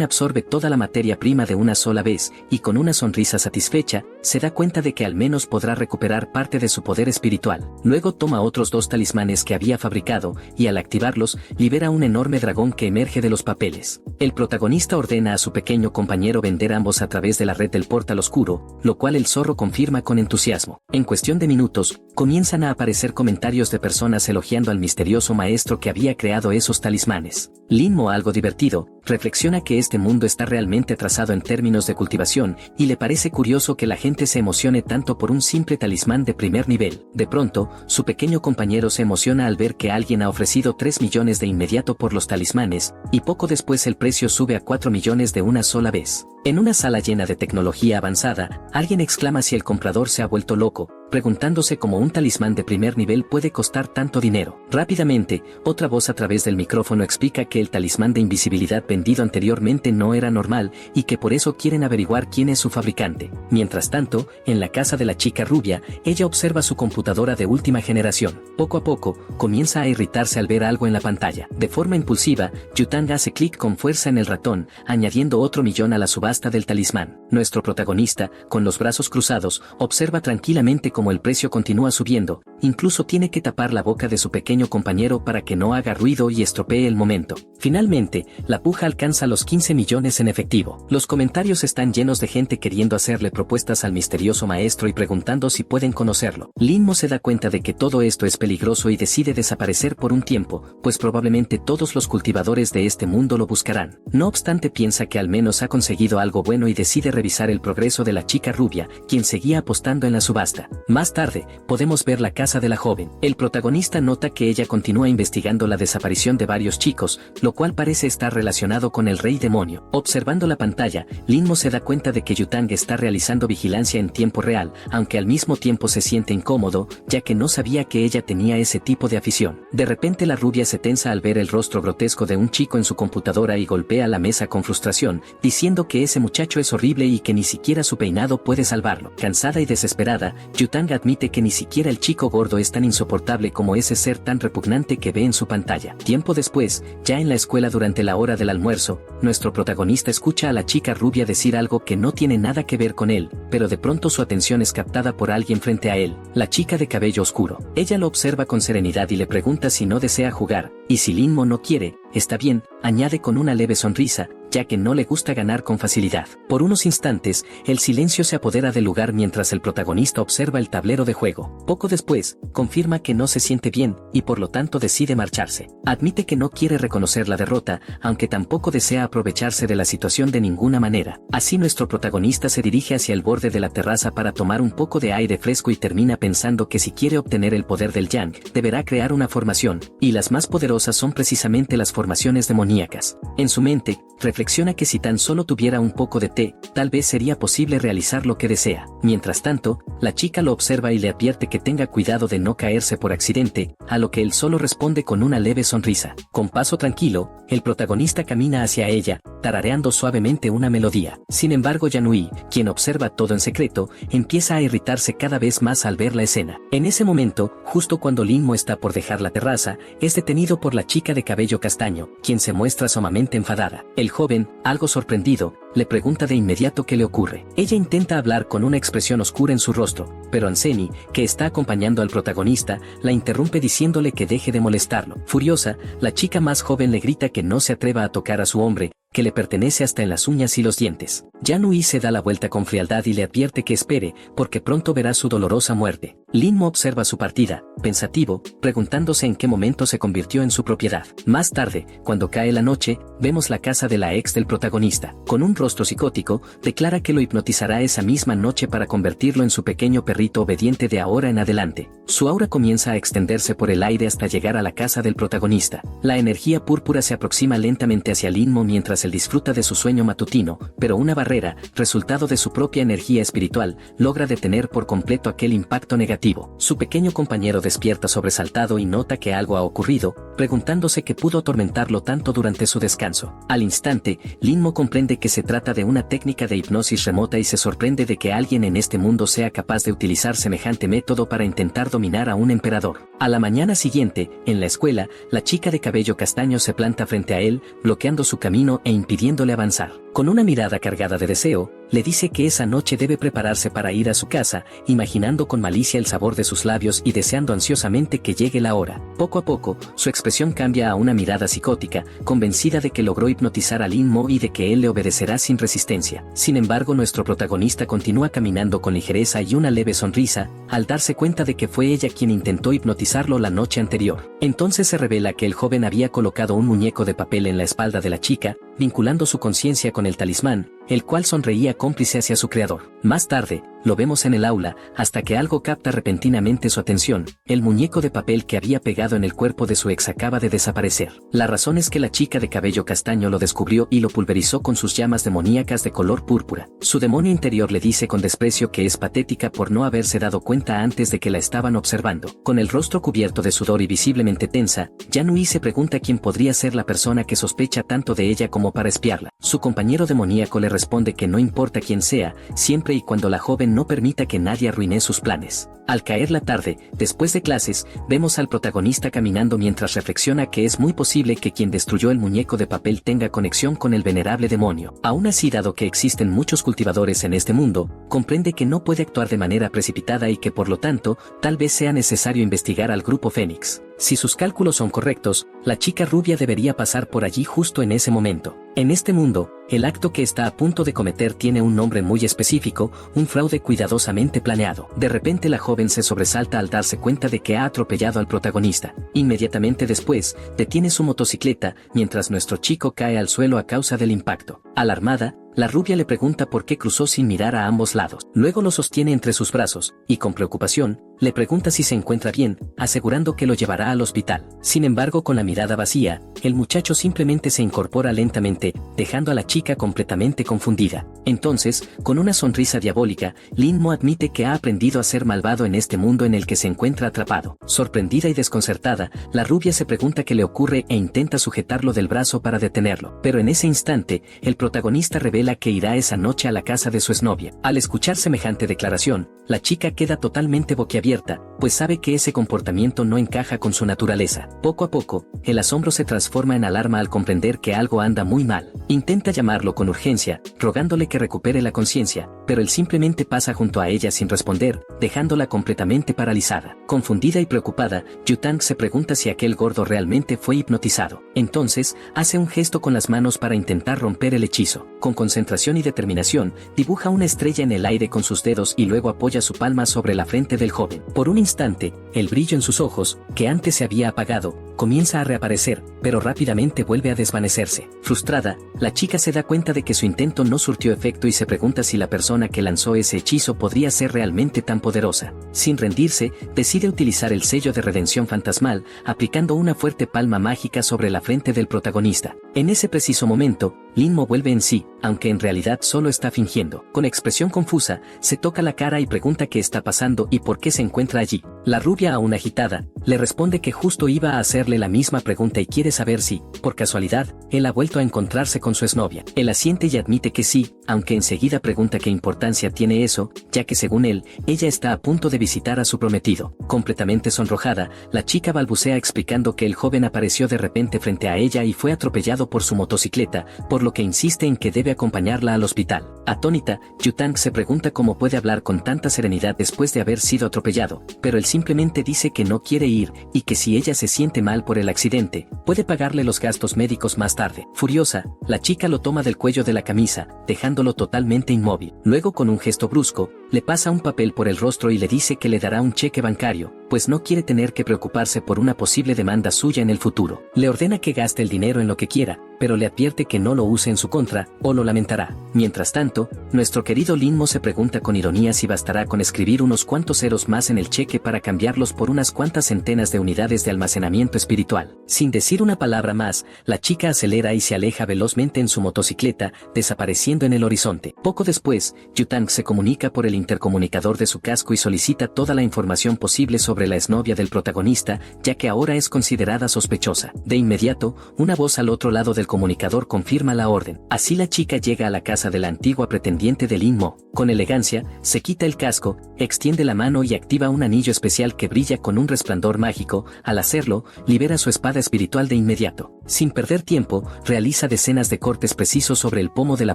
Speaker 1: absorbe toda la materia prima de una sola vez, y con una sonrisa satisfecha, se da cuenta de que al menos podrá recuperar parte de su poder espiritual. Luego toma otros 2 talismanes que había fabricado, y al activarlos, libera un enorme dragón que emerge de los papeles. El protagonista ordena a su pequeño compañero vender ambos a través de la red del portal oscuro, lo cual el zorro confirma con entusiasmo. En cuestión de minutos, comienzan a aparecer comentarios de personas elogiando al misterioso maestro que había creado esos talismanes. Lin Mo, algo divertido, reflexiona que este mundo está realmente atrasado en términos de cultivación, y le parece curioso que la gente se emocione tanto por un simple talismán de primer nivel. De pronto, su pequeño compañero se emociona al ver que alguien ha ofrecido 3 millones de inmediato por los talismanes, y poco después el precio sube a 4 millones de una sola vez. En una sala llena de tecnología avanzada, alguien exclama si el comprador se ha vuelto loco, preguntándose cómo un talismán de primer nivel puede costar tanto dinero. Rápidamente, otra voz a través del micrófono explica que el talismán de invisibilidad vendido anteriormente no era normal y que por eso quieren averiguar quién es su fabricante. Mientras tanto, en la casa de la chica rubia, ella observa su computadora de última generación. Poco a poco, comienza a irritarse al ver algo en la pantalla. De forma impulsiva, Yutang hace clic con fuerza en el ratón, añadiendo otro millón a la subasta del talismán. Nuestro protagonista, con los brazos cruzados, observa tranquilamente como el precio continúa subiendo, incluso tiene que tapar la boca de su pequeño compañero para que no haga ruido y estropee el momento. Finalmente, la puja alcanza los 15 millones en efectivo. Los comentarios están llenos de gente queriendo hacerle propuestas al misterioso maestro y preguntando si pueden conocerlo. Lin Mo se da cuenta de que todo esto es peligroso y decide desaparecer por un tiempo, pues probablemente todos los cultivadores de este mundo lo buscarán. No obstante, piensa que al menos ha conseguido algo bueno y decide revisar el progreso de la chica rubia, quien seguía apostando en la subasta. Más tarde, podemos ver la casa de la joven. El protagonista nota que ella continúa investigando la desaparición de varios chicos, lo cual parece estar relacionado con el rey demonio. Observando la pantalla, Lin Mo se da cuenta de que Yutang está realizando vigilancia en tiempo real, aunque al mismo tiempo se siente incómodo, ya que no sabía que ella tenía ese tipo de afición. De repente la rubia se tensa al ver el rostro grotesco de un chico en su computadora y golpea la mesa con frustración, diciendo que ese muchacho es horrible y que ni siquiera su peinado puede salvarlo. Cansada y desesperada, Yutang admite que ni siquiera el chico gordo es tan insoportable como ese ser tan repugnante que ve en su pantalla. Tiempo después, ya en la escuela durante la hora del almuerzo, nuestro protagonista escucha a la chica rubia decir algo que no tiene nada que ver con él, pero de pronto su atención es captada por alguien frente a él, la chica de cabello oscuro. Ella lo observa con serenidad y le pregunta si no desea jugar, y si Lin Mo no quiere, está bien, añade con una leve sonrisa, ya que no le gusta ganar con facilidad. Por unos instantes, el silencio se apodera del lugar mientras el protagonista observa el tablero de juego. Poco después, confirma que no se siente bien, y por lo tanto decide marcharse. Admite que no quiere reconocer la derrota, aunque tampoco desea aprovecharse de la situación de ninguna manera. Así nuestro protagonista se dirige hacia el borde de la terraza para tomar un poco de aire fresco y termina pensando que si quiere obtener el poder del Yang, deberá crear una formación, y las más poderosas son precisamente las formaciones demoníacas. En su mente, reflexiona que si tan solo tuviera un poco de té, tal vez sería posible realizar lo que desea. Mientras tanto, la chica lo observa y le advierte que tenga cuidado de no caerse por accidente, a lo que él solo responde con una leve sonrisa. Con paso tranquilo, el protagonista camina hacia ella, tarareando suavemente una melodía. Sin embargo, Yanui, quien observa todo en secreto, empieza a irritarse cada vez más al ver la escena. En ese momento, justo cuando Lin Mo está por dejar la terraza, es detenido por la chica de cabello castaño, quien se muestra sumamente enfadada. El joven, algo sorprendido, le pregunta de inmediato qué le ocurre. Ella intenta hablar con una expresión oscura en su rostro, pero Anseni, que está acompañando al protagonista, la interrumpe diciéndole que deje de molestarlo. Furiosa, la chica más joven le grita que no se atreva a tocar a su hombre, que le pertenece hasta en las uñas y los dientes. Yanui se da la vuelta con frialdad y le advierte que espere, porque pronto verá su dolorosa muerte. Lin Mo observa su partida, pensativo, preguntándose en qué momento se convirtió en su propiedad. Más tarde, cuando cae la noche, vemos la casa de la ex del protagonista. Con un rostro psicótico, declara que lo hipnotizará esa misma noche para convertirlo en su pequeño perrito obediente de ahora en adelante. Su aura comienza a extenderse por el aire hasta llegar a la casa del protagonista. La energía púrpura se aproxima lentamente hacia Lin Mo mientras él disfruta de su sueño matutino, pero una barrera, resultado de su propia energía espiritual, logra detener por completo aquel impacto negativo. Su pequeño compañero despierta sobresaltado y nota que algo ha ocurrido, preguntándose qué pudo atormentarlo tanto durante su descanso. Al instante, Lin Mo comprende que se trata de una técnica de hipnosis remota y se sorprende de que alguien en este mundo sea capaz de utilizar semejante método para intentar dominar a un emperador. A la mañana siguiente, en la escuela, la chica de cabello castaño se planta frente a él, bloqueando su camino e impidiéndole avanzar. Con una mirada cargada de deseo, le dice que esa noche debe prepararse para ir a su casa, imaginando con malicia el sabor de sus labios y deseando ansiosamente que llegue la hora. Poco a poco, su expresión cambia a una mirada psicótica, convencida de que logró hipnotizar a Lin Mo y de que él le obedecerá sin resistencia. Sin embargo, nuestro protagonista continúa caminando con ligereza y una leve sonrisa, al darse cuenta de que fue ella quien intentó hipnotizarlo la noche anterior. Entonces se revela que el joven había colocado un muñeco de papel en la espalda de la chica, vinculando su conciencia con el talismán, el cual sonreía cómplice hacia su creador. Más tarde, lo vemos en el aula, hasta que algo capta repentinamente su atención. El muñeco de papel que había pegado en el cuerpo de su ex acaba de desaparecer. La razón es que la chica de cabello castaño lo descubrió y lo pulverizó con sus llamas demoníacas de color púrpura. Su demonio interior le dice con desprecio que es patética por no haberse dado cuenta antes de que la estaban observando. Con el rostro cubierto de sudor y visiblemente tensa, Yanui se pregunta quién podría ser la persona que sospecha tanto de ella como para espiarla. Su compañero demoníaco le responde que no importa quién sea, siempre y cuando la joven no permita que nadie arruine sus planes. Al caer la tarde, después de clases, vemos al protagonista caminando mientras reflexiona que es muy posible que quien destruyó el muñeco de papel tenga conexión con el venerable demonio. Aún así, dado que existen muchos cultivadores en este mundo, comprende que no puede actuar de manera precipitada y que por lo tanto, tal vez sea necesario investigar al grupo Fénix. Si sus cálculos son correctos, la chica rubia debería pasar por allí justo en ese momento. En este mundo, el acto que está a punto de cometer tiene un nombre muy específico, un fraude cuidadosamente planeado. De repente la joven se sobresalta al darse cuenta de que ha atropellado al protagonista. Inmediatamente después, detiene su motocicleta, mientras nuestro chico cae al suelo a causa del impacto. Alarmada, la rubia le pregunta por qué cruzó sin mirar a ambos lados. Luego lo sostiene entre sus brazos, y con preocupación, le pregunta si se encuentra bien, asegurando que lo llevará al hospital. Sin embargo, con la mirada vacía, el muchacho simplemente se incorpora lentamente, dejando a la chica completamente confundida. Entonces, con una sonrisa diabólica, Lin Mo admite que ha aprendido a ser malvado en este mundo en el que se encuentra atrapado. Sorprendida y desconcertada, la rubia se pregunta qué le ocurre e intenta sujetarlo del brazo para detenerlo. Pero en ese instante, el protagonista revela que irá esa noche a la casa de su exnovia. Al escuchar semejante declaración, la chica queda totalmente boquiabierta, pues sabe que ese comportamiento no encaja con su naturaleza. Poco a poco, el asombro se transforma en alarma al comprender que algo anda muy mal. Intenta llamarlo con urgencia, rogándole que recupere la conciencia, pero él simplemente pasa junto a ella sin responder, dejándola completamente paralizada. Confundida y preocupada, Yutang se pregunta si aquel gordo realmente fue hipnotizado. Entonces, hace un gesto con las manos para intentar romper el hechizo. Con concentración y determinación, dibuja una estrella en el aire con sus dedos y luego apoya su palma sobre la frente del joven. Por un instante, el brillo en sus ojos, que antes se había apagado, comienza a reaparecer, pero rápidamente vuelve a desvanecerse. Frustrada, la chica se da cuenta de que su intento no surtió efecto y se pregunta si la persona que lanzó ese hechizo podría ser realmente tan poderosa. Sin rendirse, decide utilizar el sello de redención fantasmal, aplicando una fuerte palma mágica sobre la frente del protagonista. En ese preciso momento, Lin Mo vuelve en sí, aunque en realidad solo está fingiendo. Con expresión confusa, se toca la cara y pregunta qué está pasando y por qué se encuentra allí. La rubia, aún agitada, le responde que justo iba a hacerle la misma pregunta y quiere saber si, por casualidad, él ha vuelto a encontrarse con su exnovia. Él asiente y admite que sí, aunque enseguida pregunta qué importancia tiene eso, ya que según él, ella está a punto de visitar a su prometido. Completamente sonrojada, la chica balbucea explicando que el joven apareció de repente frente a ella y fue atropellado por su motocicleta, por lo que insiste en que debe acompañarla al hospital. Atónita, Yutang se pregunta cómo puede hablar con tanta serenidad después de haber sido atropellado, pero él simplemente dice que no quiere ir, y que si ella se siente mal por el accidente, puede pagarle los gastos médicos más tarde. Furiosa, la chica lo toma del cuello de la camisa, dejándolo totalmente inmóvil. Luego, con un gesto brusco, le pasa un papel por el rostro y le dice que le dará un cheque bancario, pues no quiere tener que preocuparse por una posible demanda suya en el futuro. Le ordena que gaste el dinero en lo que quiera, pero le advierte que no lo use en su contra, o lo lamentará. Mientras tanto, nuestro querido Lin Mo se pregunta con ironía si bastará con escribir unos cuantos ceros más en el cheque para cambiarlos por unas cuantas centenas de unidades de almacenamiento espiritual. Sin decir una palabra más, la chica acelera y se aleja velozmente en su motocicleta, desapareciendo en el horizonte. Poco después, Yutang se comunica por el intercomunicador de su casco y solicita toda la información posible sobre la exnovia del protagonista, ya que ahora es considerada sospechosa. De inmediato, una voz al otro lado del comunicador confirma la orden. Así la chica llega a la casa de la antigua pretendiente de Lin Mo. Con elegancia, se quita el casco, extiende la mano y activa un anillo especial que brilla con un resplandor mágico. Al hacerlo, libera su espada espiritual de inmediato. Sin perder tiempo, realiza decenas de cortes precisos sobre el pomo de la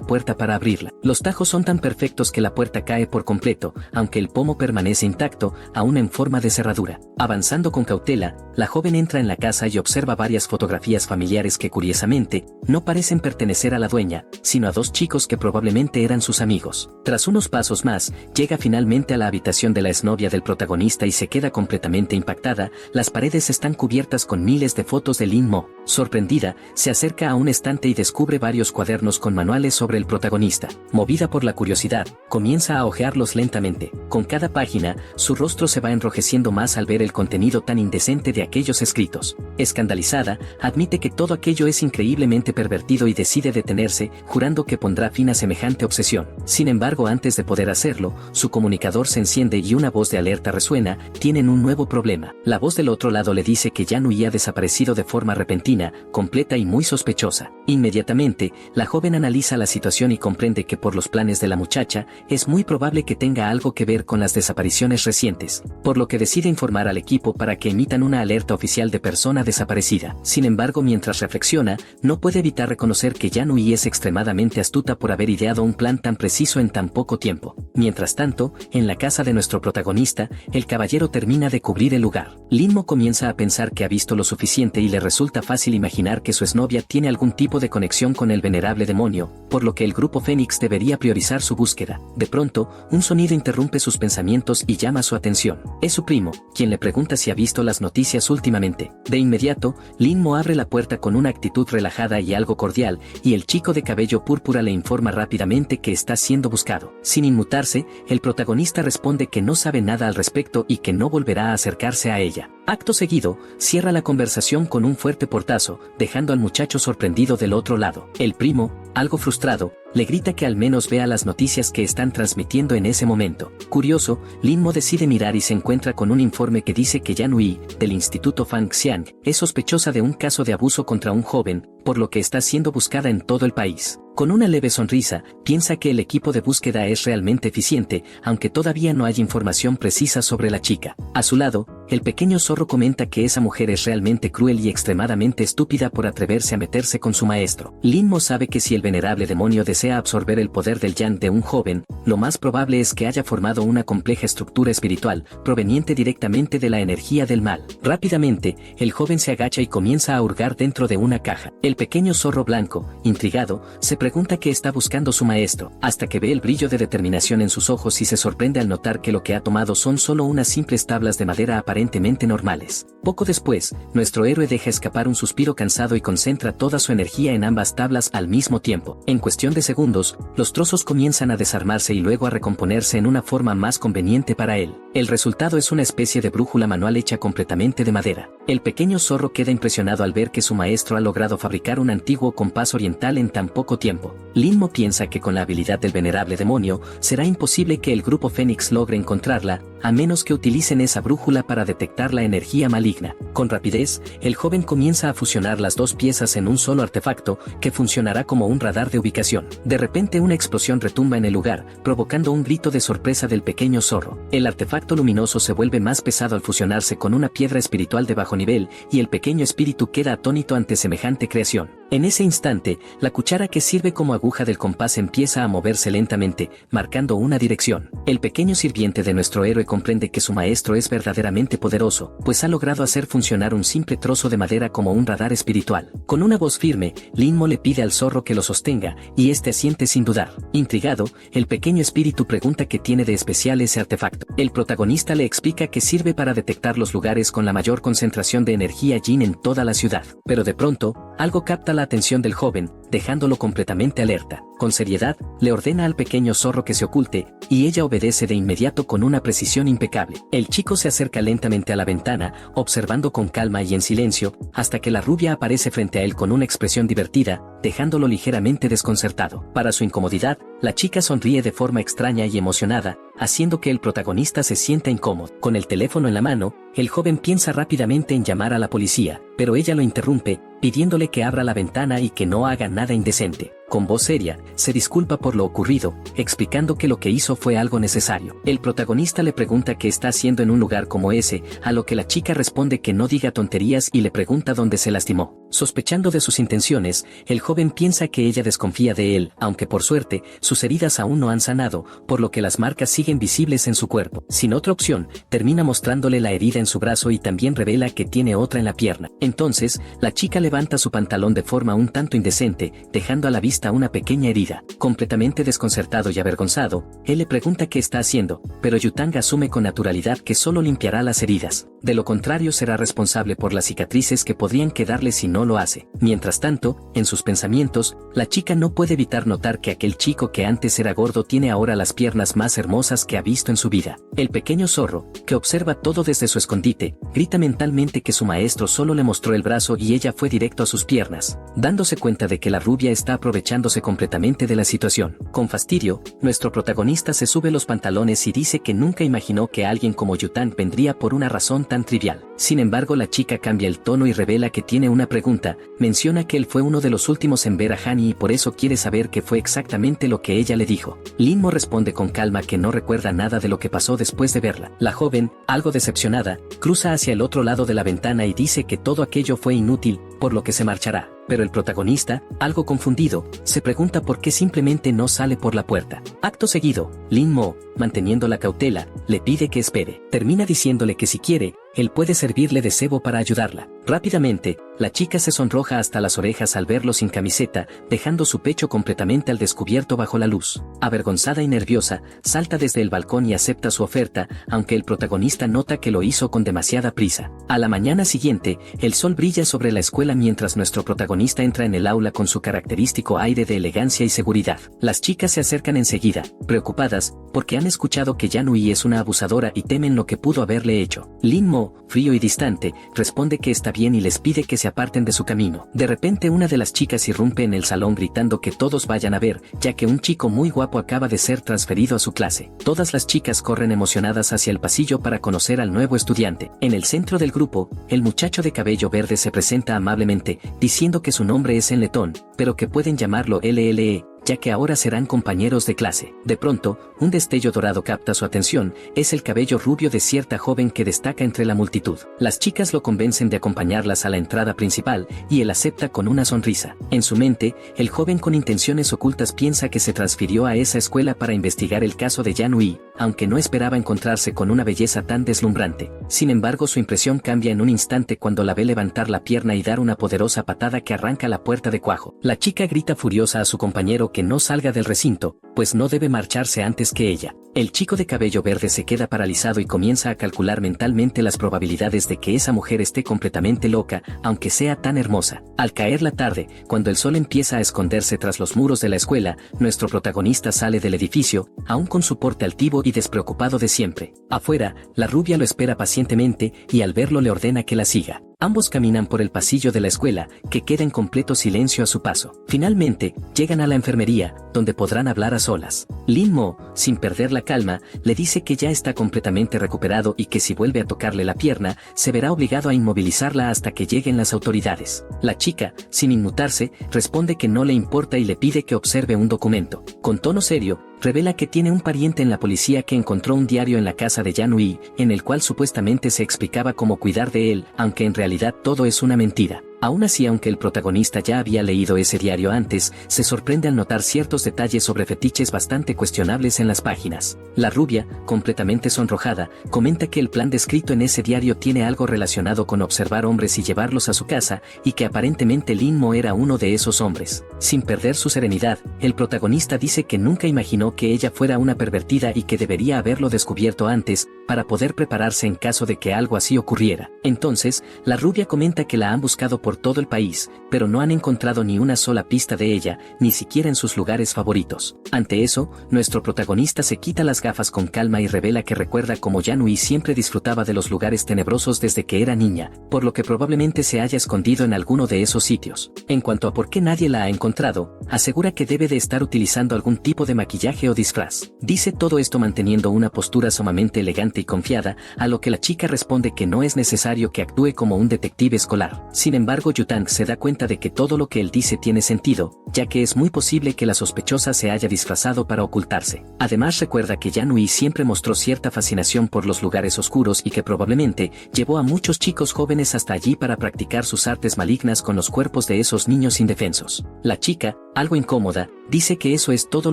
Speaker 1: puerta para abrirla. Los tajos son tan perfectos que la puerta cae por completo, aunque el pomo permanece intacto, aún en forma de cerradura. Avanzando con cautela, la joven entra en la casa y observa varias fotografías familiares que curiosamente, no parecen pertenecer a la dueña, sino a dos chicos que probablemente eran sus amigos. Tras unos pasos más, llega finalmente a la habitación de la exnovia del protagonista y se queda completamente impactada. Las paredes están cubiertas con miles de fotos de Lin Mo. Sorprendida, se acerca a un estante y descubre varios cuadernos con manuales sobre el protagonista. Movida por la curiosidad, comienza a hojearlos lentamente. Con cada página, su rostro se va enrojeciendo más al ver el contenido tan indecente de aquellos escritos. Escandalizada, admite que todo aquello es increíblemente pervertido y decide detenerse, jurando que pondrá fin a semejante obsesión. Sin embargo, antes de poder hacerlo, su comunicador se enciende y una voz de alerta resuena. Tienen un nuevo problema. La voz del otro lado le dice que Yan Hui ha desaparecido de forma repentina, completa y muy sospechosa. Inmediatamente, la joven analiza la situación y comprende que por los planes de la muchacha, es muy probable que tenga algo que ver con las desapariciones recientes, por lo que decide informar al equipo para que emitan una alerta oficial de persona desaparecida. Sin embargo, mientras reflexiona, no puede evitar reconocer que Yan Hui es extremadamente astuta por haber ideado un plan tan preciso en tan poco tiempo. Mientras tanto, en la casa de nuestro protagonista, el caballero termina de cubrir el lugar. Lin Mo comienza a pensar que ha visto lo suficiente y le resulta fácil imaginar que su exnovia tiene algún tipo de conexión con el venerable demonio, por lo que el grupo Fénix debería priorizar su búsqueda. De pronto, un sonido interrumpe sus pensamientos y llama su atención. Es su primo, quien le pregunta si ha visto las noticias últimamente. De inmediato, Lin Mo abre la puerta con una actitud relajada y algo cordial, y el chico de cabello púrpura le informa rápidamente que está siendo buscado. Sin inmutarse, el protagonista responde que no sabe nada al respecto y que no volverá a acercarse a ella. Acto seguido, cierra la conversación con un fuerte portazo, dejando al muchacho sorprendido del otro lado. El primo, algo frustrado, le grita que al menos vea las noticias que están transmitiendo en ese momento. Curioso, Lin Mo decide mirar y se encuentra con un informe que dice que Yan Hui, del Instituto Fang Xiang, es sospechosa de un caso de abuso contra un joven, por lo que está siendo buscada en todo el país. Con una leve sonrisa, piensa que el equipo de búsqueda es realmente eficiente, aunque todavía no hay información precisa sobre la chica. A su lado, el pequeño zorro comenta que esa mujer es realmente cruel y extremadamente estúpida por atreverse a meterse con su maestro. Lin Mo sabe que si el venerable demonio desea absorber el poder del yang de un joven, lo más probable es que haya formado una compleja estructura espiritual, proveniente directamente de la energía del mal. Rápidamente, el joven se agacha y comienza a hurgar dentro de una caja. El pequeño zorro blanco, intrigado, se pregunta qué está buscando su maestro, hasta que ve el brillo de determinación en sus ojos y se sorprende al notar que lo que ha tomado son solo unas simples tablas de madera aparentemente normales. Poco después, nuestro héroe deja escapar un suspiro cansado y concentra toda su energía en ambas tablas al mismo tiempo. En cuestión de segundos, los trozos comienzan a desarmarse y luego a recomponerse en una forma más conveniente para él. El resultado es una especie de brújula manual hecha completamente de madera. El pequeño zorro queda impresionado al ver que su maestro ha logrado fabricar un antiguo compás oriental en tan poco tiempo. Lin Mo piensa que con la habilidad del venerable demonio, será imposible que el grupo Fénix logre encontrarla, a menos que utilicen esa brújula para detectar la energía maligna. Con rapidez, el joven comienza a fusionar las dos piezas en un solo artefacto, que funcionará como un radar de ubicación. De repente una explosión retumba en el lugar, provocando un grito de sorpresa del pequeño zorro. El artefacto luminoso se vuelve más pesado al fusionarse con una piedra espiritual de bajo nivel, y el pequeño espíritu queda atónito ante semejante creación. En ese instante, la cuchara que sirve como aguja del compás empieza a moverse lentamente, marcando una dirección. El pequeño sirviente de nuestro héroe comprende que su maestro es verdaderamente poderoso, pues ha logrado hacer funcionar un simple trozo de madera como un radar espiritual. Con una voz firme, Lin Mo le pide al zorro que lo sostenga, y este asiente sin dudar. Intrigado, el pequeño espíritu pregunta qué tiene de especial ese artefacto. El protagonista le explica que sirve para detectar los lugares con la mayor concentración de energía yin en toda la ciudad. Pero de pronto, algo capta la atención del joven, dejándolo completamente alerta. Con seriedad, le ordena al pequeño zorro que se oculte, y ella obedece de inmediato con una precisión impecable. El chico se acerca lentamente a la ventana, observando con calma y en silencio, hasta que la rubia aparece frente a él con una expresión divertida, dejándolo ligeramente desconcertado. Para su incomodidad, la chica sonríe de forma extraña y emocionada, haciendo que el protagonista se sienta incómodo. Con el teléfono en la mano, el joven piensa rápidamente en llamar a la policía, pero ella lo interrumpe, pidiéndole que abra la ventana y que no haga nada indecente. Con voz seria, se disculpa por lo ocurrido, explicando que lo que hizo fue algo necesario. El protagonista le pregunta qué está haciendo en un lugar como ese, a lo que la chica responde que no diga tonterías y le pregunta dónde se lastimó. Sospechando de sus intenciones, el joven piensa que ella desconfía de él, aunque por suerte, sus heridas aún no han sanado, por lo que las marcas siguen visibles en su cuerpo. Sin otra opción, termina mostrándole la herida en su brazo y también revela que tiene otra en la pierna. Entonces, la chica levanta su pantalón de forma un tanto indecente, dejando a la vista una pequeña herida. Completamente desconcertado y avergonzado, él le pregunta qué está haciendo, pero Yutang asume con naturalidad que solo limpiará las heridas. De lo contrario será responsable por las cicatrices que podrían quedarle si no lo hace. Mientras tanto, en sus pensamientos, la chica no puede evitar notar que aquel chico que antes era gordo tiene ahora las piernas más hermosas que ha visto en su vida. El pequeño zorro, que observa todo desde su escondite, grita mentalmente que su maestro solo le mostró el brazo y ella fue directo a sus piernas, dándose cuenta de que la rubia está aprovechándose completamente de la situación. Con fastidio, nuestro protagonista se sube los pantalones y dice que nunca imaginó que alguien como Yutang vendría por una razón tan trivial. Sin embargo, la chica cambia el tono y revela que tiene una pregunta. Menciona que él fue uno de los últimos en ver a Hani y por eso quiere saber qué fue exactamente lo que ella le dijo. Linmo responde con calma que no recuerda nada de lo que pasó después de verla. La joven, algo decepcionada, cruza hacia el otro lado de la ventana y dice que todo aquello fue inútil, por lo que se marchará. Pero el protagonista, algo confundido, se pregunta por qué simplemente no sale por la puerta. Acto seguido, Linmo, manteniendo la cautela, le pide que espere. Termina diciéndole que si quiere, él puede servirle de cebo para ayudarla. Rápidamente, la chica se sonroja hasta las orejas al verlo sin camiseta, dejando su pecho completamente al descubierto bajo la luz. Avergonzada y nerviosa, salta desde el balcón y acepta su oferta, aunque el protagonista nota que lo hizo con demasiada prisa. A la mañana siguiente, el sol brilla sobre la escuela mientras nuestro protagonista entra en el aula con su característico aire de elegancia y seguridad. Las chicas se acercan enseguida, preocupadas, porque han escuchado que Yanui es una abusadora y temen lo que pudo haberle hecho. Linmo, frío y distante, responde que está bien y les pide que se aparten de su camino. De repente una de las chicas irrumpe en el salón gritando que todos vayan a ver, ya que un chico muy guapo acaba de ser transferido a su clase. Todas las chicas corren emocionadas hacia el pasillo para conocer al nuevo estudiante. En el centro del grupo, el muchacho de cabello verde se presenta amablemente, diciendo que su nombre es en letón, pero que pueden llamarlo LLE, ya que ahora serán compañeros de clase. De pronto, un destello dorado capta su atención, es el cabello rubio de cierta joven que destaca entre la multitud. Las chicas lo convencen de acompañarlas a la entrada principal, y él acepta con una sonrisa. En su mente, el joven con intenciones ocultas piensa que se transfirió a esa escuela para investigar el caso de Yanui, aunque no esperaba encontrarse con una belleza tan deslumbrante. Sin embargo, su impresión cambia en un instante cuando la ve levantar la pierna y dar una poderosa patada que arranca la puerta de cuajo. La chica grita furiosa a su compañero que no salga del recinto, pues no debe marcharse antes que ella. El chico de cabello verde se queda paralizado y comienza a calcular mentalmente las probabilidades de que esa mujer esté completamente loca, aunque sea tan hermosa. Al caer la tarde, cuando el sol empieza a esconderse tras los muros de la escuela, nuestro protagonista sale del edificio, aún con su porte altivo y despreocupado de siempre. Afuera, la rubia lo espera pacientemente y al verlo le ordena que la siga. Ambos caminan por el pasillo de la escuela, que queda en completo silencio a su paso. Finalmente, llegan a la enfermería, donde podrán hablar a solas. Linmo, sin perder la calma, le dice que ya está completamente recuperado y que si vuelve a tocarle la pierna, se verá obligado a inmovilizarla hasta que lleguen las autoridades. La chica, sin inmutarse, responde que no le importa y le pide que observe un documento. Con tono serio, revela que tiene un pariente en la policía que encontró un diario en la casa de Yanui, en el cual supuestamente se explicaba cómo cuidar de él, aunque en realidad todo es una mentira. Aún así, aunque el protagonista ya había leído ese diario antes, se sorprende al notar ciertos detalles sobre fetiches bastante cuestionables en las páginas. La rubia, completamente sonrojada, comenta que el plan descrito en ese diario tiene algo relacionado con observar hombres y llevarlos a su casa, y que aparentemente Linmo era uno de esos hombres. Sin perder su serenidad, el protagonista dice que nunca imaginó que ella fuera una pervertida y que debería haberlo descubierto antes, para poder prepararse en caso de que algo así ocurriera. Entonces, la rubia comenta que la han buscado por por todo el país, pero no han encontrado ni una sola pista de ella, ni siquiera en sus lugares favoritos. Ante eso, nuestro protagonista se quita las gafas con calma y revela que recuerda cómo Yanui siempre disfrutaba de los lugares tenebrosos desde que era niña, por lo que probablemente se haya escondido en alguno de esos sitios. En cuanto a por qué nadie la ha encontrado, asegura que debe de estar utilizando algún tipo de maquillaje o disfraz. Dice todo esto manteniendo una postura sumamente elegante y confiada, a lo que la chica responde que no es necesario que actúe como un detective escolar. Sin embargo, Yutang se da cuenta de que todo lo que él dice tiene sentido, ya que es muy posible que la sospechosa se haya disfrazado para ocultarse. Además recuerda que Yanui siempre mostró cierta fascinación por los lugares oscuros y que probablemente llevó a muchos chicos jóvenes hasta allí para practicar sus artes malignas con los cuerpos de esos niños indefensos. La chica, algo incómoda, dice que eso es todo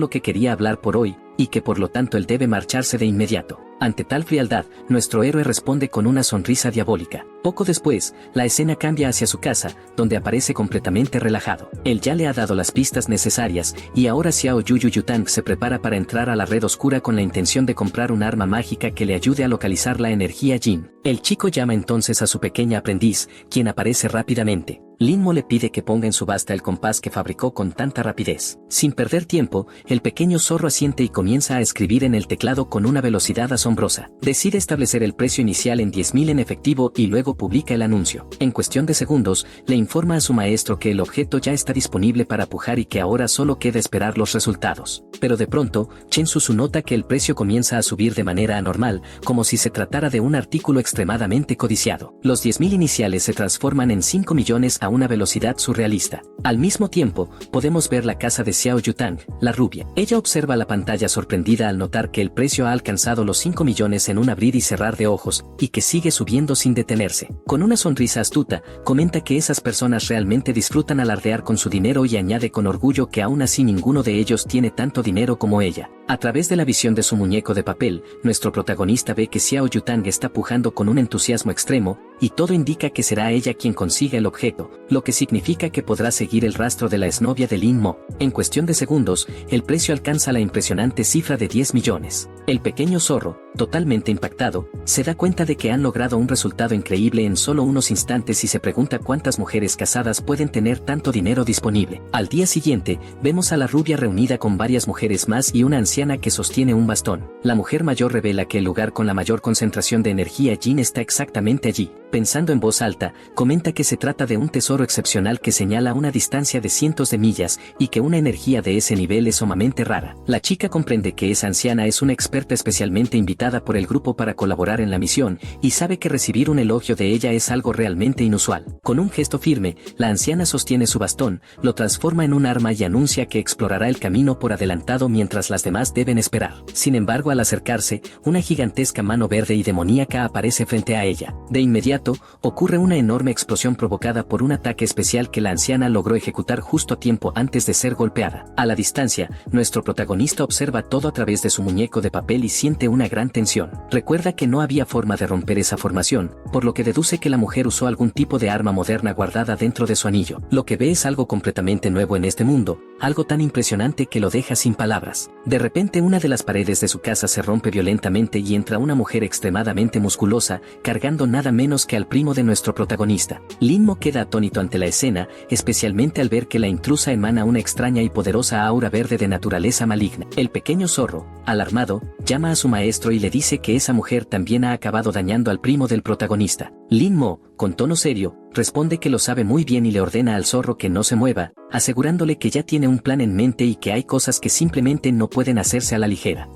Speaker 1: lo que quería hablar por hoy, y que por lo tanto él debe marcharse de inmediato. Ante tal frialdad, nuestro héroe responde con una sonrisa diabólica. Poco después, la escena cambia hacia su casa, donde aparece completamente relajado. Él ya le ha dado las pistas necesarias, y ahora Xiao Yuyu Yutang se prepara para entrar a la red oscura con la intención de comprar un arma mágica que le ayude a localizar la energía Jin. El chico llama entonces a su pequeña aprendiz, quien aparece rápidamente. Linmo le pide que ponga en subasta el compás que fabricó con tanta rapidez. Sin perder tiempo, el pequeño zorro asiente y comienza a escribir en el teclado con una velocidad asombrosa. Decide establecer el precio inicial en 10.000 en efectivo y luego publica el anuncio. En cuestión de segundos, le informa a su maestro que el objeto ya está disponible para pujar y que ahora solo queda esperar los resultados. Pero de pronto, Chen Susu nota que el precio comienza a subir de manera anormal, como si se tratara de un artículo extremadamente codiciado. Los 10.000 iniciales se transforman en 5 millones a una velocidad surrealista. Al mismo tiempo, podemos ver la casa de Xiao Yutang, la rubia. Ella observa la pantalla sorprendida al notar que el precio ha alcanzado los 5 millones en un abrir y cerrar de ojos, y que sigue subiendo sin detenerse. Con una sonrisa astuta, comenta que esas personas realmente disfrutan alardear con su dinero y añade con orgullo que aún así ninguno de ellos tiene tanto dinero como ella. A través de la visión de su muñeco de papel, nuestro protagonista ve que Xiao Yutang está pujando con un entusiasmo extremo, y todo indica que será ella quien consiga el objeto, lo que significa que podrá seguir el rastro de la exnovia de Lin Mo. En cuestión de segundos, el precio alcanza la impresionante cifra de 10 millones. El pequeño zorro, totalmente impactado, se da cuenta de que han logrado un resultado increíble en solo unos instantes y se pregunta cuántas mujeres casadas pueden tener tanto dinero disponible. Al día siguiente, vemos a la rubia reunida con varias mujeres más y una anciana que sostiene un bastón. La mujer mayor revela que el lugar con la mayor concentración de energía Jin está exactamente allí. Pensando en voz alta, comenta que se trata de un tesoro excepcional que señala una distancia de cientos de millas y que una energía de ese nivel es sumamente rara. La chica comprende que esa anciana es una experta especialmente invitada por el grupo para colaborar en la misión y sabe que recibir un elogio de ella es algo realmente inusual. Con un gesto firme, la anciana sostiene su bastón, lo transforma en un arma y anuncia que explorará el camino por adelantado mientras las demás deben esperar. Sin embargo, al acercarse, una gigantesca mano verde y demoníaca aparece frente a ella. De inmediato, ocurre una enorme explosión provocada por un ataque especial que la anciana logró ejecutar justo a tiempo antes de ser golpeada. A la distancia, nuestro protagonista observa todo a través de su muñeco de papel y siente una gran tensión. Recuerda que no había forma de romper esa formación, por lo que deduce que la mujer usó algún tipo de arma moderna guardada dentro de su anillo. Lo que ve es algo completamente nuevo en este mundo, algo tan impresionante que lo deja sin palabras. De repente una de las paredes de su casa se rompe violentamente y entra una mujer extremadamente musculosa, cargando nada menos que al primo de nuestro protagonista. Lin Mo queda atónito ante la escena, especialmente al ver que la intrusa emana una extraña y poderosa aura verde de naturaleza maligna. El pequeño zorro, alarmado, llama a su maestro y le dice que esa mujer también ha acabado dañando al primo del protagonista. Lin Mo, con tono serio, responde que lo sabe muy bien y le ordena al zorro que no se mueva, asegurándole que ya tiene un plan en mente y que hay cosas que simplemente no pueden hacerse a la ligera.